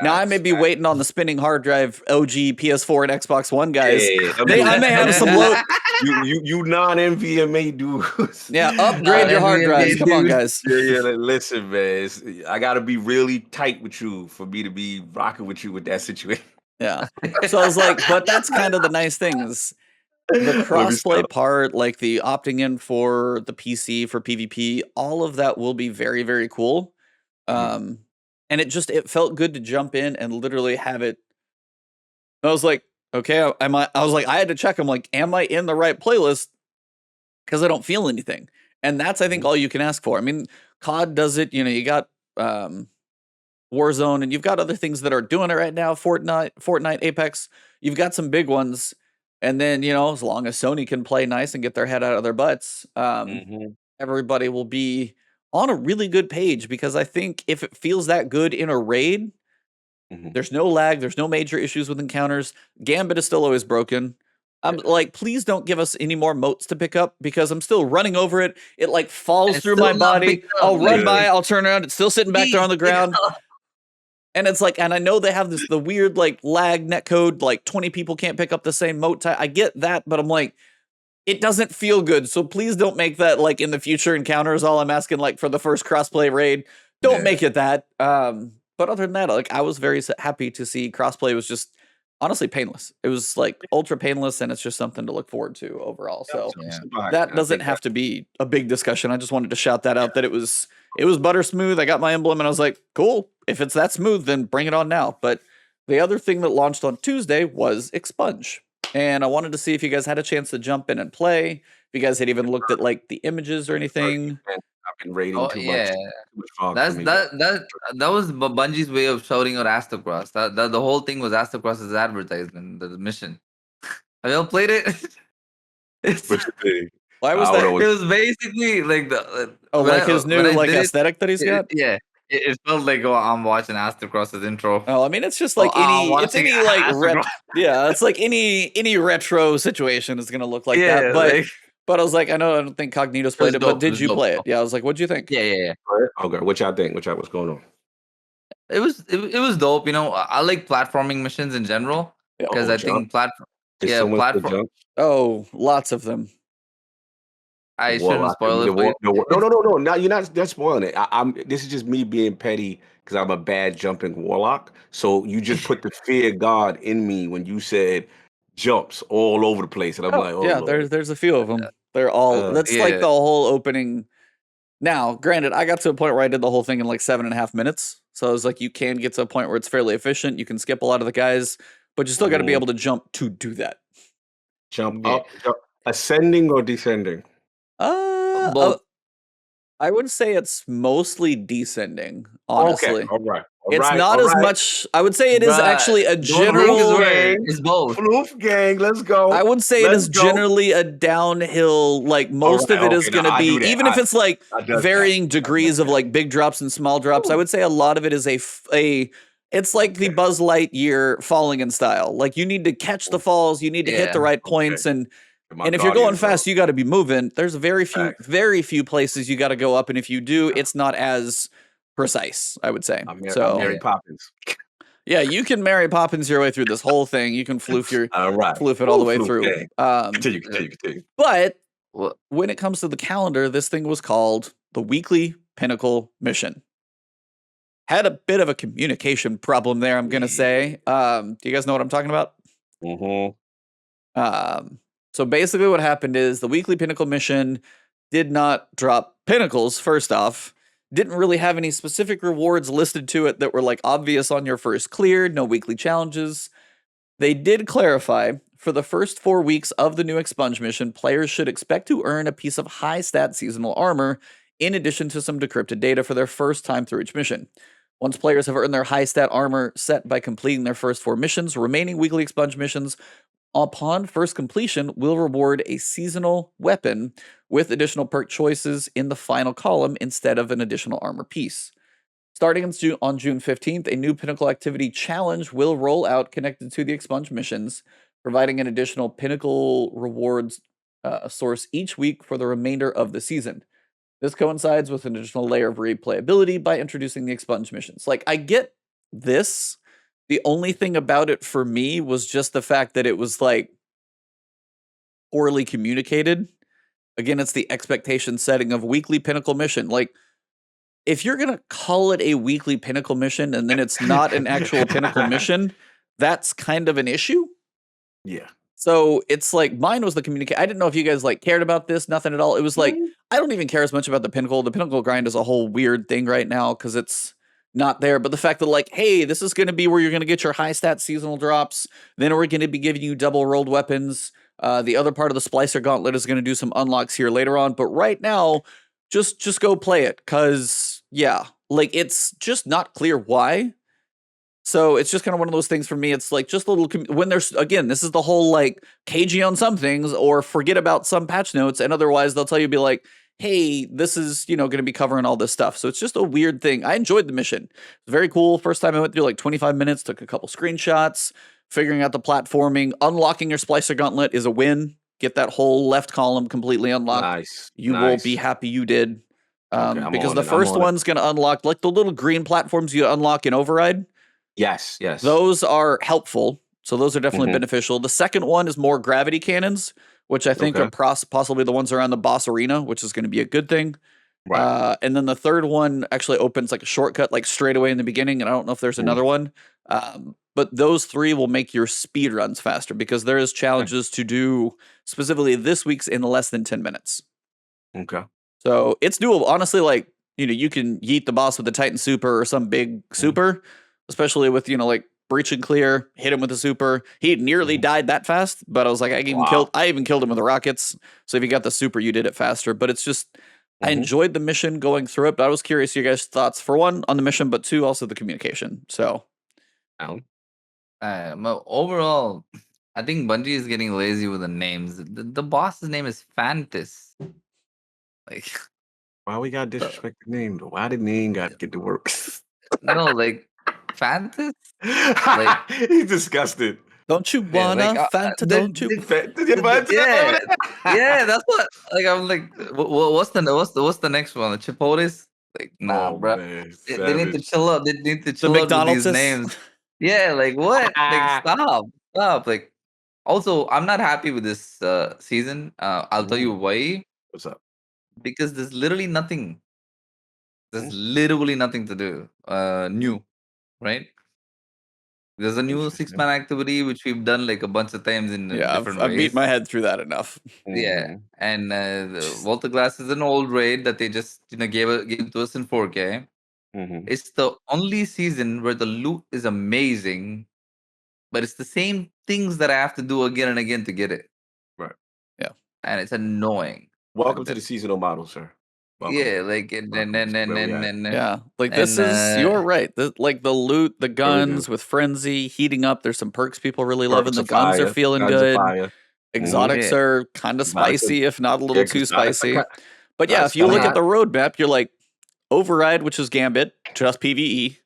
Now I may Facts, be facts. waiting on the spinning hard drive OG PS4 and Xbox One guys. Yeah, them I dudes. may have Them some dudes. low. You non-NVMe dudes. Yeah, Not upgrade your hard drives. NBA Come on, dude. guys. Yeah, listen, man. I gotta be really tight with you for me to be rocking with you with that situation. Yeah. So I was like, but that's kind of the nice thing is the Let me stop. crossplay part, like the opting in for the PC for PvP, all of that will be very, very cool. Mhm. Um, and it felt good to jump in and literally have it. I was like, okay, I was like, I had to check. I'm like, am I in the right playlist? Because I don't feel anything. And that's, I think, Mhm. all you can ask for. I mean, COD does it. You got Warzone, and you've got other things that are doing it right now. Fortnite, Apex. You've got some big ones. And then, as long as Sony can play nice and get their head out of their butts, Mhm. everybody will be on a really good page because I think if it feels that good in a raid, Mhm. there's no lag, there's no major issues with encounters. Gambit is still always broken. I'm Yeah. like, please don't give us any more moats to pick up because I'm still running over it. It like And falls it's through my still not body. picked up. I'll run Like, Yeah. by, I'll turn around, it's still sitting back there please on the pick it ground. up. And it's like, and I know they have the weird like lag netcode, like 20 people can't pick up the same moat type. I get that, but I'm like, it doesn't feel good. So please don't make that like in the future encounters. All I'm asking, like for the first crossplay raid, don't Yeah. make it that. But other than that, like I was very happy to see crossplay was just honestly painless. It was like ultra painless, and it's just something to look forward to overall. So that doesn't have to be a big discussion. I just wanted to shout that out that it was butter smooth. I got my emblem and I was like, cool. If it's that smooth, then bring it on now. But the other thing that launched on Tuesday was Expunge. And I wanted to see if you guys had a chance to jump in and play. If you guys had even looked at like the images or anything. I've been raiding Oh too yeah, much fog that's for me. that was Bungie's way of shouting out Astocross. That the whole thing was Astocross's advertisement, the mission. Have you all played it? It's, Which thing? Why was I that? don't know it what- was basically like the Oh, when like I- his new when I like did it, aesthetic that he's got? yeah, it felt like I'm watching Astocross's intro. Oh, I mean, it's just like I'm it's watching any like Astocross. yeah, it's like any retro situation is gonna look like that. But like, but I was like, I don't think Cognito's played it, dope, but it did was you dope. play it? Yeah, I was like, what'd you think? yeah. Okay, what y'all think? What's going on? It was dope. You know, I like platforming missions in general because I think platform. Is Yeah, someone still platform. jump? Oh, lots of them. I Well, shouldn't spoil it for you. No. Now you're not spoiling it. I'm. This is just me being petty because I'm a bad jumping warlock. So you just put the fear god in me when you said jumps all over the place, and I'm like, oh yeah, Lord. there's a few of them. They're all that's like yeah. the whole opening. Now, granted, I got to a point where I did the whole thing in like 7.5 minutes. So I was like, you can get to a point where it's fairly efficient. You can skip a lot of the guys, but you still got to be able to jump to do that. Jump Yeah. up, ascending or descending. Both. I would say it's mostly descending, honestly. Okay, all right. It's not as much. I would say it is Bruh, actually a don't general. make this word. It's both. Floof gang, let's go. I would say it Let's is go. generally a downhill. Like most right, of it is okay, going now to I be, do that. even if it's like I does that. varying I degrees does of that. like big drops and small drops. I would say a lot of it is it's like the Buzz Lightyear falling in style. Like you need to catch the falls, you need to hit the right points, and if you're going fast, you got to be moving. There's very few places you got to go up, and if you do, it's not as precise. I would say. I'm So Mary Poppins. yeah, you can Mary Poppins your way through this whole thing. You can floof it all the way through. Continue. But when it comes to the calendar, this thing was called the Weekly Pinnacle Mission. Had a bit of a communication problem there, I'm going to say. Do you guys know what I'm talking about? Mm-hmm. So basically what happened is the Weekly Pinnacle Mission did not drop pinnacles, first off. Didn't really have any specific rewards listed to it that were like obvious on your first clear, no weekly challenges. They did clarify, for the first 4 weeks of the new Expunge mission, players should expect to earn a piece of high stat seasonal armor in addition to some decrypted data for their first time through each mission. Once players have earned their high stat armor set by completing their first 4 missions, remaining weekly Expunge missions upon first completion will reward a seasonal weapon with additional perk choices in the final column instead of an additional armor piece. Starting on June 15th, a new Pinnacle Activity Challenge will roll out connected to the Expunge missions, providing an additional Pinnacle rewards source each week for the remainder of the season. This coincides with an additional layer of replayability by introducing the Expunge missions. Like, I get this. The only thing about it for me was just the fact that it was like poorly communicated. Again, it's the expectation setting of weekly Pinnacle mission. Like, if you're going to call it a weekly Pinnacle mission and then it's not an actual Pinnacle mission, that's kind of an issue. Yeah. So it's like mine was the communication. I didn't know if you guys like cared about this, nothing at all. It was like, I don't even care as much about the Pinnacle. The Pinnacle grind is a whole weird thing right now because it's not there. But the fact that like, hey, this is going to be where you're going to get your high stat seasonal drops. Then we're going to be giving you double rolled weapons. The other part of the Splicer Gauntlet is going to do some unlocks here later on. But right now, just go play it. Because, yeah, like it's just not clear why. So it's just kind of one of those things for me. It's like just a little, when there's, again, this is the whole like cagey on some things or forget about some patch notes. And otherwise they'll tell you, be like, hey, this is, you know, going to be covering all this stuff. So it's just a weird thing. I enjoyed the mission. It was very cool. First time I went through like 25 minutes, took a couple screenshots, figuring out the platforming, unlocking your Splicer Gauntlet is a win. Get that whole left column completely unlocked. Nice. You will be happy you did. Because the first one's going to unlock like the little green platforms you unlock in Override. Yes. Those are helpful. So those are definitely beneficial. The second one is more gravity cannons, which I think are possibly the ones around the boss arena, which is going to be a good thing. Right. And then the third one actually opens like a shortcut, like straight away in the beginning. And I don't know if there's another one. but those 3 will make your speed runs faster because there is challenges to do specifically this week's in less than 10 minutes. Okay. So it's doable. Honestly, like, you can yeet the boss with the Titan super or some big super, especially with, like breach and clear, hit him with a super. He nearly died that fast, but I was like, I even killed him with the rockets. So if you got the super, you did it faster. But it's just, I enjoyed the mission going through it, but I was curious your guys' thoughts, for 1, on the mission, but 2, also the communication. So overall, I think Bungie is getting lazy with the names. The boss's name is Fantis. Like, why we got disrespect the name though? Why the name got to get to work? no, like Fantis. Like, he's disgusted. Don't you wanna Fanta? Don't you? Yeah, that's what. Like, I'm like, what's the next one? The Chipotles? Like, nah, bro. They need to chill out. They need to chill out with these names. Yeah, like what? Like, stop. Like, also, I'm not happy with this season. I'll tell you why. What's up? Because there's literally nothing. There's literally nothing to do. New, right? There's a new 6-man activity which we've done like a bunch of times in different ways. I've beat my head through that enough. Yeah, and Walter Glass is an old raid that they just gave to us in 4K. It's the only season where the loot is amazing, but it's the same things that I have to do again and again to get it. Right. Yeah, and it's annoying. Welcome to the seasonal model, sir. Welcome. Yeah, like and yeah, like this is you're right. Like the loot, the guns with frenzy heating up. There's some perks people really loving. The guns are feeling good. Exotics are kind of spicy, if not a little too spicy. But yeah, if you look at the roadmap, you're like Override, which is Gambit, just PvE.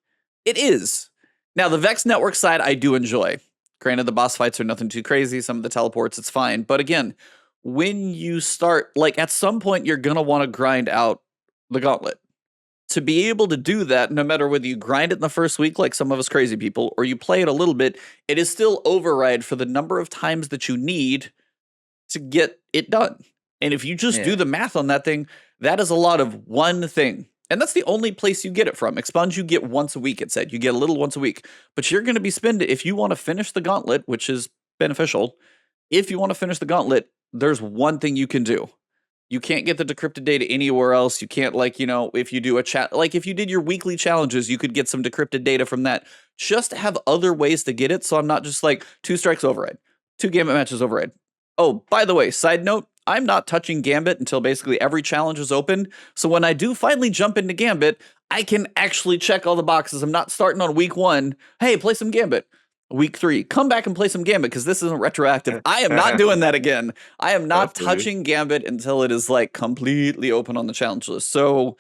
It is. Now the Vex Network side, I do enjoy. Granted, the boss fights are nothing too crazy. Some of the teleports, it's fine. But again, when you start, like at some point, you're going to want to grind out the gauntlet. To be able to do that, no matter whether you grind it in the first week, like some of us crazy people, or you play it a little bit, it is still override for the number of times that you need to get it done. And if you just do the math on that thing, that is a lot of one thing. And that's the only place you get it from. Expunge, you get once a week, it said. You get a little once a week. But you're going to be spending, if you want to finish the gauntlet, which is beneficial, if you want to finish the gauntlet, there's one thing you can do. You can't get the decrypted data anywhere else. You can't, like, if you do a chat, like if you did your weekly challenges, you could get some decrypted data from that. Just have other ways to get it. So I'm not just like 2 strikes override, 2 Gambit matches override. Oh, by the way, side note, I'm not touching Gambit until basically every challenge is open. So when I do finally jump into Gambit, I can actually check all the boxes. I'm not starting on week 1. Hey, play some Gambit. Week 3, come back and play some Gambit because this isn't retroactive. I am not doing that again. I am not touching Gambit until it is like completely open on the challenge list. So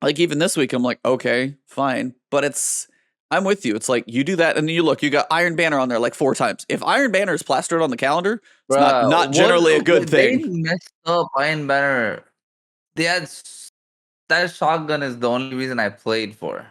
like even this week, I'm like, okay, fine. But I'm with you. It's like you do that and then you look, you got Iron Banner on there like 4 times. If Iron Banner is plastered on the calendar, it's not generally a good thing. They messed up Iron Banner. They had that shotgun is the only reason I played for.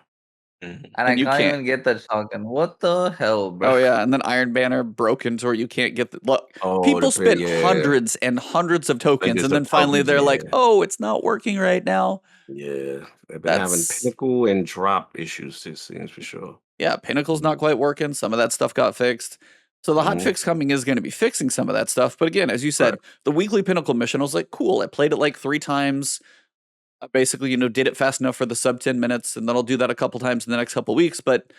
And I can't even get that shotgun. What the hell, bro? Oh yeah, and then Iron Banner broken to where you can't get the look. People spent hundreds and hundreds of tokens, and then finally they're like, "Oh, it's not working right now." Yeah, they've been having pinnacle and drop issues. It seems for sure. Yeah, Pinnacle's not quite working. Some of that stuff got fixed. So the hot fix coming is going to be fixing some of that stuff. But again, as you said, the weekly Pinnacle mission, I was like, cool. I played it like 3 times. I basically, did it fast enough for the sub 10 minutes, and then I'll do that a couple times in the next couple weeks. But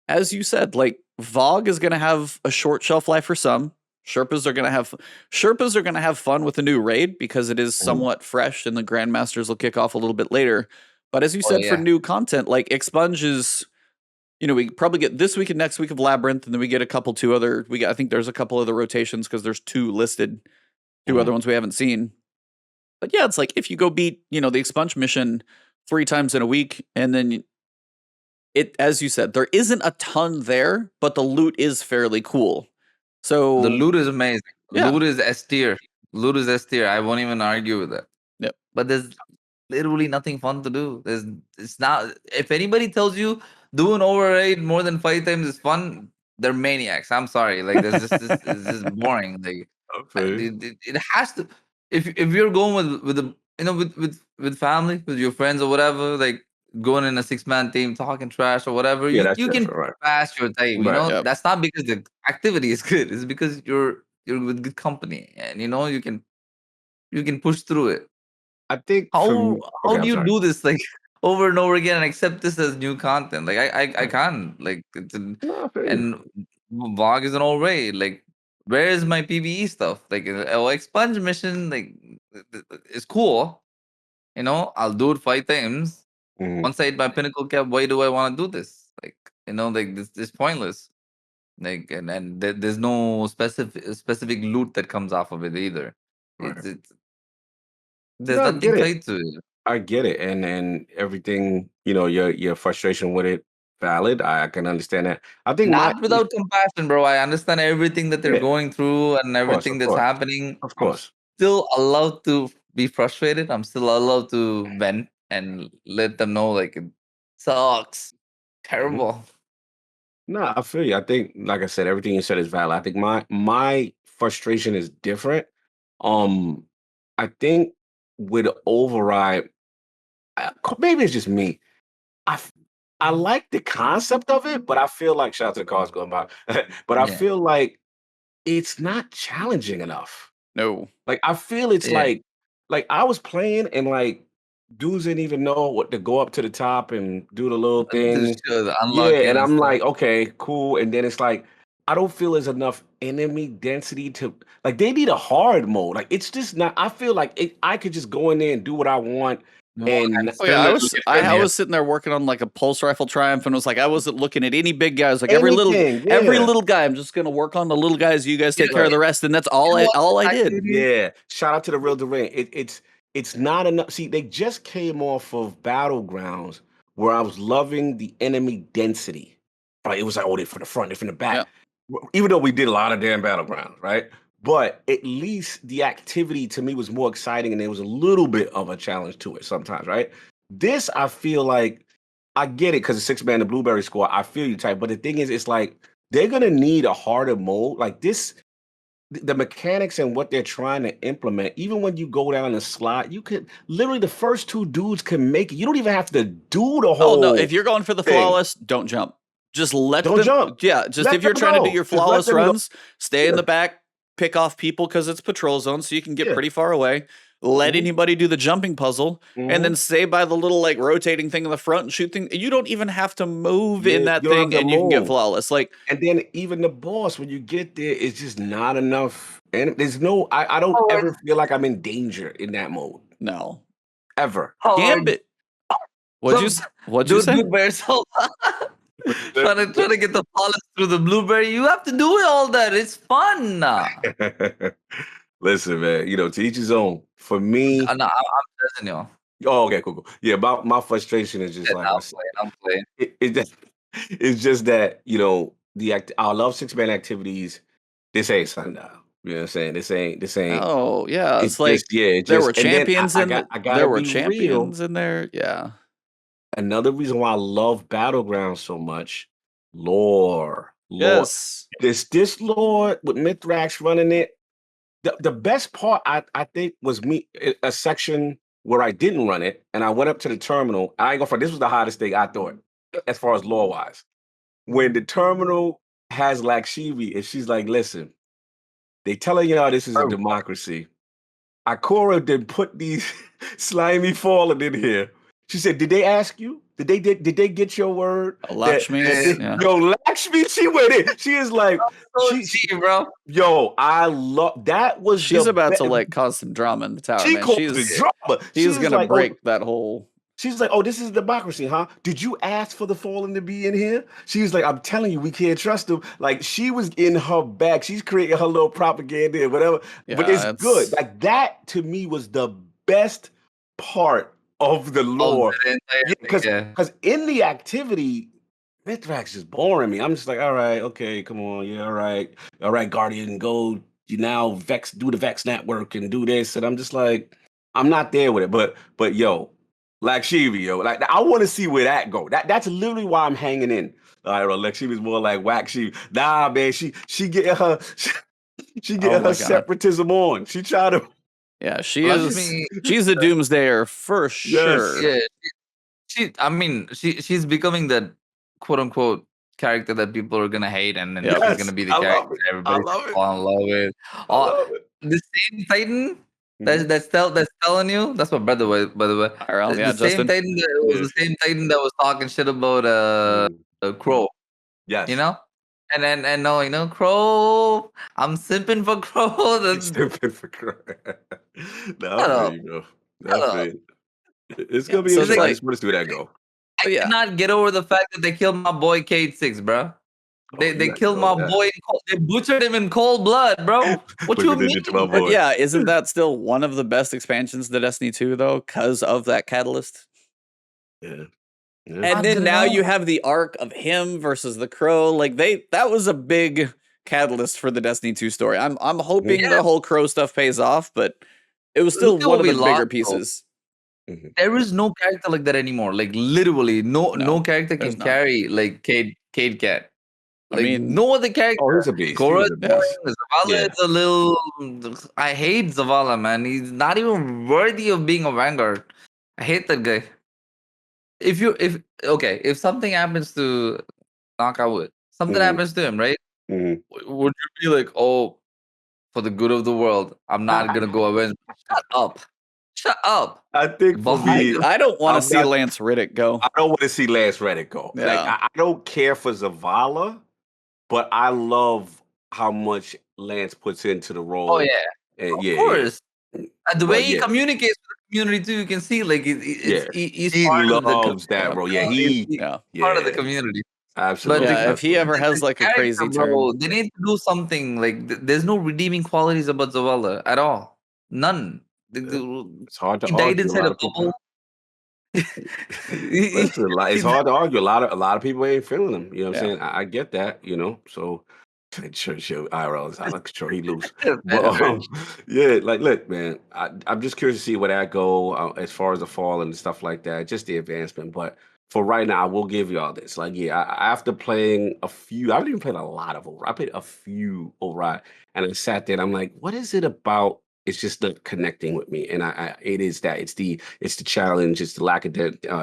as you said, like VOG is going to have a short shelf life for some. Sherpas are going to have fun with the new raid because it is somewhat fresh, and the Grandmasters will kick off a little bit later. But as you said, for new content, like Expunge is, we probably get this week and next week of Labyrinth, and then we get I think there's a couple other rotations because there's 2 listed, 2 other ones we haven't seen. But yeah, it's like if you go beat, the Expunge mission 3 times in a week, and then as you said, there isn't a ton there, but the loot is fairly cool. So the loot is amazing. Yeah. Loot is S tier. I won't even argue with that. Yep. But there's literally nothing fun to do. It's not. If anybody tells you doing override more than 5 times is fun, they're maniacs. I'm sorry. Like it's just boring. Like it has to. If you're going with the with family, with your friends or whatever, like going in a 6-man team, talking trash or whatever, Yeah, you that's can different, right? pass your time. Right. Yep. That's not because the activity is good. It's because you're with good company, and you can push through it. I think for How me, how okay, do I'm you sorry. do this like over and over again and accept this as new content? Like I Right. can't like No, I feel you. and VOG is an all way. Like where is my PvE stuff? Like expunge mission like it's cool. I'll do it 5 times. Mhm. Once I hit my pinnacle cap, why do I want to do this? Like like this is pointless. Like and there's no specific loot that comes off of it either. Right. It's there's No, I nothing get it. tied to it. I get it, and everything. Your frustration with it, valid. I can understand that. I think my Not without compassion, bro. I understand everything that they're yeah, going through and of everything that's course, happening. of I'm course. still allowed to be frustrated. I'm still allowed to vent and let them know like it sucks. Mhm. Terrible. No, I feel you. I think, like I said, everything you said is valid. I think my frustration is different. Um, I think with override, maybe it's just me. I f- I like the concept of it, but I feel like shout out to the cars going by. But I Yeah. feel like it's not challenging enough. No. Like I feel it's Yeah. like I was playing and like dudes didn't even know what to go up to the top and do the little thing. The Yeah, unlocking and and I'm stuff. like, okay, cool. And then it's like I don't feel there's enough enemy density to like they need a hard mode. Like it's just not. I feel like I could just go in there and do what I want and Oh yeah, Still I yeah. was sitting there working on like a pulse rifle triumph and was like I wasn't looking at any big guys. Like anything. every Yeah, little guy, I'm just gonna work on the little guys. You guys take care of right. the rest, and that's You want all I did. activities? Yeah, shout out to the real Durant. It's not enough. See, they just came off of Battlegrounds where I was loving the enemy density. Right, it was like, oh, they're from the front, they're from the Yeah. back. Even though we did a lot of damn Battlegrounds, right? But at least the activity to me was more exciting and there was a little bit of a challenge to it sometimes, right? This, I feel like, I get it because it's 6-man, the Blueberry Squad. I feel you type. But the thing is, it's like, they're going to need a harder mode. Like this, the mechanics and what they're trying to implement, even when you go down the slot, you could literally the first two dudes can make it. You don't even have to do the Oh no, whole if you're going for the thing. flawless, don't jump. Just let Don't them. jump. Yeah, just if Let you're them trying to do go. your Just let flawless them go. runs, stay in Yeah. the back, pick off people because it's patrol zone, so you can get Yeah. pretty far away. Let Mhm. anybody do the jumping puzzle, and then Mhm. stay by the little like rotating thing in the front and shoot thing. You don't even have to move in Yeah, that you don't have thing, to and you can get move. flawless. Like And then even the boss, when you get there, it's just not enough. And there's no, I don't Oh, ever feel like I'm in danger in that mode. no, Ever. Gambit. Some What'd you say? blueberry so trying to get the polish through the blueberry. You have to do all that. It's fun. Listen, man, to each his own. For me, I'm testing you. oh, okay, cool, cool. Yeah, my frustration is just Yeah, like I said. I'm playing. It just, it's just that I love 6-man activities. This ain't sundown. You know what I'm saying? This ain't. Oh yeah, It's it's like just yeah. It there just were and then champions I there gotta were be real. champions in there. Yeah. Another reason why I love Battlegrounds so much, lore. Yes. This lore with Mithrax running it. The best part I think was a section where I didn't run it and I went up to the terminal. I ain't gonna front. This was the hottest thing I thought, as far as lore wise. When the terminal has Lakshivi and she's like, listen, they telling y'all this is a Oh, democracy. Ikora did put these slimy fallen in here. She said, "Did they ask you? Did they get your word Lakshmi's, yeah. yo Lakshmi?" She went in. She is like, so she cheap, bro. yo. I love that was She's the about to be- like cause some drama in the tower, She man. caused the drama. She She's was gonna like, oh, break that whole. she's like, oh, this is democracy, huh? Did you ask for the fallen to be in here? She was like, I'm telling you, we can't trust them. Like she was in her bag. She's creating her little propaganda and whatever. But Yeah, it's good. Like that to me was the best part of the All lore. that entire Yeah, thing, because in the activity, Mithrax is boring me. I'm just like, all right, okay, come on, yeah, all right, Guardian, go. You now do the Vex network and do this, and I'm just like, I'm not there with it. But yo, Lakshivi, yo, like I want to see where that go. That's literally why I'm hanging in. All right, well, Lakshivi's more like whack sheep. Nah, man, she getting her she Oh getting my her God. separatism on. She try to Yeah, she is. Lakshmi, She's a doomsdayer for yes. sure. yeah, she's becoming that quote unquote character that people are gonna hate, and then Yep. she's gonna Yes, be the I character love it. that I everybody's love gonna it. fall in love with. I love it. The same Titan Mhm. that's telling you, that's my brother, by the way. IRL, The yeah, same Justin. Titan that was Yeah. the same Titan that was talking shit about Crow, Yes. you know? And no, Crow, I'm simping for Crow. He's stupid for crying. No, I Shut feel up. you, bro. I Shut feel up. you. It's Yeah, gonna be so It's it's interesting. like I like, just want to see where that go. I yeah, cannot get over the fact that they killed my boy Kate 6, bro. Oh, you They got to get killed my over that. boy. They butchered him in cold blood, bro. What Look you what they did to my mean? but boy. yeah, isn't that still one of the best expansions to Destiny 2 though, because of that catalyst? Yeah. And I then don't now you know. have the arc of him versus the Crow. Like that was a big catalyst for the Destiny 2 story. I'm hoping Yeah. the whole Crow stuff pays off, but it was still Look at one what of we the bigger lost, bro. pieces. Mhm. There is no character like that anymore. Like literally, no No, character there's can not. carry like Cade Cat. I Like mean, no other character. Oh, he's a beast. Cora He's is a yeah. beast. boring. Zavala Yeah. is a little. I hate Zavala, man. He's not even worthy of being a Vanguard. I hate that guy. If something happens to Knockout, something Mhm. happens to him, right? Mhm. Would you be like, oh, for the good of the world, I'm not gonna go avenge? Shut up. Shut up. I think for me, I don't want to I'm see not. Lance Riddick go. I don't want to see Lance Reddick go. Like Yeah. I don't care for Zavala, but I love how much Lance puts into the role. Oh yeah, And of yeah, course. And the way But he yeah, communicates with the community too, you can see like yeah. he's He part of the loves that, bro. Yeah, he's Yeah. part of the yeah, community. But absolutely, Yeah, if he ever absolutely. has like a character, crazy bro, turn. they need to do something. Like there's no redeeming qualities about Zavala at all. None. It's hard to He died argue. A inside lot a of people. bubble. He- Listen, it's he- hard to argue. A lot of people ain't feeling him. You know what I'm Yeah. saying? I get that. So sure, IRL is out of control. He loose. Fair, But fair. yeah, like look, man, I'm just curious to see where that go as far as the fall and stuff like that. Just the advancement. But for right now, I will give y'all this. Like, yeah, after playing a few, I haven't even played a lot of over. I played a few over, and I sat there and I'm like, what is it about? It's just not connecting with me, and it is that it's the challenge, it's the lack of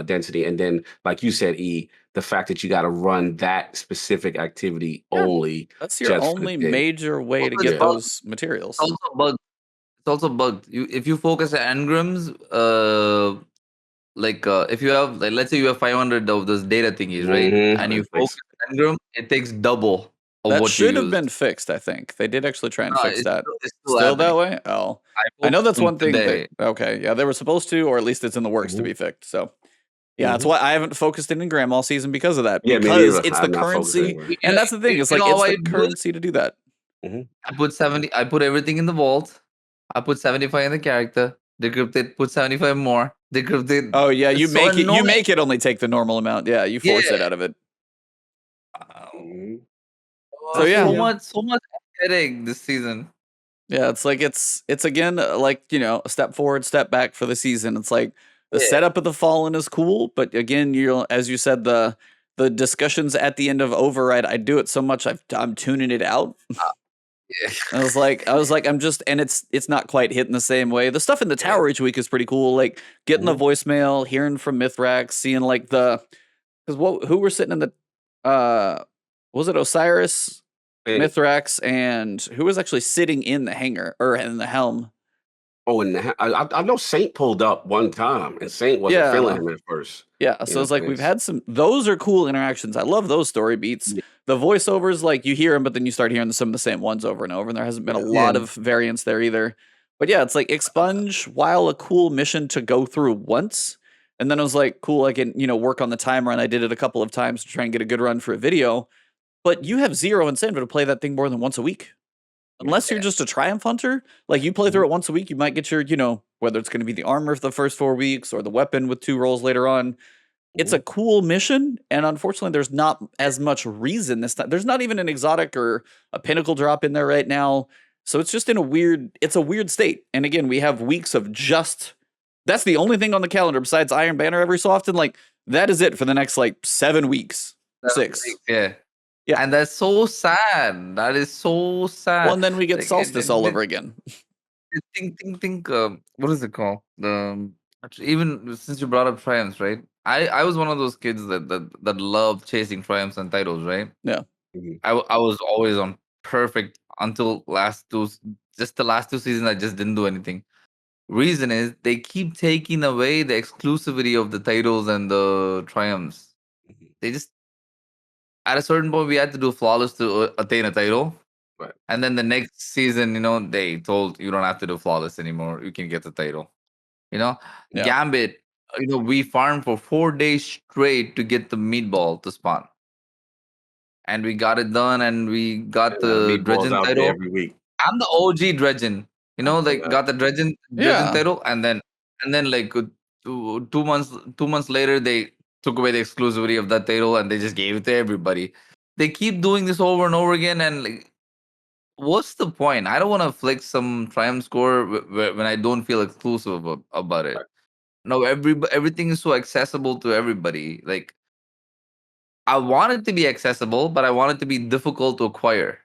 density, and then like you said, the fact that you got to run that specific activity Yeah. only That's your just for the only thing. major way to Well, get Yeah. those materials. It's also bugged. It's also bugged. If you focus on engrams, if you have let's say you have 500 of those data thingies, right? And you focus on engram, it takes double of That what should you have been used. fixed, I think. They did actually try and No, fix that. it's still Still that happening. way? Oh. I I know focused that's on one thing today. okay, yeah, they were supposed to, or at least it's in the works to Mhm. be fixed. So yeah, that's Mhm. why I haven't focused in Engram all season because of that. Yeah, me Because neither. it's the I'm not focused currency, anywhere. You and know, that's the thing. you It's know like how it's I the do it? currency to do that. I put 70. I put everything in the vault. I put 75 in the character. Decrypted. Put 75 more. Decrypted. Oh yeah, It's you so make it. You annoying. make it only take the normal amount. Yeah, you force it Yeah. out of it. Mhm. So yeah, So much headache this season. yeah, it's like it's again like a step forward, step back for the season. It's like the Yeah. setup of the Fallen is cool, but again, as you said, the discussions at the end of Override, I do it so much I'm tuning it out. Yeah. I was like, I'm just, and it's not quite hitting the same way. The stuff in the tower each week is pretty cool. Like getting the voicemail, hearing from Mithrax, seeing like who were sitting in the, was it Osiris, Mithrax, and who was actually sitting in the hangar or in the helm? Oh, and I know Saint pulled up one time, and Saint wasn't feeling him at first. Yeah, so it's like we've had those are cool interactions. I love those story beats. Yeah. The voiceovers, like you hear them, but then you start hearing some of the same ones over and over, and there hasn't been a lot of variance there either. But yeah, it's like expunge, while a cool mission to go through once, and then it was like cool, I can work on the timer, and I did it a couple of times to try and get a good run for a video. But you have zero incentive to play that thing more than once a week. Unless you're just a Triumph Hunter, like you play through it once a week, you might get your, whether it's going to be the armor for the first 4 weeks or the weapon with 2 rolls later on. It's a cool mission, and unfortunately, there's not as much reason this time. There's not even an exotic or a pinnacle drop in there right now, so it's just in a weird state. And again, we have weeks of that's the only thing on the calendar besides Iron Banner every so often. Like that is it for the next 7 weeks, 6. Yeah. Yeah. And that's so sad. That is so sad. Well, and then we get Solstice all over again. Think. What is it called? Even since you brought up Triumphs, right? I was one of those kids that loved chasing triumphs and titles, right? Yeah. Mhm. I was always on perfect until just the last 2 seasons. I just didn't do anything. Reason is they keep taking away the exclusivity of the titles and the triumphs. Mhm. They just at a certain point we had to do flawless to attain a title, Right. and then the next season, they told you don't have to do flawless anymore. You can get the title. You know, Yeah. Gambit. We farmed for 4 days straight to get the meatball to spawn, and we got it done, and we got Yeah, the meatballs dredgen out there title. every week. I'm the OG dredgen. I feel Like that. got the dredgen Yeah. title, and then like 2 months later they took away the exclusivity of that title and they just gave it to everybody. They keep doing this over and over again, and like, what's the point? I don't want to flick some triumph score when I don't feel exclusive about it. Right. No, everything is so accessible to everybody. Like I want it to be accessible, but I want it to be difficult to acquire.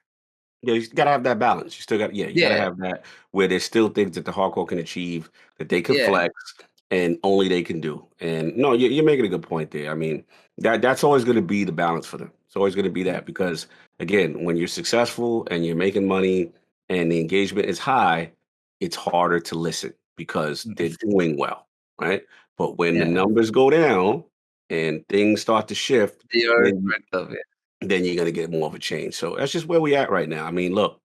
Yeah, you gotta have that balance. You still got you gotta Yeah, have that where there's still things that the hardcore can achieve that they can yeah. flex and only they can do. And no, you're making a good point there. I mean, that's always going to be the balance for them. It's always going to be that because again, when you're successful and you're making money and the engagement is high, it's harder to listen because they're doing well, right? But when the Yeah, numbers go down and things start to shift, they are then correct of it. then you're going to get more of a change. So that's just where we at right now. I mean, look,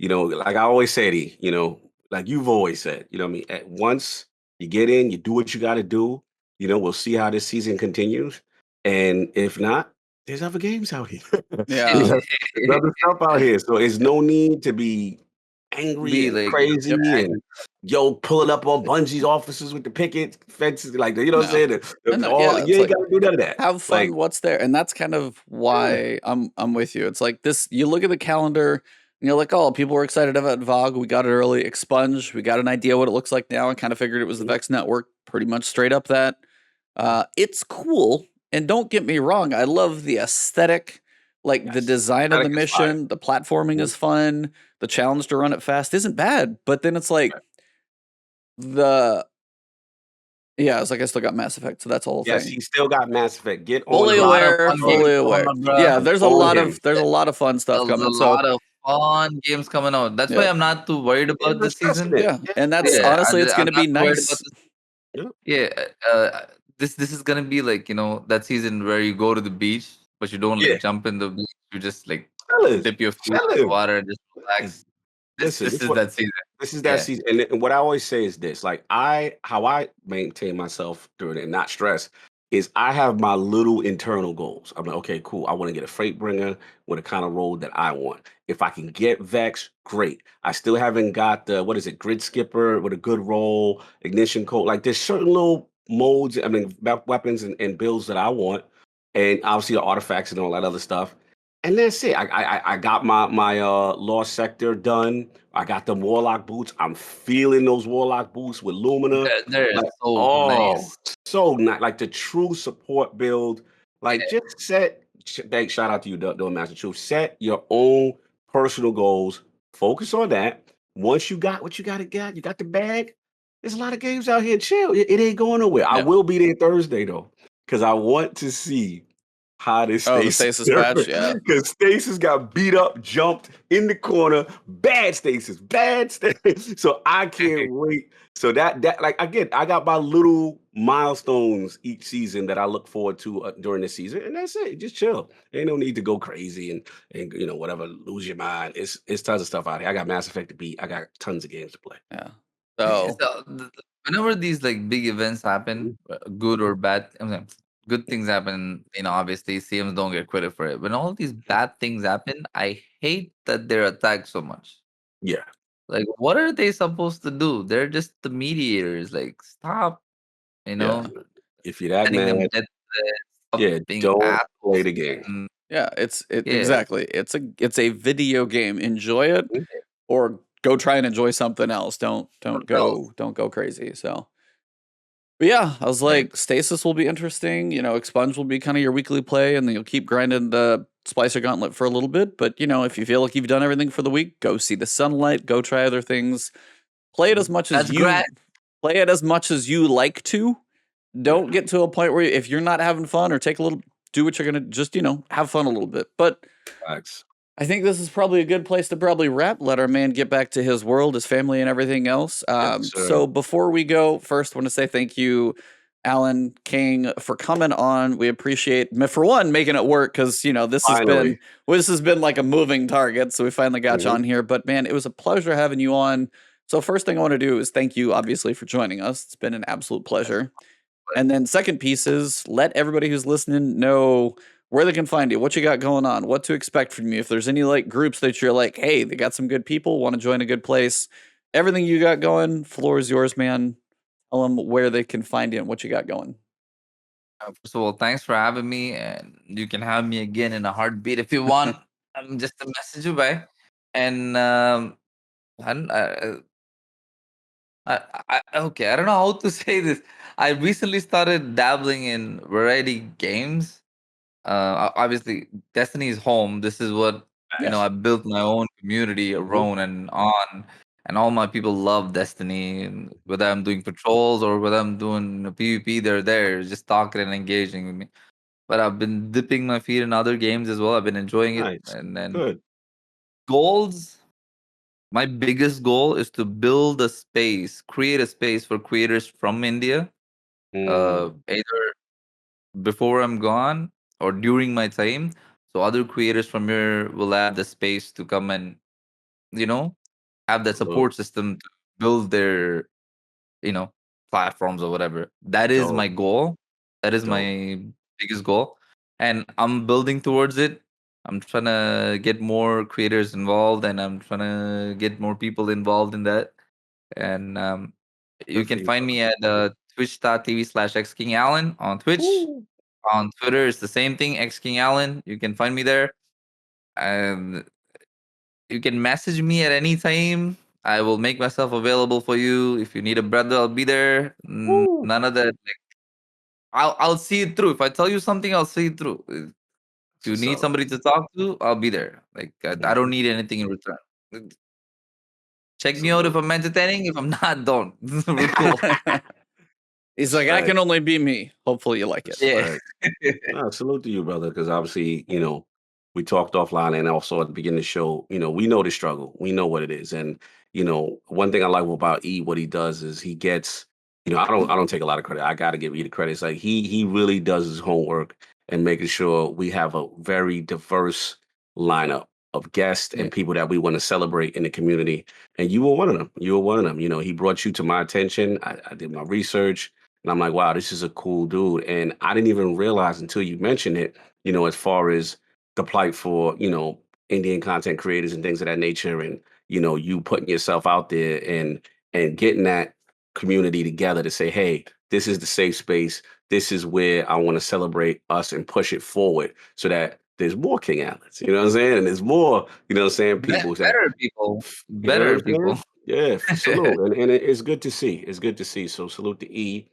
like I always say to you, like you've always said, what I mean, at once you get in, you do what you got to do, we'll see how this season continues. And if not, there's other games out here. Yeah. There's other stuff out here. So it's no need to be angry Be and like, Yep. crazy angry. and pulling up on Bungie's offices with the picket fences, like, you know what I'm No. saying? Yeah, You it's ain't like got to do none of that. have Like, fun what's there, and that's kind of yeah, why I'm with you. It's like this, you look at the calendar and you're like, oh, people were excited about VOG, we got it early. Expunge, we got an idea what it looks like now. I kind of figured it was the mhm, Vex network, pretty much straight up that. It's cool, and don't get me wrong, I love the aesthetic, like the yes. design of the Aesthetic is fire. mission, the platforming Mhm, is fun, the challenge to run it fast isn't bad, but then it's like right. the yeah, it's like I still got Mass Effect, so that's the whole Yes, thing. he still got Mass Effect. Get on Fully A him. lot of aware, fun games fully coming aware. up, bruh. Yeah, On him. there's a lot of fun stuff There's a coming. So lot of fun games coming out. That's why yeah, I'm not too worried There's about no this stress in season. it. yeah, Yeah, and that's Yeah, honestly, it's I'm gonna not be too worried about nice. this. yeah, Yeah, this is gonna be like that season where you go to the beach, but you don't yeah. like jump in the beach. You just like Chilling, dip your feet in the chilling. water and just Yeah. relax. This Listen, this is that season. this is that Yeah, season. And what I always say is this: like how I maintain myself during it and not stress is I have my little internal goals. I'm like, okay, cool. I want to get a freight bringer with a kind of role that I want. If I can get Vex, great. I still haven't got the what is it, grid skipper with a good role, ignition code. Like there's certain little modes, I mean, weapons and builds that I want, and obviously the artifacts and all that other stuff. And that's it. I got my lost sector done. I got them warlock boots. I'm feeling those warlock boots with Lumina. they're Like, so oh, nice. so not like the true support build. Like, just thanks. Shout out to you, doing Master Truth. Set your own personal goals. Focus on that. Once you got what you got to get, you got the bag. There's a lot of games out here. Chill. It ain't going nowhere. I Yeah. will be there Thursday though, because I want to see how this Oh, the Stasis stasis patch. Yeah. because Stasis got beat up, jumped in the corner, bad Stasis, bad Stasis. So I can't wait. So that like again, I got my little milestones each season that I look forward to during the season, and that's it. Just chill. Ain't no need to go crazy and whatever, lose your mind. It's tons of stuff out here. I got Mass Effect to beat. I got tons of games to play. Yeah. So, So whenever these like big events happen, Mhm. good or bad, I mean, good things happen. Obviously CMs don't get credit for it. When all these bad things happen, I hate that they're attacked so much. Yeah, Like, what are they supposed to do? They're just the mediators. Like, stop, yeah. If you're that sending them mad, death threats, stop yeah, being don't play assholes. the game. And yeah, yeah, exactly. It's a video game. Enjoy it, Mhm. or go try and enjoy something else. what else? Don't go crazy. So. But yeah, I was Like, like, Stasis will be interesting. Expunge will be kind of your weekly play, and then you'll keep grinding the Splicer Gauntlet for a little bit. But if you feel like you've done everything for the week, go see the sunlight, go try other things, play it as much as that's great. you play it as much as you like to. don't get to a point where if you're not having fun or do what you're gonna just, have fun a little bit. But Facts. I think this is probably a good place to probably wrap. Let our man get back to his world, his family, and everything else. Yes, sir. So before we go, first, I want to say thank you, Alan King, for coming on. We appreciate, for one, making it work because Finally. this has been like a moving target. So we finally got you Mhm. on here. But man, it was a pleasure having you on. So first thing I want to do is thank you, obviously, for joining us. It's been an absolute pleasure. And then second piece is let everybody who's listening know where they can find you, what you got going on, what to expect from you. If there's any like groups that you're like, hey, they got some good people, want to join a good place, everything you got going, floor is yours, man. Tell them where they can find you and what you got going. First of all, thanks for having me, and you can have me again in a heartbeat if you want. I'm just a message away, and I, don't- okay, I don't know how to say this. I recently started dabbling in variety games. Obviously, Destiny is home. This is what Yes. I built my own community Mhm. around and on, and all my people love Destiny. And whether I'm doing patrols or whether I'm doing PvP, they're there, just talking and engaging with me. But I've been dipping my feet in other games as well. I've been enjoying it, Nice. and then Good. goals. My biggest goal is to build a space, create a space for creators from India. Mm. Either before I'm gone or during my time, so other creators from here will have the space to come and you know have that Salute. support system to build their you know platforms or whatever. That is Dope. my goal. That is Dope. my biggest goal, and I'm building towards it. I'm trying to get more creators involved, and I'm trying to get more people involved in that. And you Good for can you, find brother. me at twitch.tv/xKingAllan on Twitch. Woo. On Twitter, it's the same thing, xKingAllan. You can find me there. And you can message me at any time. I will make myself available for you. If you need a brother, I'll be there. Woo. None of that. Like, I'll see it through. If I tell you something, I'll see it through. If That's you what's need up, man. somebody to talk to, I'll be there. Like I don't Mhm. need anything in return. Check me out if Salute. I'm entertaining. If I'm not, don't. We're cool. He's like, I Respect. can only be me. Hopefully you like it. Yeah. Respect. No, salute to you, brother, because obviously, we talked offline and also at the beginning of the show, we know the struggle. We know what it is. And, one thing I like about E, what he does is he gets, I don't take a lot of credit. I gotta give E the credit. It's like he really does his homework and making sure we have a very diverse lineup of guests Yeah. and people that we want to celebrate in the community. And you were one of them. You were one of them. He brought you to my attention. I did my research. And I'm like, wow, this is a cool dude. And I didn't even realize until you mentioned it, as far as the plight for, Indian content creators and things of that nature. And, you putting yourself out there and getting that community together to say, hey, this is the safe space. This is where I want to celebrate us and push it forward so that there's more King Allens, you know what I'm saying? And there's more, what I'm saying, people that Better people. you know Better what I'm people. saying? Yeah, salute. And it's good to see. It's good to see. So salute to E,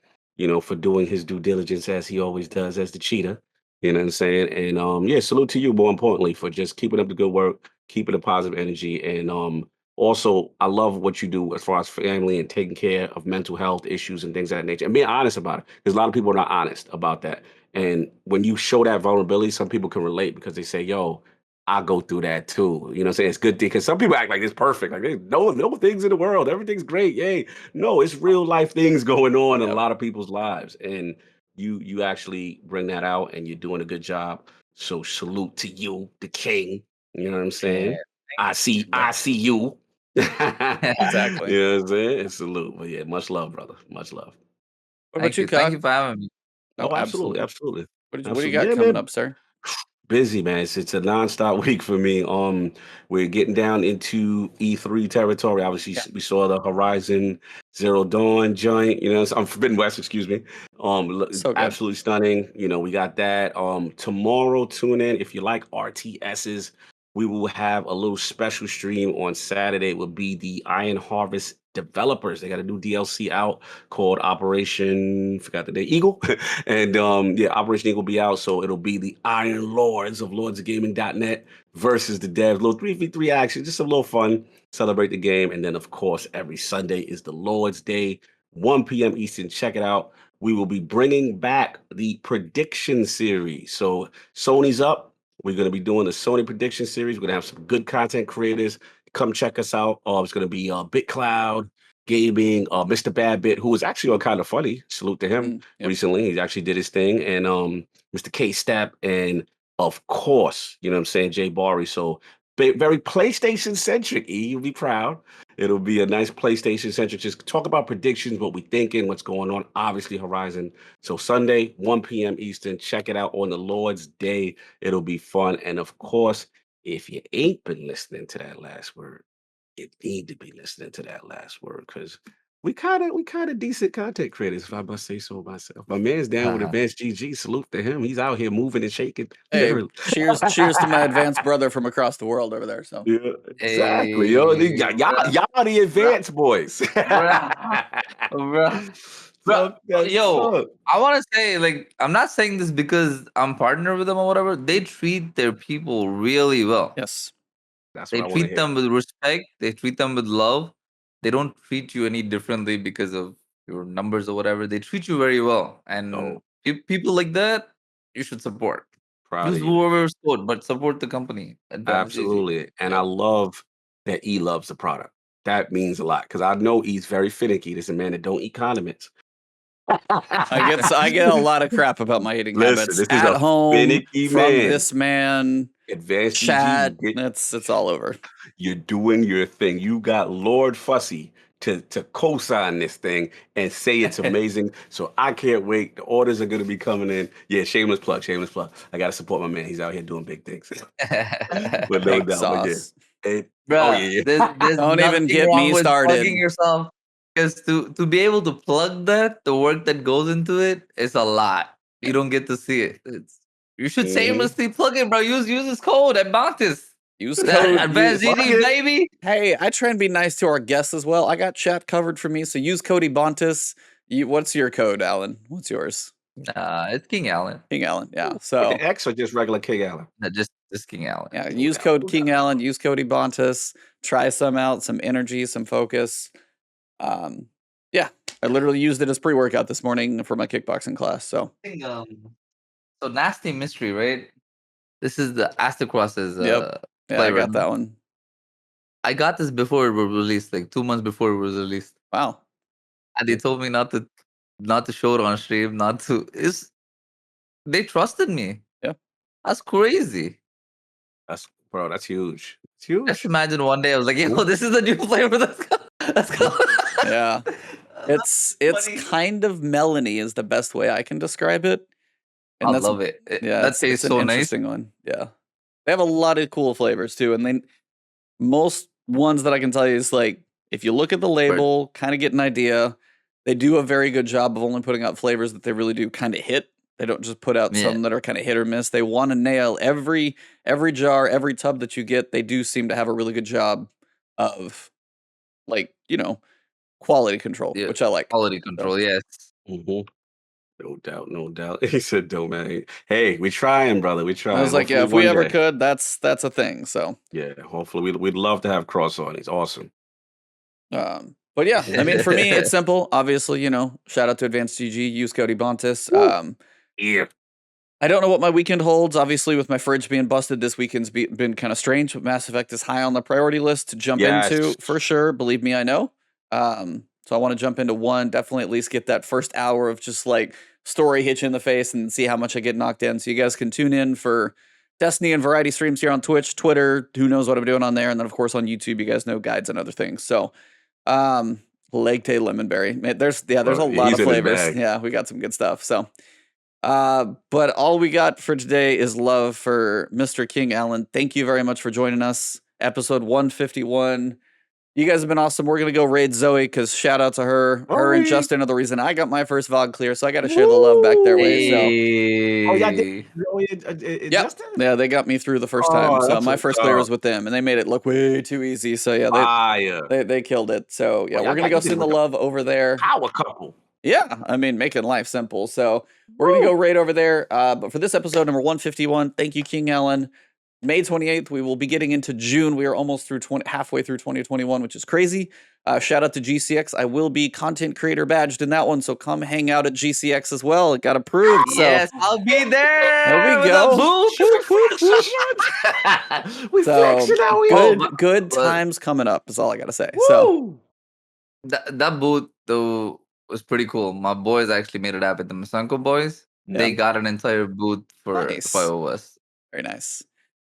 for doing his due diligence as he always does as the cheetah. You know what I'm saying? And yeah, salute to you more importantly for just keeping up the good work, keeping the positive energy. And also I love what you do as far as family and taking care of mental health issues and things of that nature. And being honest about it. Because a lot of people are not honest about that. And when you show that vulnerability, some people can relate because they say, yo, I go through that too. You know what I'm saying? It's good because some people act like it's perfect. Like there's no things in the world. Everything's great. Yay. No, it's real life things going on in a Yep. lot of people's lives. And you actually bring that out and you're doing a good job. So salute to you, the king. You know what I'm Yeah. saying? I see, Thank I see you. You know Exactly. what I'm saying? And salute. But yeah, much love, brother. Much love. What about Thank you, you. Thank Cog? you for having me. Oh, Oh, absolutely, absolutely. absolutely. What do you Absolutely. got Yeah, coming man. up, sir? Busy, man. It's a nonstop week for me. We're getting down into E3 territory. Obviously, Yeah. we saw the Horizon Zero Dawn joint. I'm Forbidden West. Excuse me. So good. Absolutely stunning. We got that. Tomorrow, tune in if you like RTSs. We will have a little special stream on Saturday. It will be the Iron Harvest developers. They got a new DLC out called Operation. Forgot the name. Eagle. And yeah, Operation Eagle will be out. So it'll be the Iron Lords of lordsofgaming.net versus the devs. Little 3v3 action, just a little fun. Celebrate the game. And then, of course, every Sunday is the Lord's Day, 1 p.m. Eastern. Check it out. we will be bringing back the prediction series. So Sony's up. We're going to be doing the Sony prediction series. We're going to have some good content creators. Come check us out. It's going to be BitCloud Gaming, Mr. Badbit, who was actually on Kind of Funny. Salute to him Yep. recently. He actually did his thing. And Mr. K-Step and, of course, you know what I'm saying, Jay Barry. So very PlayStation centric. You'll be proud. It'll be a nice PlayStation centric. Just talk about predictions, what we thinking, what's going on. Obviously, Horizon. So Sunday, 1 p.m. Eastern. Check it out on the Lord's Day. It'll be fun. And of course, if you ain't been listening to that last word, you need to be listening to that last word because we kind of decent content creators, if I must say so myself. My man's down with Advanced GG. Salute to him. He's out here moving and shaking. Hey, Literally. cheers to my advanced brother from across the world over there. So Yeah, exactly. Yo, y'all the advanced boys. Bro, yo, Look, I want to say, like, I'm not saying this because I'm partnered with them or whatever. They treat their people really well. yes, that's They what I want to treat hear. them with respect. They treat them with love. They don't treat you any differently because of your numbers or whatever. They treat you very well. And Oh, people like that, you should support. proud Use of you. whoever support, but support the company. Advanced GG. Absolutely. And I Yeah. love that E loves the product. That means a lot because I know E's very finicky. This is a man that don't eat condiments. I get a lot of crap about my eating Listen, habits this is at a home finicky from man. this man. Advanced Chat, GG, it's all over. you're doing your thing. You got Lord Fussy to co-sign this thing and say it's amazing. So I can't wait. The orders are gonna be coming in. Yeah, shameless plug, shameless plug. I gotta support my man. He's out here doing big things. But no Big doubt. But yeah. sauce. Oh Bruh, yeah. there's Don't even nothing get wrong me with started. plugging yourself. Because to be able to plug that, the work that goes into it is a lot. You don't get to see it. You should Mhm. shamelessly plug it, bro. Use this code at Montis. Use code. Advanced Fuck GD, it. baby. Hey, I try and be nice to our guests as well. I got chat covered for me, so use Cody Bontis. What's your code, Alan? What's yours? It's KingAllan. KingAllan. Yeah. With So the X or just regular KingAllan? No, just KingAllan. yeah, No use doubt, code no doubt. KingAllan. Use Cody Bontis. Try some out, some energy, some focus. Yeah, I literally used it as pre-workout this morning for my kickboxing class. So So Nasty Mystery, right? This is the Astacross's yep. Yeah, flavor. I got that one. I got this before it was released, like 2 months before it was released. Wow. And they told me not to show it on stream, not to. They trusted me. Yeah. That's crazy. That's huge. It's huge. Just imagine one day I was like, yo, this is the new flavor. Let's go. Yeah. It's funny. kind of melony is the best way I can describe it. And I that's love it. yeah, That it's tastes an so nice. interesting one. Yeah. They have a lot of cool flavors too. And most ones that I can tell you is like, if you look at the label, kind of get an idea. They do a very good job of only putting out flavors that they really do kind of hit. They don't just put out some that are kind of hit or miss. They want to nail every jar, every tub that you get. They do seem to have a really good job of, like, quality control, which I like. Quality control, yes. Mhm. No doubt, no doubt. He said, "Don't man." Hey, we trying, brother. We trying. I was like, yeah, if Hopefully we one ever day. could, that's a thing. So Yeah, hopefully we'd love to have cross on. He's awesome. But yeah, I mean, for me, it's simple. Obviously, shout out to Advanced GG, use Cody Bontis. Yeah. I don't know what my weekend holds. Obviously, with my fridge being busted, this weekend's been kind of strange. But Mass Effect is high on the priority list to jump into for sure. Believe me, I know. So I want to jump into one. Definitely at least get that first hour of just like story hit you in the face and see how much I get knocked in. So you guys can tune in for Destiny and variety streams here on Twitch, Twitter. Who knows what I'm doing on there, and then of course on YouTube, you guys know guides and other things. So, Lake Tay Lemonberry. Man, there's a lot of flavors. Yeah, we got some good stuff. So. But all we got for today is love for Mr. KingAllan. Thank you very much for joining us. Episode 151. You guys have been awesome. We're going to go raid Zoe because shout out to her. Her and Justin are the reason I got my first VOG clear, so I got to share the love back their way. So. Oh, yeah, Justin? Yeah, they got me through the first time. So my first clear was with them, and they made it look way too easy. So yeah, they killed it. So yeah, we're going to go send the love over there. Power couple. Yeah, I mean, making life simple. So we're going to go right over there. But for this episode, number 151, thank you, KingAllan. May 28th, we will be getting into June. We are almost through halfway through 2021, which is crazy. Shout out to GCX. I will be content creator badged in that one, so come hang out at GCX as well. It got approved. Yes, I'll be there. There we with go. a booth. Whoop, whoop, whoop. We So flexing out. We good but- times coming up is all I gotta say. So Woo! That booth though was pretty cool. My boys actually made it happen. The Masanko boys, they Yeah. got an entire booth for Nice. OS. very nice.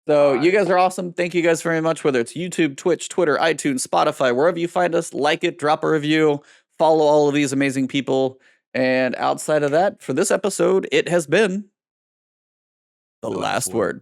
So you guys are awesome. Thank you guys very much. Whether it's YouTube, Twitch, Twitter, iTunes, Spotify, wherever you find us, like it, drop a review, follow all of these amazing people. And outside of that, for this episode, it has been the last word.